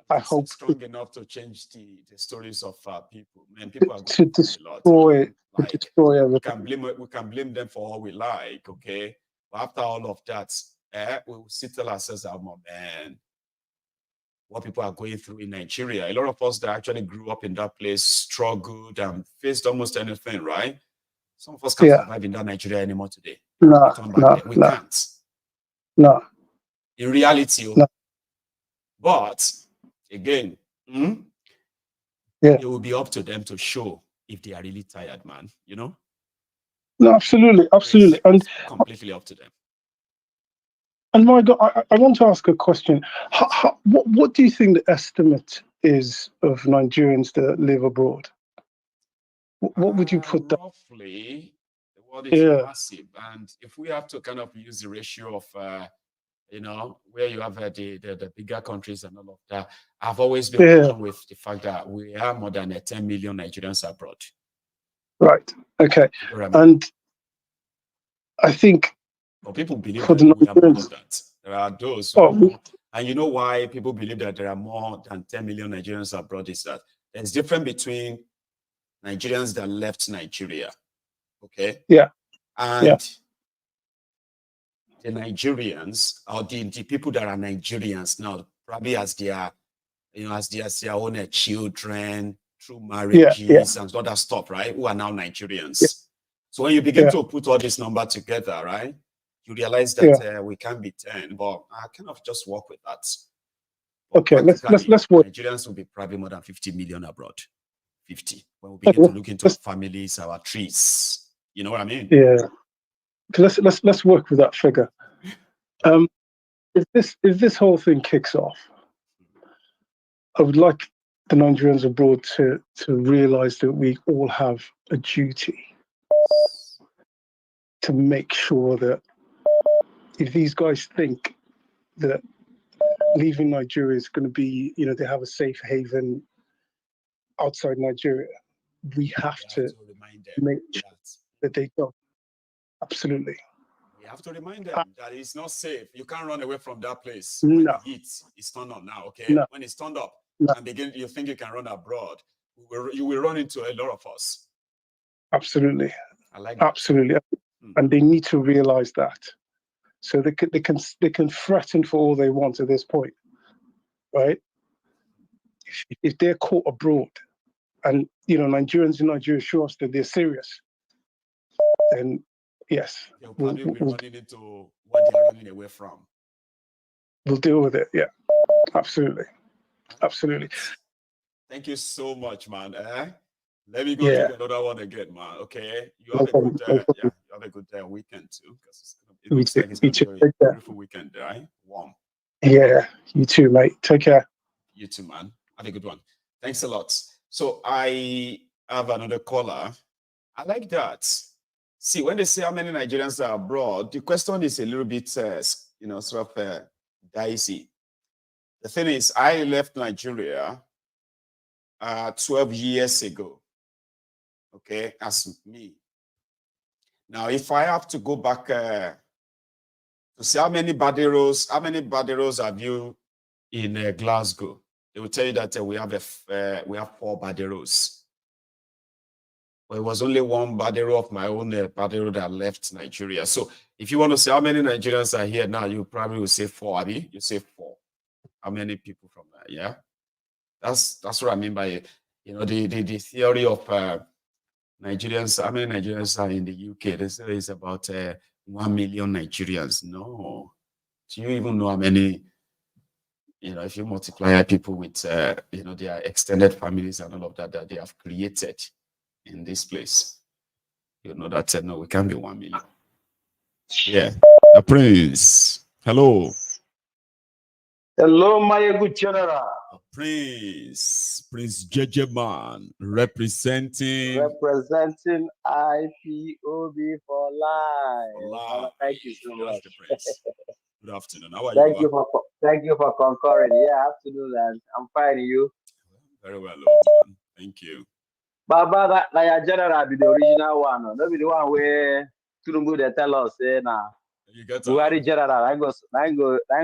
I hope it's strong enough to change the stories of people. Man, people are to destroy everything. We can blame them for all we like, okay? But after all of that, we'll still tell ourselves, oh man, what people are going through in Nigeria. A lot of us that actually grew up in that place struggled and faced almost anything, right? Some of us can't survive in that Nigeria anymore today. No. We can't. No. in reality. No. But again, it will be up to them to show if they are really tired, man. You know? No, absolutely. It's completely up to them. And my God, I want to ask a question. What do you think the estimate is of Nigerians that live abroad? What would you put that? Roughly, the world is massive. And if we have to kind of use the ratio of, you know, where you have the bigger countries and all of that, I've always been with the fact that we are more than 10 million Nigerians abroad. Right. Okay. And I think but people believe that we are more than that. There are those who, and you know why people believe that there are more than 10 million Nigerians abroad is that there's difference between Nigerians that left Nigeria, okay? Yeah. And the Nigerians, or the people that are Nigerians now, probably as their, you know, as their own children, through marriages and other stuff, right? Who are now Nigerians. Yeah. So when you begin to put all this number together, right, you realize that we can be 10, but I kind of just work with that. But okay, let's work. Nigerians will be probably more than 50 million abroad. 50. When we begin to look into our families, our trees, you know what I mean? Yeah. Let's work with that figure. If this whole thing kicks off, I would like the Nigerians abroad to realize that we all have a duty to make sure that if these guys think that leaving Nigeria is going to be, you know, they have a safe haven outside Nigeria, we have to make sure that they don't. Absolutely. We have to remind them that it's not safe. You can't run away from that place. No. When the heat is turned on now, okay? No. When it's turned up No. and you think you can run abroad, you will run into a lot of us. Absolutely. I like that. Absolutely. And they need to realize that. So they can threaten for all they want at this point, right? If they're caught abroad, and you know Nigerians in Nigeria show us that they're serious, then yes, they'll probably be running into what they're running away from. We'll deal with it. Yeah, absolutely, absolutely. Thank you so much, man. Let me go take another one again, man. Okay, you have a good, you have a good weekend too, because it looks like it's going to be a beautiful weekend, right? Warm. Yeah, you too, mate. Take care. You too, man. Have a good one. Thanks a lot. So I have another caller. I like that. See, when they say how many Nigerians are abroad, the question is a little bit, you know, sort of dicey. The thing is, I left Nigeria 12 years ago. Okay, as me. Now, if I have to go back to see how many baderos have you in Glasgow, they will tell you that we have 4 baderos. Well, it was only one badero of my own badero that left Nigeria. So if you want to say how many Nigerians are here now, you probably will say 4, Abby. You say 4. How many people from that? Yeah, that's what I mean by, you know, the theory of Nigerians. How many Nigerians are in the UK? They say it's about 1 million Nigerians. No, do you even know how many? You know, if you multiply people with you know, their extended families and all of that they have created in this place, you know that no, we can't be 1 million. Yeah, the Prince. Hello. Hello, Maiyegun General. Prince JJ Man, representing IPOB for life. Thank you so much. Good afternoon. How are you? Thank you for concurring. Yeah, afternoon, and I'm fine. You? Very well, man. Thank you. Baba, that General be the original one. No be the one where Tunumbu they tell us, say nah. Buhari General, I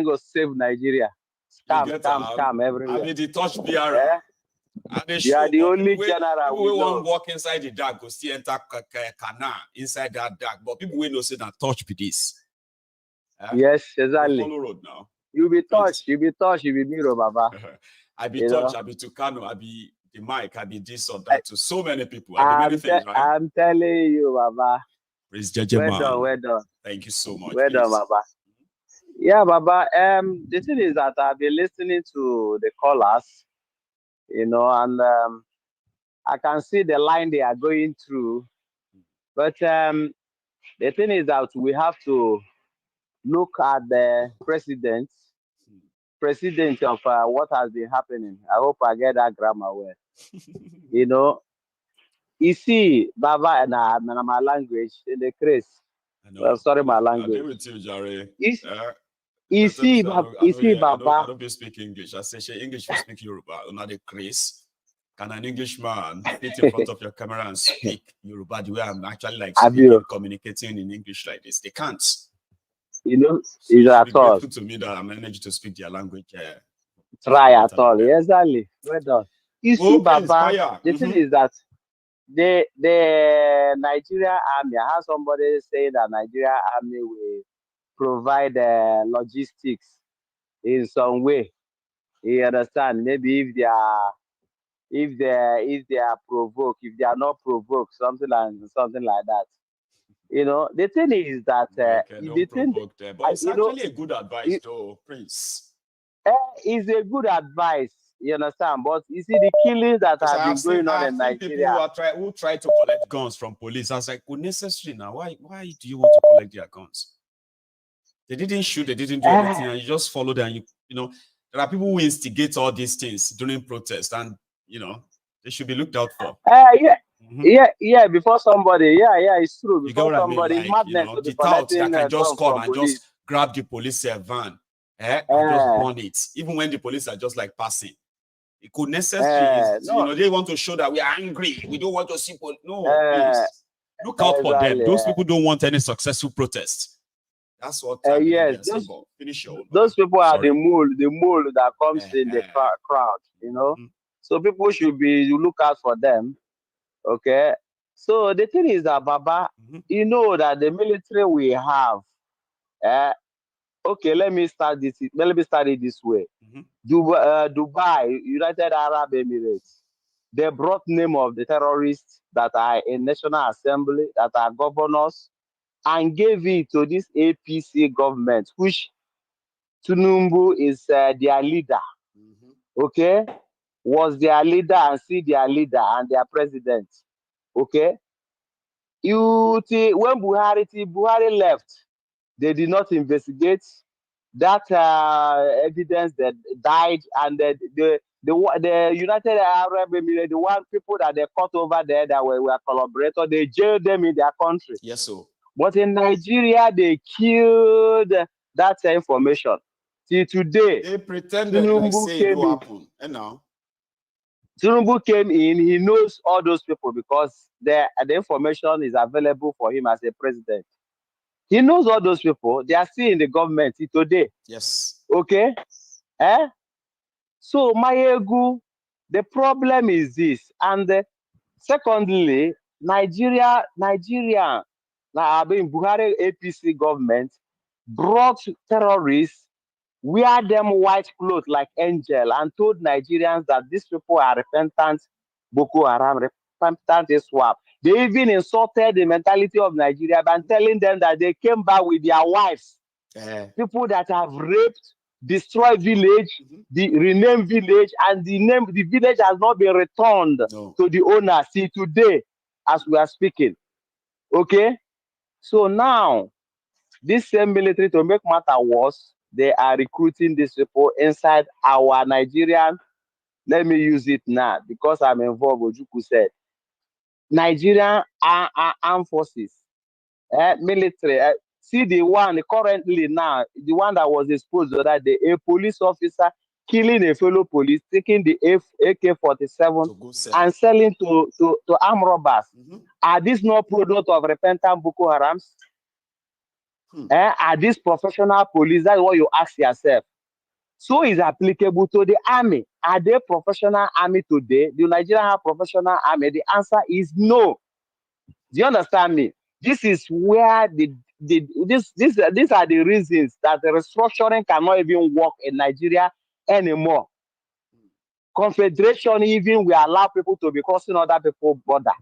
go save Nigeria. Scam everywhere. I mean the touch bearer. You are the only general we won't walk inside the dark, go see enter canal inside that dark. But people will know say that touch be this. Yes, exactly. Follow road now. You be touched, you be mirror, Baba. I be touched, I be Tucano, I be the mic, I be this or that to so many people. I be many things, right? I'm telling you, Baba. Praise JJ Man. Well done. Thank you so much. Well done, Baba. Yeah, Baba. The thing is that I've been listening to the callers, and I can see the line they are going through. But the thing is that we have to look at the president of what has been happening. I hope I get that grammar well. You see, Baba, and my language in the case. Well, sorry, my language. I with you, Jerry. You see, Baba. I don't speak English. I say English, you speak Yoruba. Not the craze. Can an Englishman sit in front of your camera and speak Yoruba the way I'm actually like speaking, communicating in English like this? They can't. So it's at all. Grateful to me that I'm managed to speak their language. Try at all. Exactly. Well done. You see, Baba, the thing is that the Nigeria Army, I have somebody saying that Nigeria Army will provide logistics in some way. You understand? Maybe if they are provoked, if they are not provoked, something like that. The thing is that but it's actually a good advice, though, Prince. It's a good advice, you understand? But you see the killings that have been going on in Nigeria. People who try to collect guns from police. I was like, unnecessary now. Why do you want to collect their guns? They didn't shoot, they didn't do anything, and you just follow them. There are people who instigate all these things during protests, and they should be looked out for. Yeah. Before somebody, it's true. Before somebody, it's madness. The thought that can just come and just grab the police van, and just burn it, even when the police are just like passing. It could necessarily, they want to show that we are angry. We don't want to see. No, please look out for them. Those people don't want any successful protest. That's what. Yes, those people are the mole that comes in the crowd. So people should look out for them. Okay. So the thing is that, Baba, that the military we have. Okay, let me start it this way. Dubai, United Arab Emirates, they brought name of the terrorists that are in National Assembly, that are governors, and gave it to this APC government, which Tinubu is their leader. Okay, was their leader and see their leader and their president. Okay, when Buhari left, they did not investigate that evidence that died, and the United Arab Emirates, the one people that they caught over there that were collaborators, they jailed them in their country. Yes, sir. But in Nigeria, they killed that information. Till today, they pretended like say it will happen. And now Tinubu came in, he knows all those people because the information is available for him as a president. He knows all those people. They are still in the government today. Yes. Okay? So, Maiyegun, the problem is this. And secondly, Nigeria, Buhari APC government brought terrorists, wear them white clothes like angel, and told Nigerians that these people are repentant Boko Haram, repentant ISWAP. They even insulted the mentality of Nigeria by telling them that they came back with their wives. People that have raped, destroyed village, renamed village, and the village has not been returned to the owner. See, today, as we are speaking. Okay? So now, this same military, to make matter worse, they are recruiting these people inside our Nigerian. Let me use it now because I'm involved, Ojuku said. Nigerian armed forces, military. See the one currently now, the one that was exposed that day, a police officer killing a fellow police, taking the AK-47 and selling to armed robbers. Are these not product of repentant Boko Harams? Are these professional police? That's what you ask yourself. So is applicable to the army. Are they professional army today? Do Nigeria have professional army? The answer is no. Do you understand me? This is where these are the reasons that the restructuring cannot even work in Nigeria anymore. Confederation even will allow people to be crossing other people's border.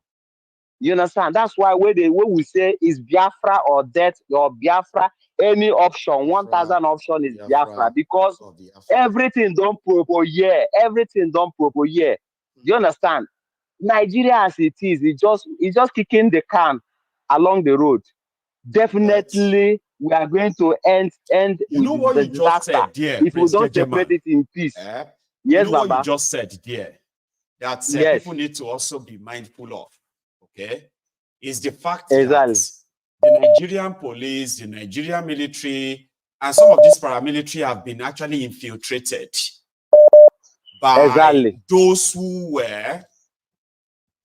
You understand? That's why when we say is Biafra or death or Biafra any option, 1,000 option is Biafra, because everything don't proper here. Everything don't proper here. You understand? Nigeria as it is, it's just kicking the can along the road. Definitely, we are going to end you know with what the you just disaster said there, if we don't separate it in peace. Yes, You know Baba. what you just said there, that Yes. people need to also be mindful of, okay, is the fact Exactly. that the Nigerian police, the Nigerian military, and some of these paramilitary have been actually infiltrated by those who were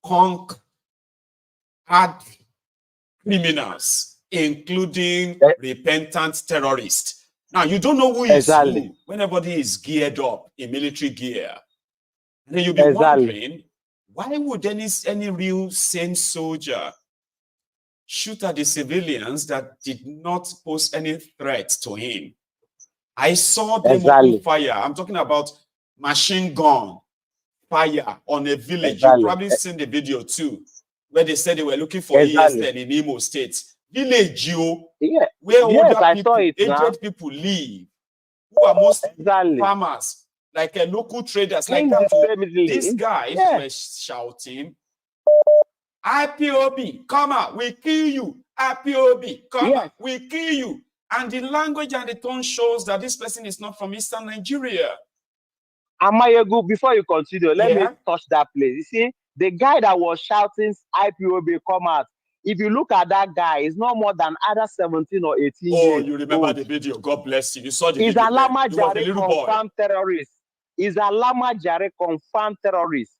hard criminals, including repentant terrorists. Now, you don't know who is who when everybody is geared up in military gear. And then you'll be wondering, why would any real sane soldier shoot at the civilians that did not pose any threat to him? I saw them open fire. I'm talking about machine gun fire on a village. You've probably seen the video too, where they said they were looking for ES10 in Imo State. Village, where older people, aged people live, who are mostly farmers, like local traders, like that. These guys were shouting, IPOB, come out, we kill you. IPOB, come out, we kill you. And the language and the tone shows that this person is not from Eastern Nigeria. Maiyegun, before you continue, let me touch that place. You see, the guy that was shouting IPOB, come out. If you look at that guy, it's not more than either 17 or 18 years. Oh, you remember the video. God bless you. You saw the video. He's a Lama Jare confirmed terrorist. He's a Lama Jare confirmed terrorist.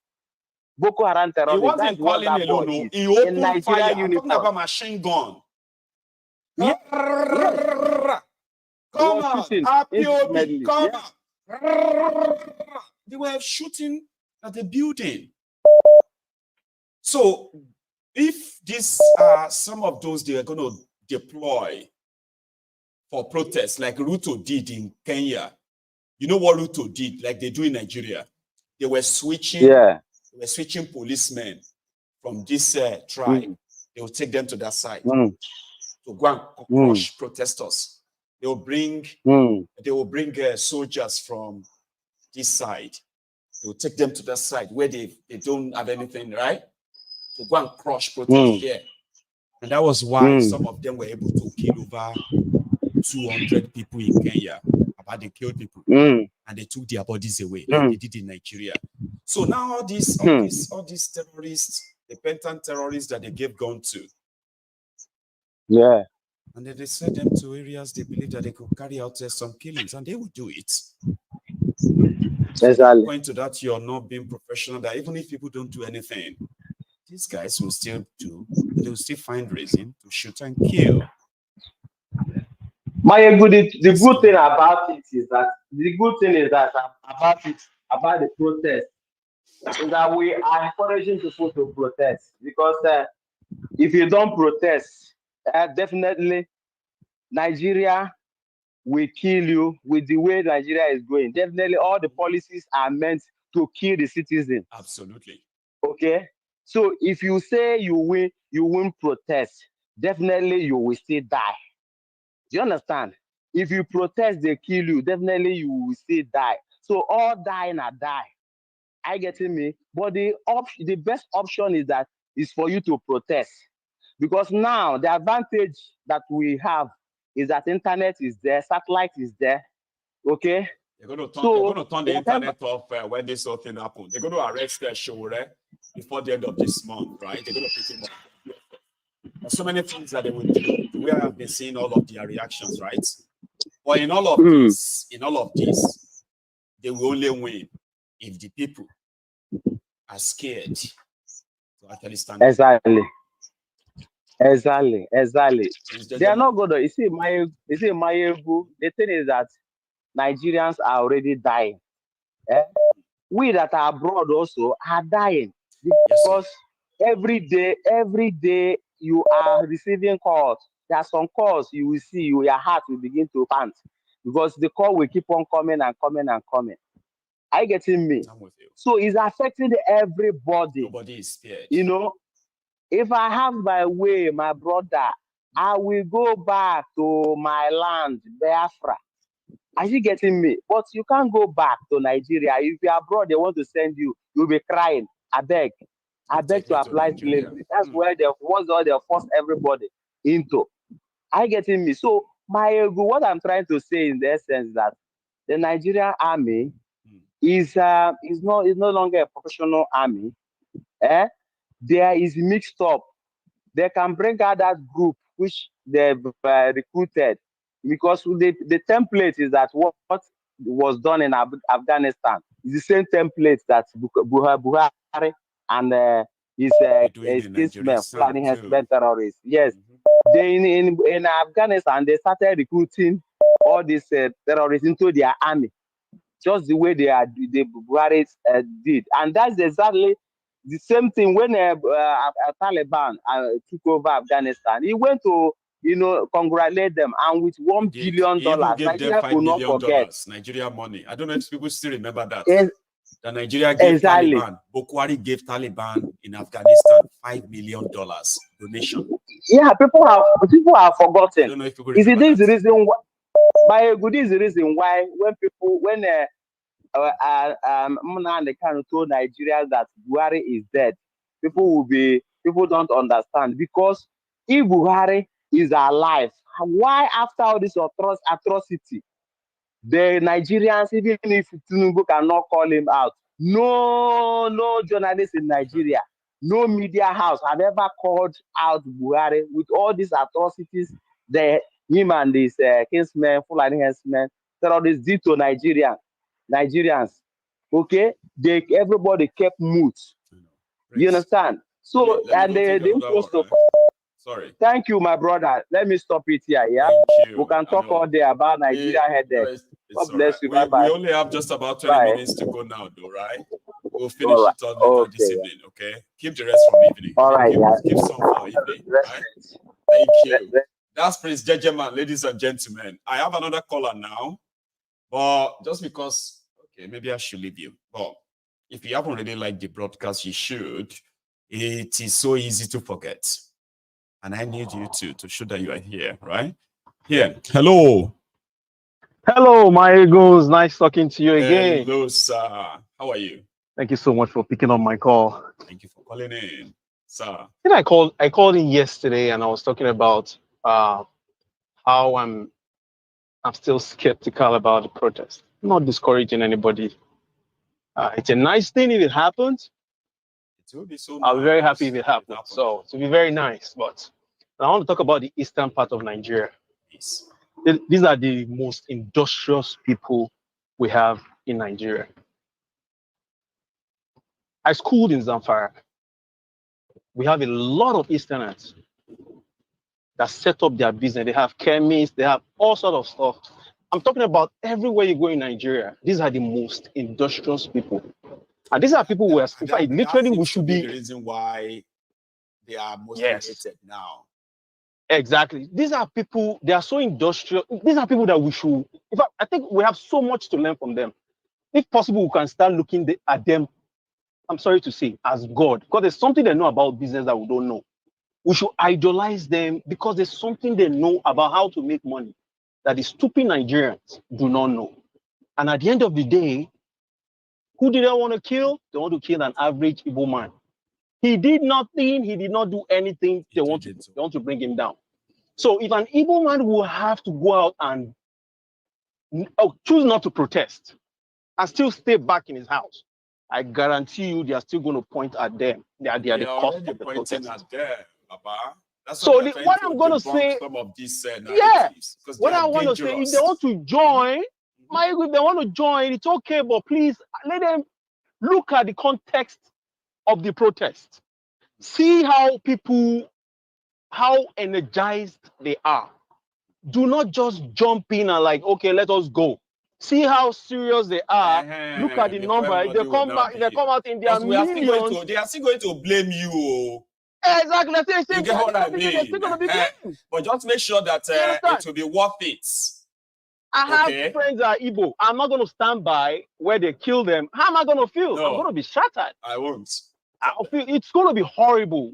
Boko Haram terrorist. He wasn't calling alone. No. He opened fire. I'm talking about machine gun. Yes. Come on, IPOB, come on. They were shooting at the building. So, if these are some of those they are going to deploy for protests, like Ruto did in Kenya, you know what Ruto did, like they do in Nigeria? They were switching. They were switching policemen from this tribe. They will take them to that side to go and crush protesters. They will bring soldiers from this side. They will take them to that side where they don't have anything, right? To go and crush protest there. And that was why some of them were able to kill over 200 people in Kenya. About they killed people. And they took their bodies away, like they did in Nigeria. So now all these terrorists, repentant terrorists that they gave gun to. Yeah. And then they sent them to areas they believe that they could carry out some killings, and they would do it. So point to that, you're not being professional, that even if people don't do anything, these guys will still do, they will still find reason to shoot and kill. Maiyegun, the good thing about it is that about the protest is that we are encouraging people to protest, because if you don't protest, definitely Nigeria will kill you with the way Nigeria is going. Definitely all the policies are meant to kill the citizen. Absolutely. Okay. So if you say you win protest, definitely you will still die. Do you understand? If you protest, they kill you, definitely you will still die. So all dying are die. I getting me? But the best option is for you to protest. Because now the advantage that we have is that internet is there, satellite is there. Okay. They're going to turn the internet off when this whole thing happens. They're going to arrest Shore before the end of this month, right? They're going to pick him up. There's so many things that they will do. We have been seeing all of their reactions, right? But in all of this, they will only win if the people are scared to actually stand up. Exactly. They are not good. You see, Maiyegun, the thing is that Nigerians are already dying. We that are abroad also are dying, because every day you are receiving calls. There are some calls you will see, your heart will begin to pant, because the call will keep on coming and coming and coming. Are you getting me? I'm with you. So it's affecting everybody. Nobody is scared. You know, if I have my way, my brother, I will go back to my land, Biafra. Are you getting me? But you can't go back to Nigeria. If you're abroad, they want to send you, you'll be crying. I beg to apply slavery. That's where they force everybody into. Are you getting me? So, what I'm trying to say in the essence that the Nigerian army is no longer a professional army. There is mixed up. They can bring out that group which they've recruited, because the template is that what was done in Afghanistan is the same template that Buhari and his kinsmen, Fulani herdsmen terrorists. Yes, they in Afghanistan they started recruiting all these terrorists into their army, just the way the Buhari did, and that's exactly the same thing when Taliban took over Afghanistan. He went to congratulate them, and with $1 billion, Nigeria could not forget. Nigeria money. I don't know if people still remember that. The Nigeria gave Taliban, Bukhari gave Taliban in Afghanistan $5 million donation. Yeah, people have forgotten. I don't know if people Is remember it the reason why? Maiyegun is the reason why when Muna told Nigerians that Buhari is dead, people don't understand, because if Buhari is alive, why after all this atrocity, the Nigerians, even if Tinubu cannot call him out, no journalist in Nigeria, no media house have ever called out Buhari with all these atrocities that him and his kinsmen, Fulani herdsmen, terrorists did to Nigerians. Okay, everybody kept mute. You understand? So Sorry. Thank you, my brother. Let me stop it here. Yeah, we can talk all day about Nigeria headache. God bless you. We only have just about 20 minutes to go now, though, right? We'll finish it all later this evening. Okay, keep the rest from evening. All right, keep some for evening. Right? Thank you. That's Prince 𝐍𝐌𝐃𝐏𝐵, ladies and gentlemen. I have another caller now, but just because, okay, maybe I should leave you. But if you haven't really liked the broadcast, you should. It is so easy to forget. And I need you to show that you are here, right? Here. Hello. Hello, Maiyegun. Nice talking to you again. Hello, sir. How are you? Thank you so much for picking up my call. Thank you for calling in, sir. I called in yesterday, and I was talking about how I'm still skeptical about the protest. I'm not discouraging anybody. It's a nice thing if it happens. It will be so I'll be very nice happy if it happens. So it will be very nice. But I want to talk about the eastern part of Nigeria. Yes. These are the most industrious people we have in Nigeria. I schooled in Zamfara. We have a lot of Easterners that set up their business. They have chemists, they have all sorts of stuff. I'm talking about everywhere you go in Nigeria. These are the most industrious people. And these are people who are, in fact, literally we should be the reason why they are most hated now. Exactly. These are people, they are so industrial. These are people that we should, in fact, I think we have so much to learn from them. If possible, we can start looking at them, I'm sorry to say, as God, because there's something they know about business that we don't know. We should idolize them because there's something they know about how to make money that the stupid Nigerians do not know. And at the end of the day, who did they want to kill? They want to kill an average Igbo man. He did nothing. He did not do anything. They want to bring him down. So if an Igbo man will have to go out and choose not to protest and still stay back in his house, I guarantee you they are still going to point at them. They are the cause of the protest. At them, Baba. That's so what I'm going to say, some of these what I want to say, if they want to join, if they want to join, it's okay, but please let them look at the context of the protest. See how energized they are. Do not just jump in and like, okay, let us go. See how serious they are. Look at the number. They come out in their millions. They are still going to blame you. Exactly. You get what I mean? But just make sure that it will be worth it. I have friends that are Igbo. I'm not going to stand by where they kill them. How am I going to feel? No, I'm going to be shattered. I won't. I'll feel it's going to be horrible.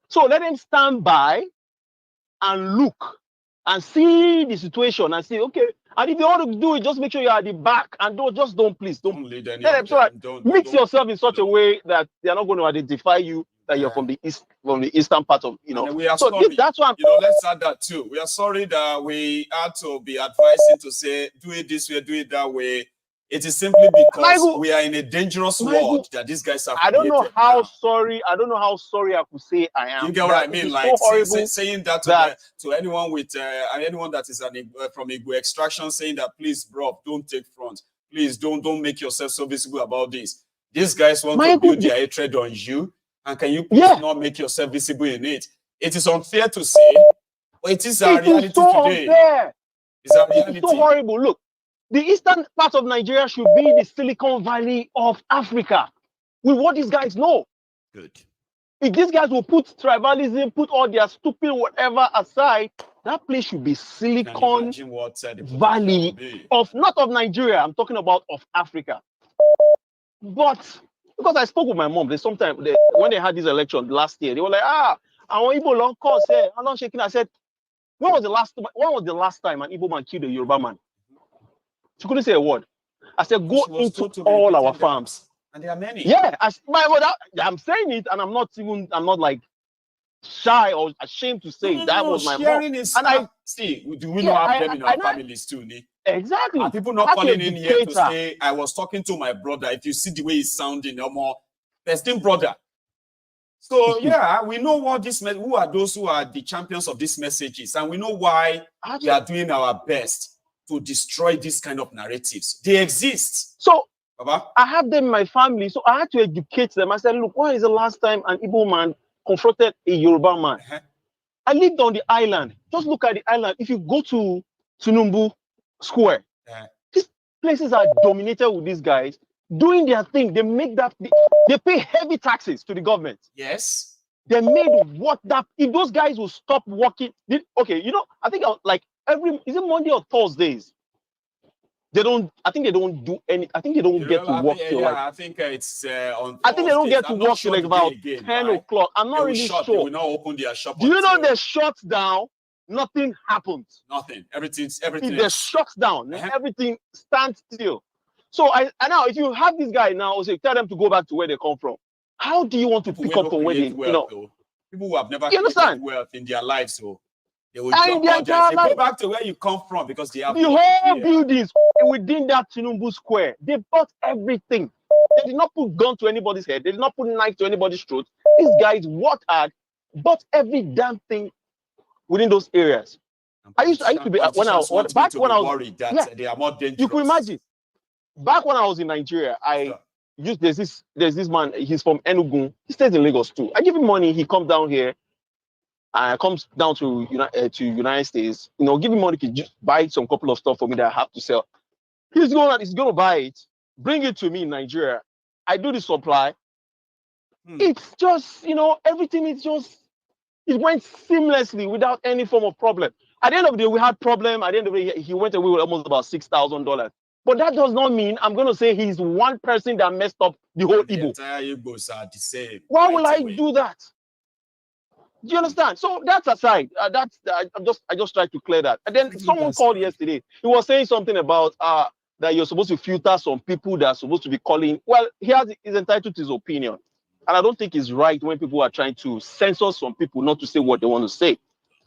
So let them stand by and look and see the situation and say, okay, and if you want to do it, just make sure you're at the back and don't lead any let of them, them. mix yourself in such a way that they're not going to identify you that you're from the eastern part of, you know. And we are so sorry. That's why let's add that too. We are sorry that we had to be advising to say, do it this way, do it that way. It is simply because we are in a dangerous world that these guys have I don't know how now. sorry. I don't know how sorry I could say I am. You get what I mean? Like so saying that to anyone with anyone that is from Igbo extraction, saying that please, bro, don't take front. Please don't make yourself so visible about this. These guys want to build their hatred on you, and can you please not make yourself visible in it? It is unfair to say, but it is a reality today. Unfair. It's a reality. It's so horrible. Look. The eastern part of Nigeria should be the Silicon Valley of Africa. With what these guys know. Good. If these guys will put tribalism, put all their stupid whatever aside, that place should be Silicon Valley of not of Nigeria. I'm talking about of Africa. But because I spoke with my mom, when they had this election last year, they were like, I want Igbo long course. I'm not shaking. I said, when was the last time an Igbo man killed a Yoruba man? She couldn't say a word. I said, go into all our farms. And there are many. Yeah, I'm saying it, and I'm not like shy or ashamed to say that was my mom. And do we not have them in our families too? Exactly. Are people not calling in here to say, I was talking to my brother? If you see the way he's sounding, no more, they're still brother. So yeah, we know what who are those who are the champions of these messages, and we know why we are doing our best to destroy these kind of narratives. They exist. So Baba? I have them in my family, so I had to educate them. I said, look, when is the last time an Igbo man confronted a Yoruba man? I lived on the island. Just look at the island. If you go to Tinubu Square, these places are dominated with these guys doing their thing. They make they pay heavy taxes to the government. Yes. They made if those guys will stop working. Okay, I think is it Monday or Thursdays? I think they don't do any. I think they don't get to work till I think it's on. I think they don't get to work till like about 10 o'clock. I'm not really sure. They will not open their shop. Do you know they shut down? Nothing happens. Nothing. Everything. If they shut down, everything stands still. So now, if you have this guy now, tell them to go back to where they come from. How do you want to pick up from where they, people who have never created wealth in their lives, so they will jump out there and say, go back to where you come from because they have the whole buildings within that Tinubu Square. They bought everything. They did not put gun to anybody's head. They did not put knife to anybody's throat. These guys worked hard, bought every damn thing within those areas. I used to be when I was worried that they are more dangerous. You could imagine. Back when I was in Nigeria, there's this man. He's from Enugu. He stays in Lagos too. I give him money. He comes down here. Comes down to United States. Give him money. He can just buy some couple of stuff for me that I have to sell. He's going to buy it, bring it to me in Nigeria. I do the supply. It's just everything is just it went seamlessly without any form of problem. At the end of the day, we had problem. At the end of the day, he went away with almost about $6,000. But that does not mean I'm going to say he's one person that messed up the whole Igbo. The entire Igbos are the same. Why will I do that? Do you understand? So that's aside. I just tried to clear that. And then someone called yesterday. He was saying something about that you're supposed to filter some people that are supposed to be calling. Well, he's entitled to his opinion. And I don't think it's right when people are trying to censor some people not to say what they want to say.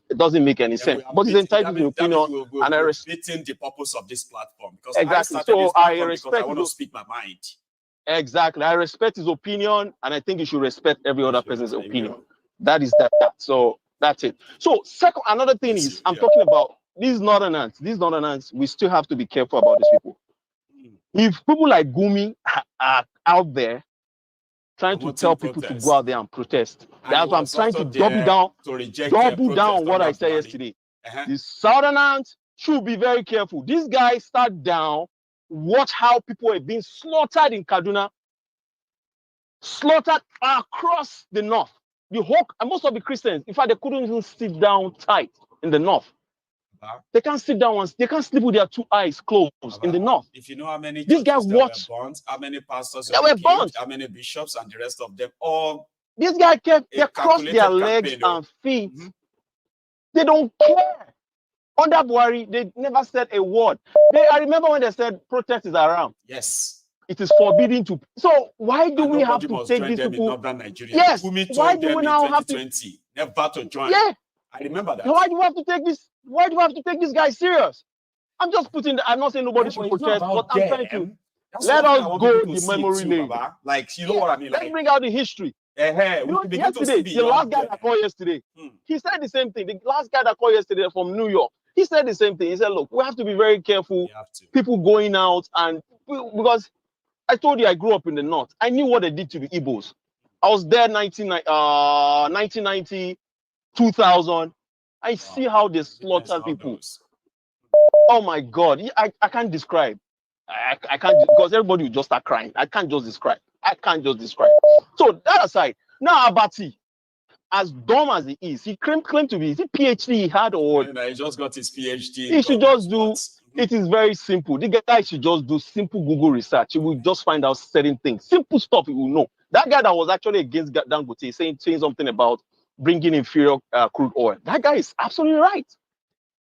It doesn't make any sense. But he's entitled to his opinion, and I respect the purpose of this platform. Because exactly. So I respect. I want to speak my mind. Exactly. I respect his opinion, and I think you should respect every other person's opinion. That is that. So that's it. So second, another thing is I'm talking about these northerners. These northerners, we still have to be careful about these people. If people like Gumi are out there trying to tell people to go out there and protest. That's why I'm trying to double down what I said yesterday. The Southerners should be very careful. These guys start down, watch how people are being slaughtered in Kaduna, slaughtered across the north. The whole, and most of the Christians, in fact, they couldn't even sit down tight in the north. They can't sit down once. They can't sleep with their two eyes closed in the north. If you know how many these guys watch, how many pastors were burnt, how many bishops and the rest of them all. These guys they crossed their legs and feet They don't care. Under Buhari, they never said a word. I remember when they said protest is around. Yes. It is forbidden to. So why do we have to take these people? Northern Nigeria. Yes. Why do we now have to? Never to join. Yeah. I remember that. Why do we have to take this? Why do we have to take this guy serious? I'm just putting. I'm not saying nobody should protest, but I'm trying to. Let us go the memory lane. Like, you know what I mean? Let's bring out the history. Yesterday, the last guy that called yesterday, he said the same thing. The last guy that called yesterday from New York, he said the same thing. He said, look, we have to be very careful. People going out, and because I told you I grew up in the north. I knew what they did to the Igbos. I was there 1990, 2000. I see how they slaughter people. Oh my God. I can't describe. I can't, because everybody will just start crying. I can't just describe. So that aside, now Abati, as dumb as he is, he claimed to be, is it PhD he had or? He just got his PhD. He should just do, it is very simple. The guy should just do simple Google research. He will just find out certain things. Simple stuff he will know. That guy that was actually against Dangote saying something about bringing inferior crude oil. That guy is absolutely right.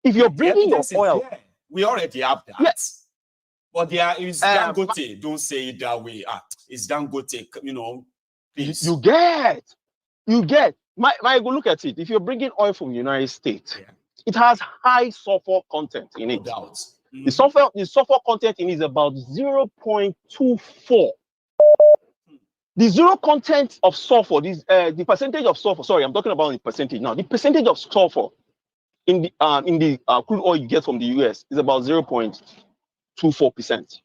If you're bringing your oil. We already have that. Yes. But there is Dangote. Don't say it that way. It's Dangote, you know. Please. You get. Maiyegun, look at it. If you're bringing oil from the United States, it has high sulfur content in it. No doubt. The sulfur content in it is about 0.24. The zero content of sulfur, the percentage of sulfur. Sorry, I'm talking about the percentage now. The percentage of sulfur in the crude oil you get from the US is about 0.24%.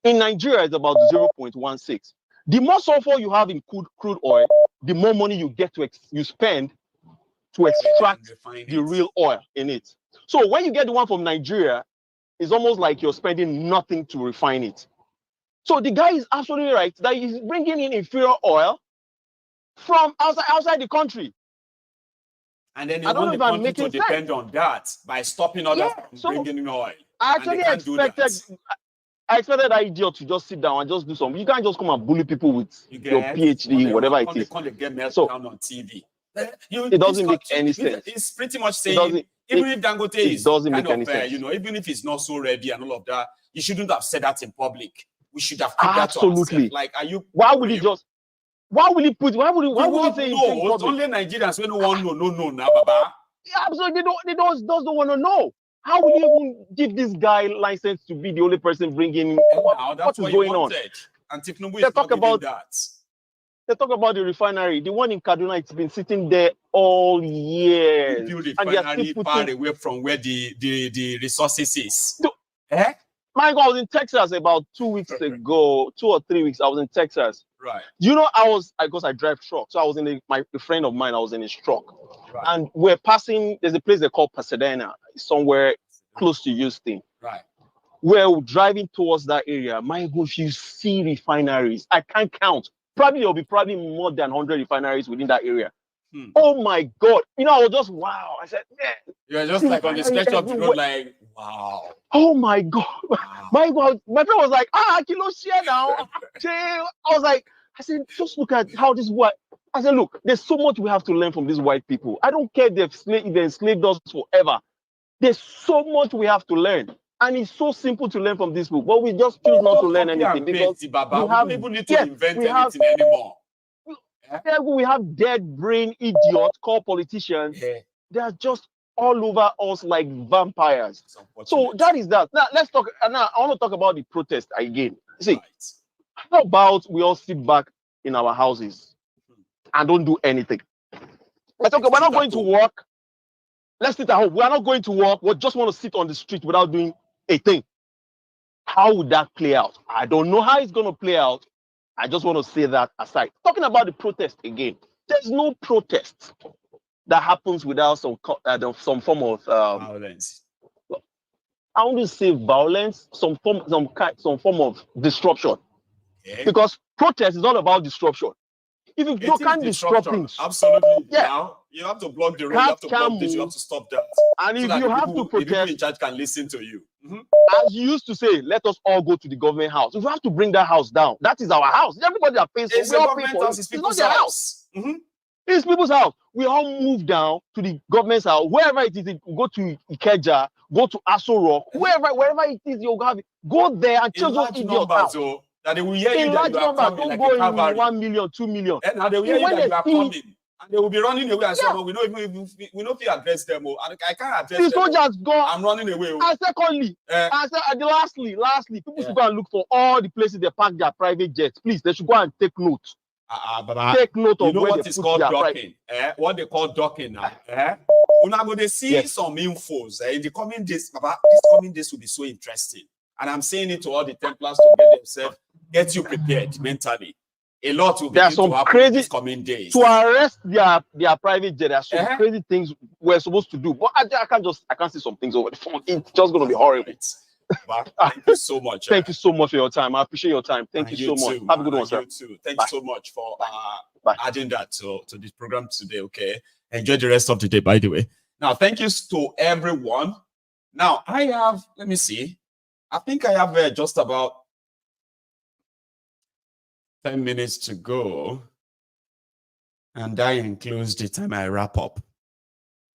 In Nigeria, it's about 0.16. The more sulfur you have in crude oil, the more money you get you spend to extract the real oil in it. So when you get the one from Nigeria, it's almost like you're spending nothing to refine it. So the guy is absolutely right that he's bringing in inferior oil from outside the country. And then they want the country to depend on that by stopping others from bringing in oil. I actually expected that idiot to just sit down and just do something. You can't just come and bully people with your PhD, whatever it is. So on TV. It doesn't make any sense. It's pretty much saying even if Dangote is doesn't make any sense. You know, even if it's not so ready and all of that, you shouldn't have said that in public. We should have kept that to ourselves. Like, are you? Why would he say? No, only Nigerians when no one no now, Baba. Yeah, absolutely. They don't want to know. How will you even give this guy license to be the only person bringing? What is going on? And Tifnubu is not giving that. They talk about the refinery. The one in Kaduna, it's been sitting there all years. The refinery far away from where the resources is. My God, I was in Texas about 2 weeks ago, 2 or 3 weeks. I was in Texas. Right. You know, because I drive truck. So I was in a friend of mine, I was in his truck. Right. And we're passing, there's a place they call Pasadena, somewhere close to Houston. Right. We're driving towards that area. My God, if you see refineries, I can't count. There'll be more than 100 refineries within that area. Oh my God. You know, I was just, wow. I said, man. You're just like on the stretch of the road, like, wow. Oh my God. Wow. My God. My friend was like, kilo share now. I was like, I said, just look at how this white. I said, look, there's so much we have to learn from these white people. I don't care if they enslaved us forever. There's so much we have to learn. And it's so simple to learn from these people. But we just choose not to learn anything. Because we don't even need to invent anything anymore. We have dead brain idiots called politicians. They are just all over us like vampires. So that is that. Now let's talk. Now I want to talk about the protest again. See, how about we all sit back in our houses and don't do anything? Let's talk. We're not going to work. Let's sit at home. We are not going to work. We just want to sit on the street without doing a thing. How would that play out? I don't know how it's going to play out. I just want to say that aside. Talking about the protest again, there's no protest that happens without some form of violence. I want to say violence, some form of disruption. Okay. Because protest is all about disruption. If you can't disrupt things, absolutely. Yeah. Now you have to block the road, you have to block this, you have to stop that. And if you have to protest, the people in charge can listen to you. As you used to say, let us all go to the government house. If we have to bring that house down, that is our house. Everybody that pays for it, we all pay for it. It's not their house. It's people's house. We all move down to the government's house, wherever it is. Go to 𝐍𝐃𝐏𝐃𝐏A, go to Aso Rock, wherever it is you have it. Go there and chill those idiots out. So that they will hear you In that large you are numbers, coming don't like go a cavalry. in 1 million, 2 million. And now they will hear you that you are coming. And they will be running away and say, no, we don't address them. And I can't address them. The soldiers go. I'm running away. And secondly, lastly, people should go and look for all the places they park their private jets. Please, they should go and take note. Take note of where what they is put called their docking. What they call docking now. We're going to see some infos in the coming days. This coming days will be so interesting. And I'm saying it to all the Templars to get themselves, get you prepared mentally. A lot will be to happen in these coming days. To arrest their private jet, there are some crazy things we're supposed to do. But I can't see some things over the phone. It's just going to be horrible. But thank you so much. Thank you so much for your time. I appreciate your time. Thank you so much. Have a good one, sir. You too. Thank you so much for adding that to this program today. Okay. Enjoy the rest of the day, by the way. Now, thank you to everyone. Now, I have, let me see. I think I have just about 10 minutes to go. And that includes the time I wrap up.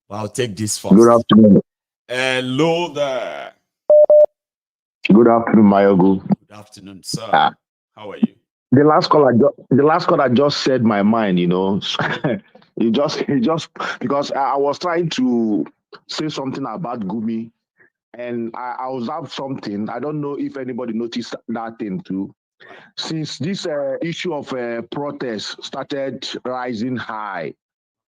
I'll take this first. Good afternoon. Hello there. Good afternoon, Maiyegun. Good afternoon, sir. How are you? The last call I just said my mind, you know. it just because I was trying to say something about Gumi, and I observed something. I don't know if anybody noticed that thing too. Since this issue of protest started rising high,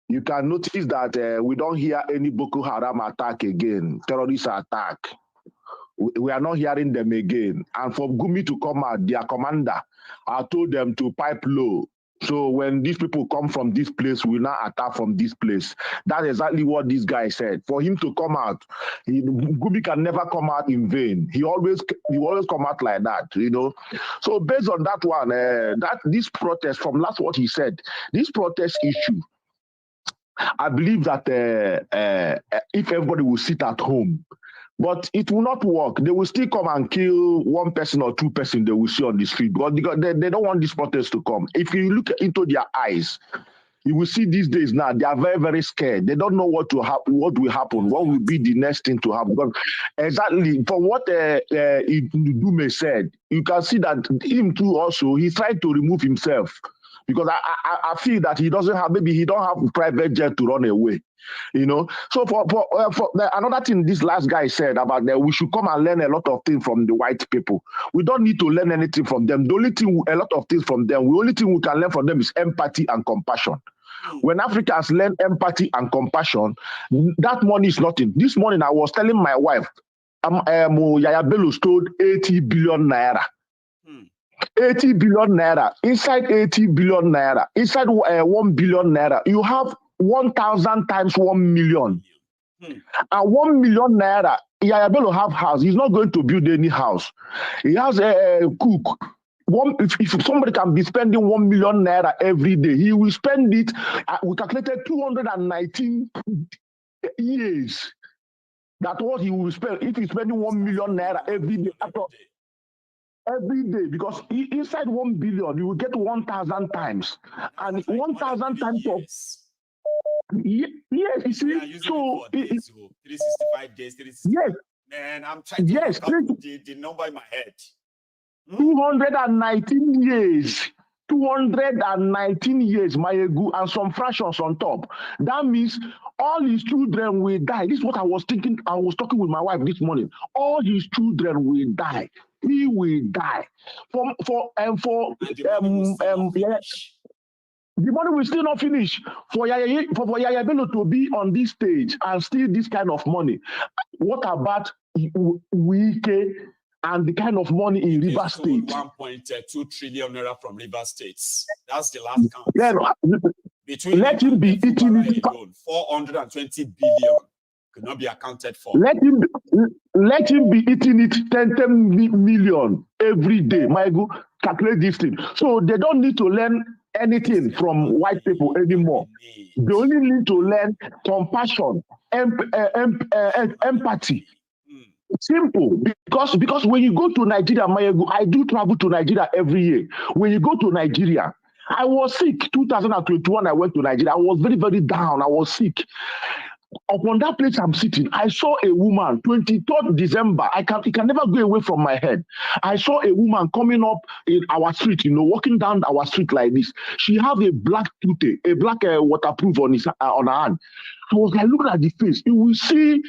you can notice that we don't hear any Boko Haram attack again, terrorist attack. We are not hearing them again. And for Gumi to come out, their commander, I told them to pipe low. So when these people come from this place, we now attack from this place. That's exactly what this guy said. For him to come out, Gumi can never come out in vain. He always come out like that, you know. So based on that one, this protest, from last what he said, this protest issue, I believe that if everybody will sit at home, but it will not work. They will still come and kill one person or two person they will see on the street. But because they don't want this protest to come. If you look into their eyes, you will see these days now, they are very, very scared. They don't know what will happen, what will be the next thing to happen. Because exactly, for what Dume said, you can see that him too also, he tried to remove himself. Because I feel that he doesn't have, maybe he don't have a private jet to run away, you know. So for another thing this last guy said about that we should come and learn a lot of things from the white people. We don't need to learn anything from them. The only thing, a lot of things from them, the only thing we can learn from them is empathy and compassion. When Africans learn empathy and compassion, that money is nothing. This morning I was telling my wife, Yaya Bello stole 80 billion naira. 80 billion naira. Inside 80 billion naira, inside 1 billion naira, you have 1,000 times 1 million. And 1 million naira, Yaya Bello have house. He's not going to build any house. He has a cook. If somebody can be spending 1 million naira every day, he will spend it. We calculated 219 years. That's what he will spend if he's spending 1 million naira every day. Every day, because inside 1 billion, you will get 1,000 times. And 1,000 times of. Yes, you see. So. 365 days, 365. Yes. Man, I'm trying to count the number in my head. 219 years. 219 years, Maiyegun, and some fractions on top. That means all his children will die. This is what I was thinking. I was talking with my wife this morning. All his children will die. He will die. The money will still not finish. For Yaya Bello to be on this stage and steal this kind of money. What about Wike and the kind of money in River State? 1.2 trillion naira from River States. That's the last count. Yeah, between let him be eating it. 420 billion could not be accounted for. Let him be eating it 10 million every day. Maiyegun, calculate this thing. So they don't need to learn anything from white people anymore. They only need to learn compassion, empathy. Simple. Because when you go to Nigeria, Maiyegun, I do travel to Nigeria every year. When you go to Nigeria, I was sick. 2021, I went to Nigeria. I was very, very down. I was sick. Upon that place I'm sitting, I saw a woman, 23rd December. It can never go away from my head. I saw a woman coming up in our street, walking down our street like this. She have a black tooth, a black waterproof on her hand. I was like, looking at the face. You will see,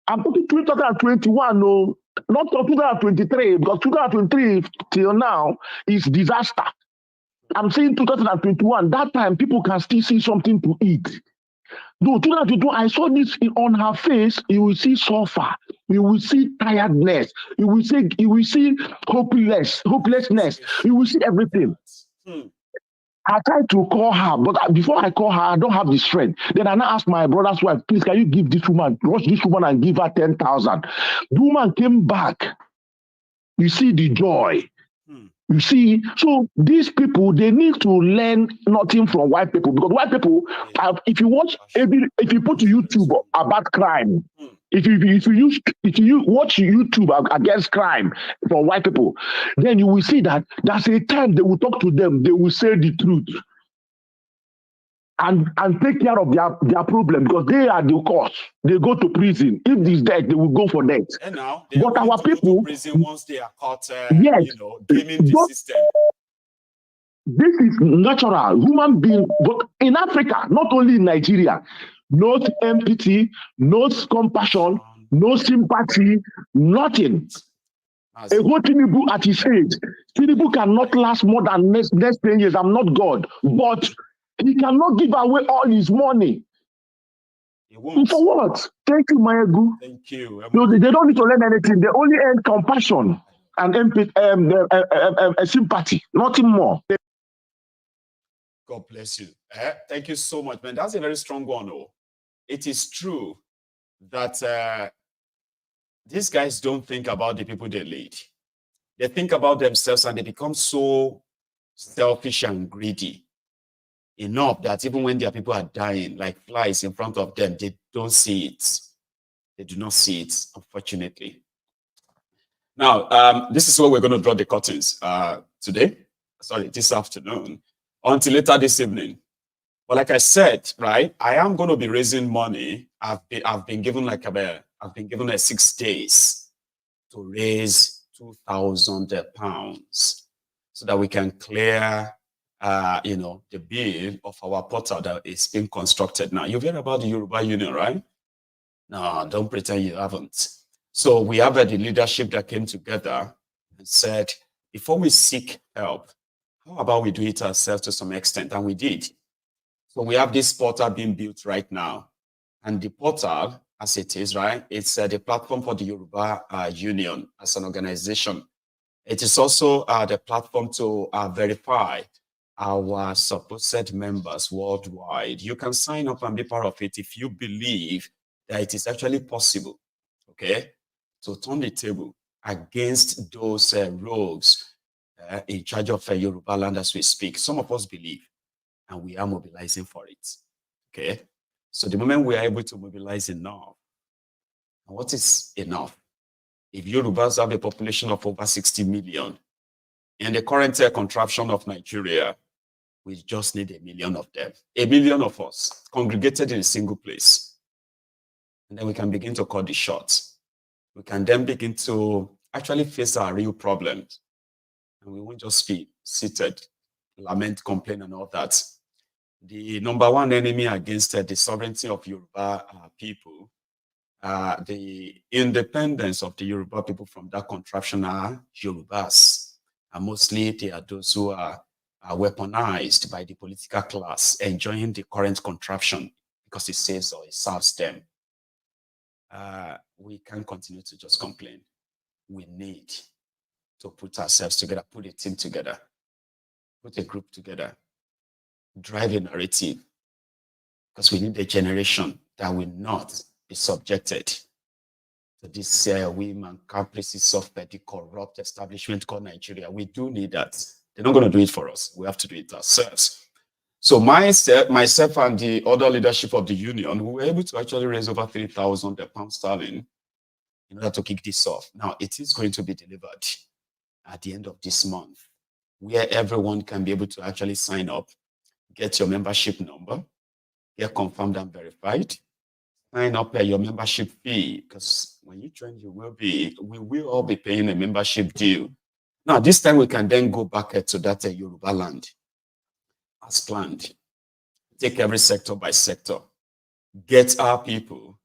I'm talking 2021, no, not 2023, because 2023 till now is disaster. I'm saying 2021, that time people can still see something to eat. No, 2022, I saw this on her face. You will see suffer. You will see tiredness. You will see hopelessness. You will see everything. I tried to call her, but before I call her, I don't have the strength. Then I now asked my brother's wife, please, can you give this woman, rush this woman and give her 10,000? The woman came back. You see the joy. You see, so these people, they need to learn nothing from white people, because white people, if you put YouTube about crime, if you watch YouTube against crime from white people, then you will see that there's a time they will talk to them, they will say the truth and take care of their problem, because they are the cause. They go to prison. If this death, they will go for death. And now, but our people, prison once they are caught, yes, gaming the system. This is natural, human being. But in Africa, not only in Nigeria, no empathy, no compassion, no sympathy, nothing. A whole Tinubu at his age, Tinubu cannot last more than next 10 years. I'm not God, but he cannot give away all his money. For what? Thank you, Maiyegun. Thank you. No, they don't need to learn anything. They only earn compassion and sympathy, nothing more. God bless you. Thank you so much, man. That's a very strong one. Oh. It is true that these guys don't think about the people they lead. They think about themselves, and they become so selfish and greedy enough that even when their people are dying like flies in front of them, they don't see it. They do not see it, unfortunately. Now, this is where we're going to draw the curtains this afternoon, until later this evening. But like I said, right, I am going to be raising money. I've been given 6 days to raise £2,000 so that we can clear the bill of our portal that is being constructed now. You've heard about the Yoruba Union, right? No, don't pretend you haven't. So we have the leadership that came together and said, before we seek help, how about we do it ourselves to some extent? And we did. So we have this portal being built right now. And the portal, as it is, right, it's the platform for the Yoruba Union as an organization. It is also the platform to verify our supposed members worldwide. You can sign up and be part of it if you believe that it is actually possible, okay, to turn the table against those rogues in charge of Yoruba land as we speak. Some of us believe, and we are mobilizing for it, okay? So the moment we are able to mobilize enough, and what is enough? If Yorubas have a population of over 60 million, in the current contraption of Nigeria, we just need 1 million of them. 1 million of us congregated in a single place. And then we can begin to cut the shots. We can then begin to actually face our real problems. And we won't just be seated, lament, complain, and all that. The number one enemy against the sovereignty of Yoruba people, the independence of the Yoruba people from that contraption are Yorubas. And mostly they are those who are weaponized by the political class, enjoying the current contraption because it saves or it serves them. We can't continue to just complain. We need to put ourselves together, put a team together, put a group together, drive a narrative, because we need a generation that will not be subjected to this whim and caprices of the corrupt establishment called Nigeria. We do need that. They're not going to do it for us. We have to do it ourselves. So myself and the other leadership of the union, we were able to actually raise over £3,000 in order to kick this off. Now, it is going to be delivered at the end of this month. where everyone can be able to actually sign up, get your membership number, get confirmed and verified, sign up at your membership fee, because when you join, we will all be paying a membership due. Now, this time we can then go back to that Yoruba land as planned. Take every sector by sector, get our people,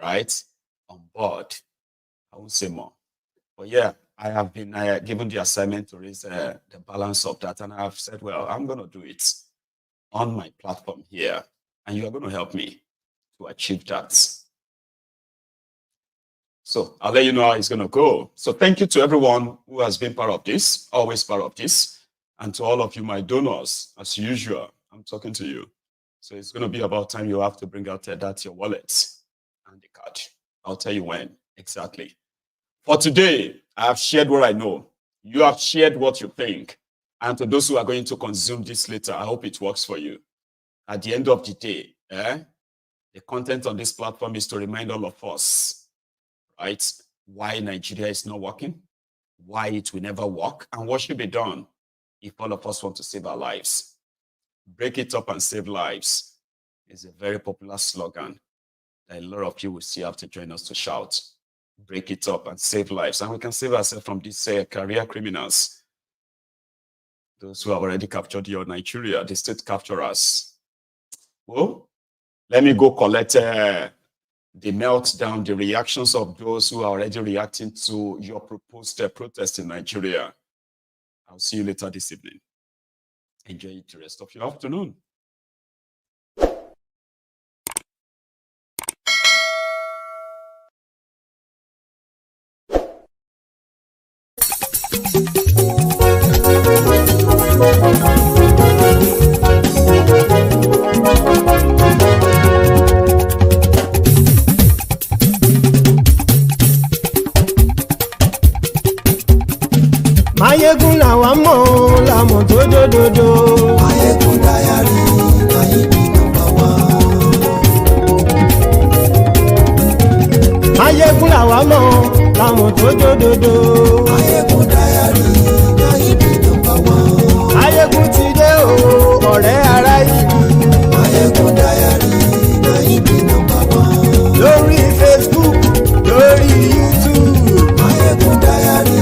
right, on board. I won't say more. But yeah, I have been given the assignment to raise the balance of that, and I have said, well, I'm going to do it on my platform here, and you are going to help me to achieve that. So I'll let you know how it's going to go. So thank you to everyone who has been part of this, always part of this, and to all of you, my donors, as usual, I'm talking to you. So it's going to be about time you have to bring out that your wallet and the card. I'll tell you when exactly. For today, I have shared what I know. You have shared what you think. And to those who are going to consume this later, I hope it works for you. At the end of the day, the content on this platform is to remind all of us, right, why Nigeria is not working, why it will never work, and what should be done if all of us want to save our lives. Break it up and save lives is a very popular slogan that a lot of you will see have to join us to shout. Break it up and save lives. And we can save ourselves from these career criminals, those who have already captured your Nigeria, the state capturers. Well, let me go collect the meltdown, the reactions of those who are already reacting to your proposed protest in Nigeria. I'll see you later this evening. Enjoy the rest of your afternoon. Maiyegun làwa mọ̀ làmọ̀ tó dòdòdò. Maiyegun Diary, Maiyegun number one. Maiyegun làwa mọ̀ làmọ̀ tó dòdòdò. Maiyegun Diary, Maiyegun number one. Maiyegun ti dé o, ọ̀rẹ́ ará ìlú. Maiyegun Diary, Maiyegun number one. Lórí Facebook, lórí YouTube. Maiyegun Diary,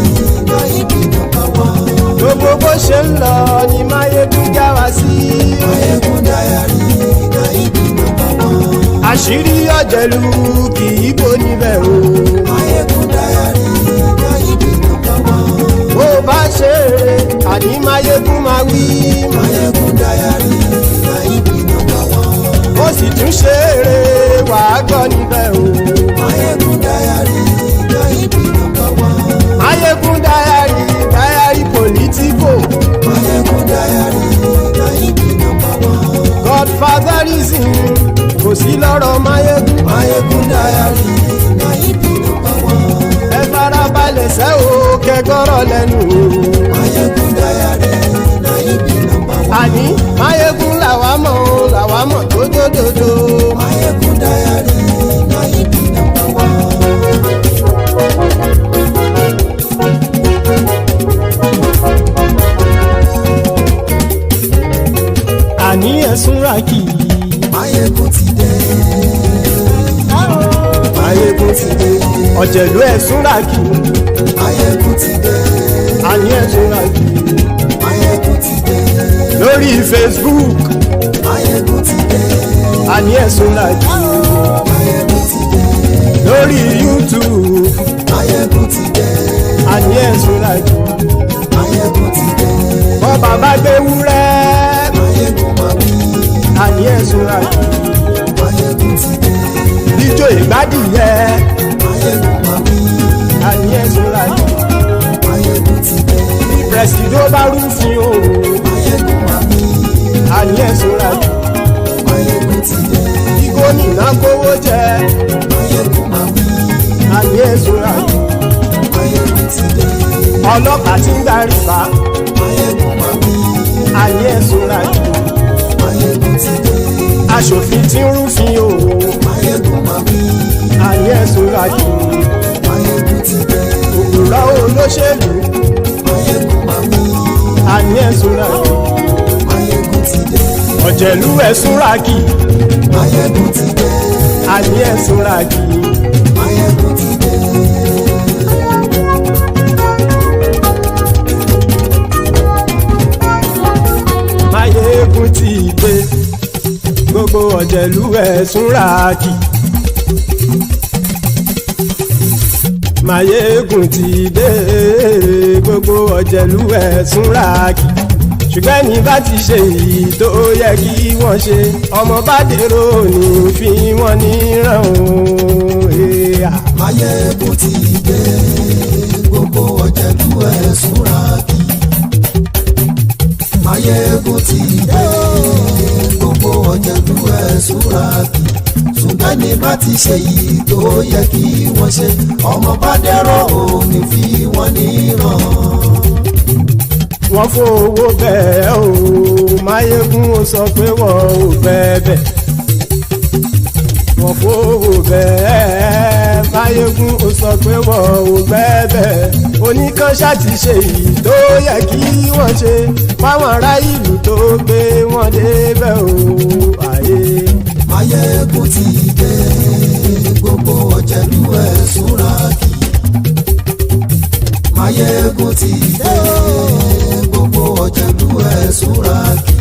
Maiyegun number one. Gbogbo bó ṣe ń lọ ni Maiyegun já wa sí. Maiyegun Diary, Maiyegun number one. Àṣírí ọ̀jẹ̀lú kì í bò níbẹ̀ o. Maiyegun Diary, Maiyegun number one. Bó bá ṣe eré, àní Maiyegun máa wí. Maiyegun Diary, Maiyegun number one. Ó sì tún ṣe eré, wàá gbọ́ níbẹ̀ o. Maiyegun Diary, Maiyegun number one. Maiyegun Diary, Diary politico. Maiyegun Diary, Maiyegun number one. Godfatherism kò sí lọ́rọ̀ Maiyegun. Maiyegun Diary, Maiyegun number one. Ẹ farabalẹ̀ sẹ́ o kẹgọ́rọ̀ lẹ́nu o. Maiyegun Diary, Maiyegun number one. Àní Maiyegun làwa mọ̀ tó dòdòdò. Maiyegun Diary, Maiyegun number one. Àní ẹ̀sùn rákì. Maiyegun ti dé. Maiyegun ti dé. Ọ̀jẹ̀lú ẹ̀sùn rákì. Maiyegun ti dé. Àní ẹ̀sùn rákì. Maiyegun ti dé. Lórí Facebook. Maiyegun ti dé. Àní ẹ̀sùn rákì. Maiyegun ti dé. Lórí YouTube. Maiyegun ti dé. Àní ẹ̀sùn rákì. Maiyegun ti dé. Bọ́ bàbá gbé wúrẹ́. Maiyegun máa wí. Àní ẹ̀sùn rákì. Maiyegun ti dé. Ijó ìgbádìyẹ. Maiyegun máa wí. Àní ẹ̀sùn rákì. Maiyegun ti dé. Pẹ̀sìdó bá rúfin o. Maiyegun máa wí. Àní ẹ̀sùn rákì. Maiyegun ti dé. Bí gómìnà kówó jẹ. Maiyegun máa wí. Àní ẹ̀sùn rákì. Maiyegun ti dé. Ọlọ́pàá ti ń darí bá. Maiyegun máa wí. Àní ẹ̀sùn rákì. Maiyegun ti dé. Aṣòfin tí ń rúfin o. Maiyegun máa wí. Àní ẹ̀sùn rákì. Maiyegun ti dé. Òpùrọ́ olóṣèlú. Maiyegun máa wí. Àní àní ẹ̀ súnra kì. Máyégún ti dé. Ọ̀jẹ̀lú ẹ̀ súnra kì. Máyégún ti dé. Àní ẹ̀ súnra kì. Máyégún ti dé. Máyégún ti dé. Gbogbo ọ̀jẹ̀lú ẹ̀ súnra kì. Máyégún ti dé. Gbogbo ọ̀jẹ̀lú ẹ̀ súnra kì. Ṣùgbọ́n ní bá ti ṣe èyí tó yẹ kí wọ́n ṣe, ọmọ bá dèrò ní fi wọ́n níran o. Máyégún ti dé. Gbogbo ọ̀jẹ̀lú ẹ̀ súnra kì. Máyégún ti dé. Gbogbo ọ̀jẹ̀lú ẹ̀ súnra kì. Ṣùgbọ́n ní bá ti ṣe èyí tó yẹ kí wọ́n ṣe, ọmọ bá dèrò ní fi wọ́n níran. Wọ́n fowó bẹ́ẹ̀ o, Máyégún ó sọ pé wọ́n ò bẹ́ẹ̀. Wọ́n fowó bẹ́ẹ̀, Máyégún ó sọ pé wọ́n ò bẹ́ẹ̀. Oníkanṣá ti ṣe èyí tó yẹ kí wọ́n ṣe, fáwọn ará ìlú tó gbé wọn débẹ̀ o. Máyégún ti dé. Gbogbo ọ̀jẹ̀lú ẹ̀ súnra kì. Máyégún ti dé. Gbogbo ọ̀jẹ̀lú ẹ̀ súnra kì.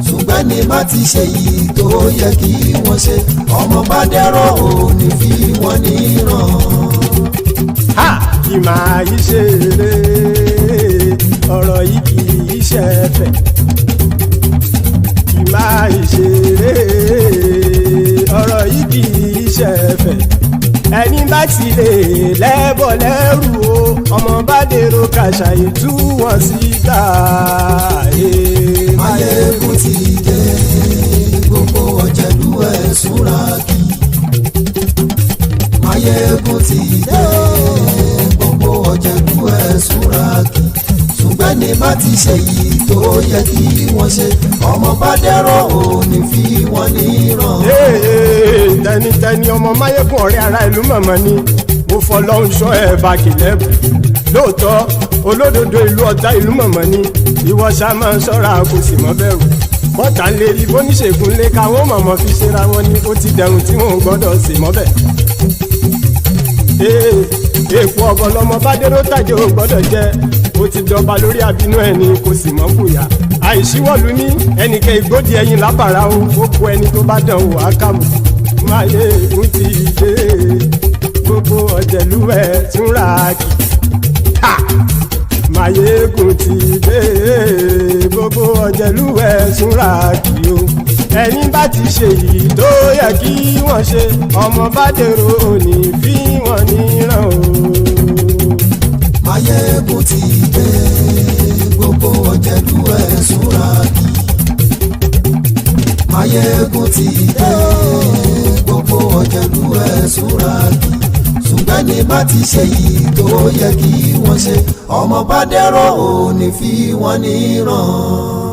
Ṣùgbọ́n ní bá ti ṣe yìí tó yẹ kí wọ́n ṣe, ọmọ bá dẹ́rọ̀ ò ní fi wọ́n níran. Kì máa yí ṣe eré, ọ̀rọ̀ yìí kì í ṣe ẹ̀fẹ̀. Kì máa yí ṣe eré, ọ̀rọ̀ yìí kì í ṣe ẹ̀fẹ̀. Ẹni bá ti lè lẹ́bọ̀ lẹ́rù o, ọmọ bá dèrò kàṣàyè tú wọn síta. Máyégún ti dé. Gbogbo ọ̀jẹ̀lú ẹ̀ súnra kì. Máyégún ti dé. Gbogbo ọ̀jẹ̀lú ẹ̀ súnra kì. Ṣùgbọ́n ní bá ti ṣe yìí tó yẹ kí wọ́n ṣe, ọmọ bá dẹ́rọ̀ ò ní fi wọ́n níran. Tẹnitẹni ọmọ Máyégún ọ̀rẹ́ ara ìlú mọ̀mọ́ ni mo fọlọ́hún ṣọ́ ẹ̀ bá kìlẹ́bù. Lóòótọ́ olódodo ìlú ọ̀tá ìlú mọ̀mọ́ ni ìwọ ṣá máa ń ṣọ́ra kò sì mọ́ bẹ̀rù. Bọ́tà ń lè rí bóníṣègùn lé káwọn mọ̀mọ́ fi ṣera wọn ni ó ti dẹrùn tí wọn ò gbọ́dọ̀ sì mọ́ bẹ̀. Èèpo ọ̀bọ lọmọ bá dérò tàjẹ́ ò gbọ́dọ̀ jẹ́, ó ti dọba lórí àbínú ẹni kò sì mọ́ bùyà. Àìsíwọ́lu ní ẹnìkẹ́ ìgbódì ẹyin lábàrá o, ó kó ẹni tó bá dán o àkàmù. Máyégún ti dé. Gbogbo ọ̀jẹ̀lú ẹ̀ túnra kì. Máyégún ti dé. Gbogbo ọ̀jẹ̀lú ẹ̀ túnra kì o. Ẹni bá ti ṣe yìí tó yẹ kí wọ́n ṣe, ọmọ bá dèrò òní fi wọ́n níran o. Máyégún ti dé. Gbogbo ọ̀jẹ̀lú ẹ̀ súnra kì. Máyégún ti dé. Gbogbo ọ̀jẹ̀lú ẹ̀ súnra kì. Ṣùgbọ́n ní bá ti ṣe yìí tó yẹ kí wọ́n ṣe, ọmọ bá dẹ́rọ̀ ò ní fi wọ́n níran.